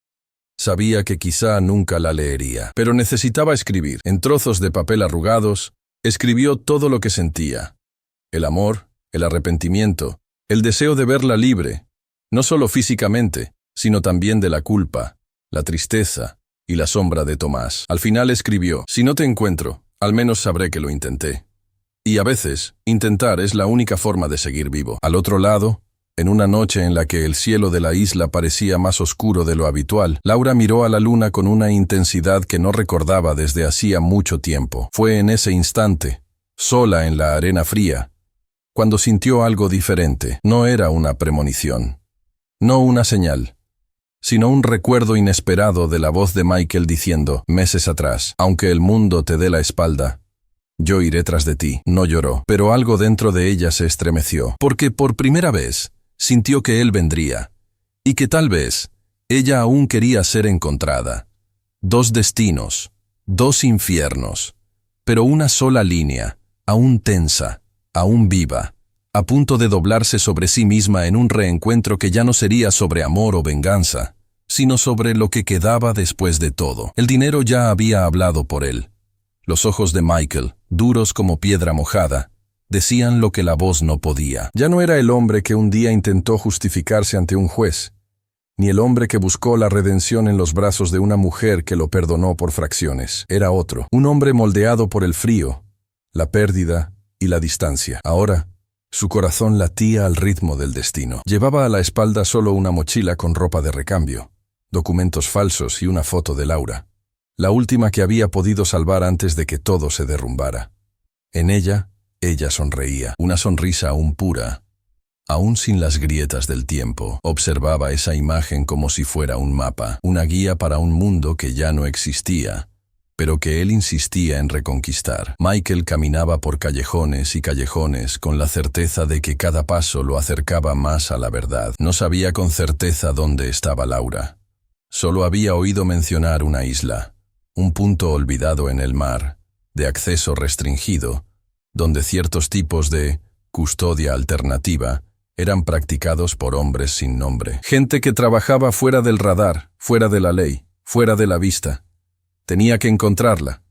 Sabía que quizá nunca la leería, pero necesitaba escribir. En trozos de papel arrugados, escribió todo lo que sentía. El amor, el arrepentimiento, el deseo de verla libre, no solo físicamente, sino también de la culpa, la tristeza y la sombra de Tomás. Al final escribió, «Si no te encuentro, al menos sabré que lo intenté». Y a veces, intentar es la única forma de seguir vivo. Al otro lado, en una noche en la que el cielo de la isla parecía más oscuro de lo habitual, Laura miró a la luna con una intensidad que no recordaba desde hacía mucho tiempo. Fue en ese instante, sola en la arena fría, cuando sintió algo diferente. No era una premonición, no una señal, sino un recuerdo inesperado de la voz de Michael diciendo, meses atrás, aunque el mundo te dé la espalda, yo iré tras de ti. No lloró, pero algo dentro de ella se estremeció, porque por primera vez sintió que él vendría, y que tal vez ella aún quería ser encontrada. 2 destinos, 2 infiernos, pero una sola línea, aún tensa, aún viva, a punto de doblarse sobre sí misma en un reencuentro que ya no sería sobre amor o venganza, sino sobre lo que quedaba después de todo. El dinero ya había hablado por él. Los ojos de Michael, duros como piedra mojada, decían lo que la voz no podía. Ya no era el hombre que un día intentó justificarse ante un juez, ni el hombre que buscó la redención en los brazos de una mujer que lo perdonó por fracciones. Era otro, un hombre moldeado por el frío, la pérdida y la distancia. Ahora, su corazón latía al ritmo del destino. Llevaba a la espalda solo una mochila con ropa de recambio, documentos falsos y una foto de Laura, la última que había podido salvar antes de que todo se derrumbara. En ella sonreía, una sonrisa aún pura, aún sin las grietas del tiempo. Observaba esa imagen como si fuera un mapa, una guía para un mundo que ya no existía, pero que él insistía en reconquistar. Michael caminaba por callejones y callejones con la certeza de que cada paso lo acercaba más a la verdad. No sabía con certeza dónde estaba Laura. Solo había oído mencionar una isla, un punto olvidado en el mar, de acceso restringido, donde ciertos tipos de custodia alternativa eran practicados por hombres sin nombre. Gente que trabajaba fuera del radar, fuera de la ley, fuera de la vista. Tenía que encontrarla,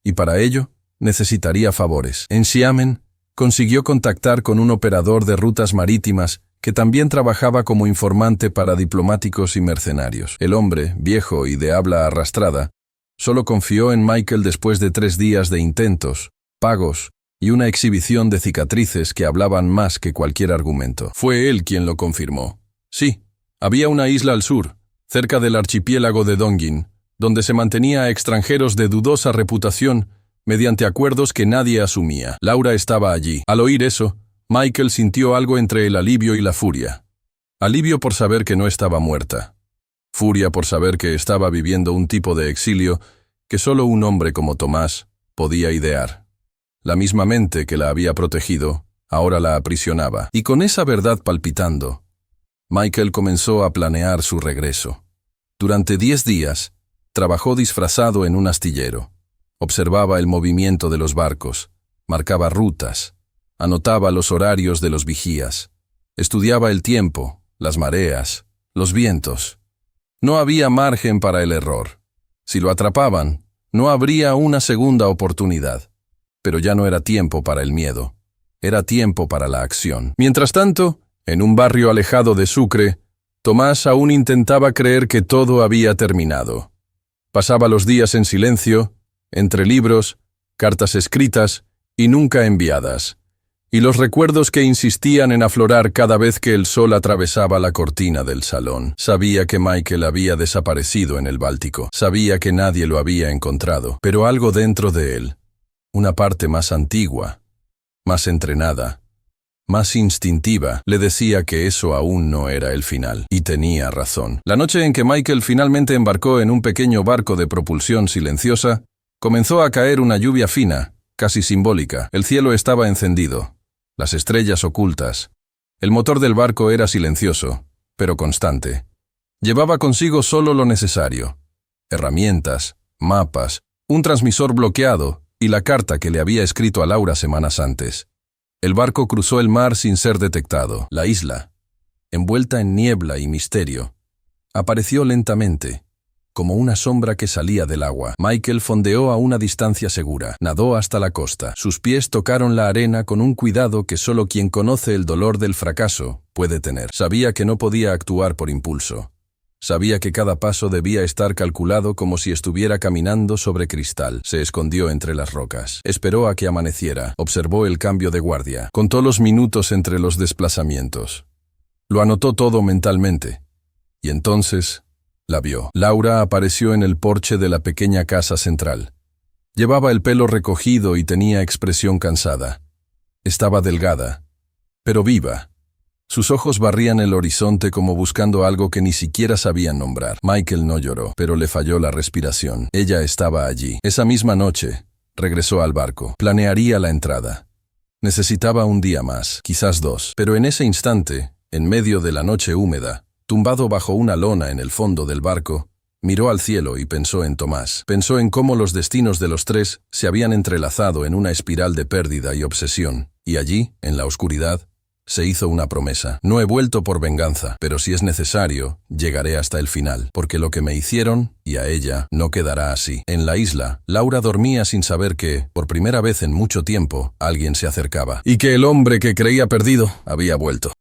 y para ello necesitaría favores. En Xiamen consiguió contactar con un operador de rutas marítimas que también trabajaba como informante para diplomáticos y mercenarios. El hombre, viejo y de habla arrastrada, solo confió en Michael después de 3 días de intentos, pagos y una exhibición de cicatrices que hablaban más que cualquier argumento. Fue él quien lo confirmó. Sí, había una isla al sur, cerca del archipiélago de Dongin, donde se mantenía a extranjeros de dudosa reputación mediante acuerdos que nadie asumía. Laura estaba allí. Al oír eso, Michael sintió algo entre el alivio y la furia. Alivio por saber que no estaba muerta. Furia por saber que estaba viviendo un tipo de exilio que solo un hombre como Tomás podía idear. La misma mente que la había protegido, ahora la aprisionaba. Y con esa verdad palpitando, Michael comenzó a planear su regreso. Durante 10 días, trabajó disfrazado en un astillero. Observaba el movimiento de los barcos, marcaba rutas, anotaba los horarios de los vigías, estudiaba el tiempo, las mareas, los vientos. No había margen para el error. Si lo atrapaban, no habría una segunda oportunidad. Pero ya no era tiempo para el miedo. Era tiempo para la acción. Mientras tanto, en un barrio alejado de Sucre, Tomás aún intentaba creer que todo había terminado. Pasaba los días en silencio, entre libros, cartas escritas y nunca enviadas, y los recuerdos que insistían en aflorar cada vez que el sol atravesaba la cortina del salón. Sabía que Michael había desaparecido en el Báltico, sabía que nadie lo había encontrado, pero algo dentro de él, una parte más antigua, más entrenada, más instintiva, le decía que eso aún no era el final. Y tenía razón. La noche en que Michael finalmente embarcó en un pequeño barco de propulsión silenciosa, comenzó a caer una lluvia fina, casi simbólica. El cielo estaba encendido, las estrellas ocultas. El motor del barco era silencioso, pero constante. Llevaba consigo solo lo necesario: herramientas, mapas, un transmisor bloqueado y la carta que le había escrito a Laura semanas antes. El barco cruzó el mar sin ser detectado. La isla, envuelta en niebla y misterio, apareció lentamente, como una sombra que salía del agua. Michael fondeó a una distancia segura, nadó hasta la costa. Sus pies tocaron la arena con un cuidado que solo quien conoce el dolor del fracaso puede tener. Sabía que no podía actuar por impulso. Sabía que cada paso debía estar calculado como si estuviera caminando sobre cristal. Se escondió entre las rocas. Esperó a que amaneciera. Observó el cambio de guardia. Contó los minutos entre los desplazamientos. Lo anotó todo mentalmente. Y entonces la vio. Laura apareció en el porche de la pequeña casa central. Llevaba el pelo recogido y tenía expresión cansada. Estaba delgada, pero viva. Sus ojos barrían el horizonte como buscando algo que ni siquiera sabían nombrar. Michael no lloró, pero le falló la respiración. Ella estaba allí. Esa misma noche, regresó al barco. Planearía la entrada. Necesitaba un día más, quizás 2. Pero en ese instante, en medio de la noche húmeda, tumbado bajo una lona en el fondo del barco, Miró al cielo y pensó en Tomás. Pensó en cómo los destinos de los tres se habían entrelazado en una espiral de pérdida y obsesión. Y allí, en la oscuridad, se hizo una promesa. No he vuelto por venganza, pero si es necesario, llegaré hasta el final, porque lo que me hicieron, y a ella, no quedará así. En la isla, Laura dormía sin saber que, por primera vez en mucho tiempo, alguien se acercaba, y que el hombre que creía perdido había vuelto.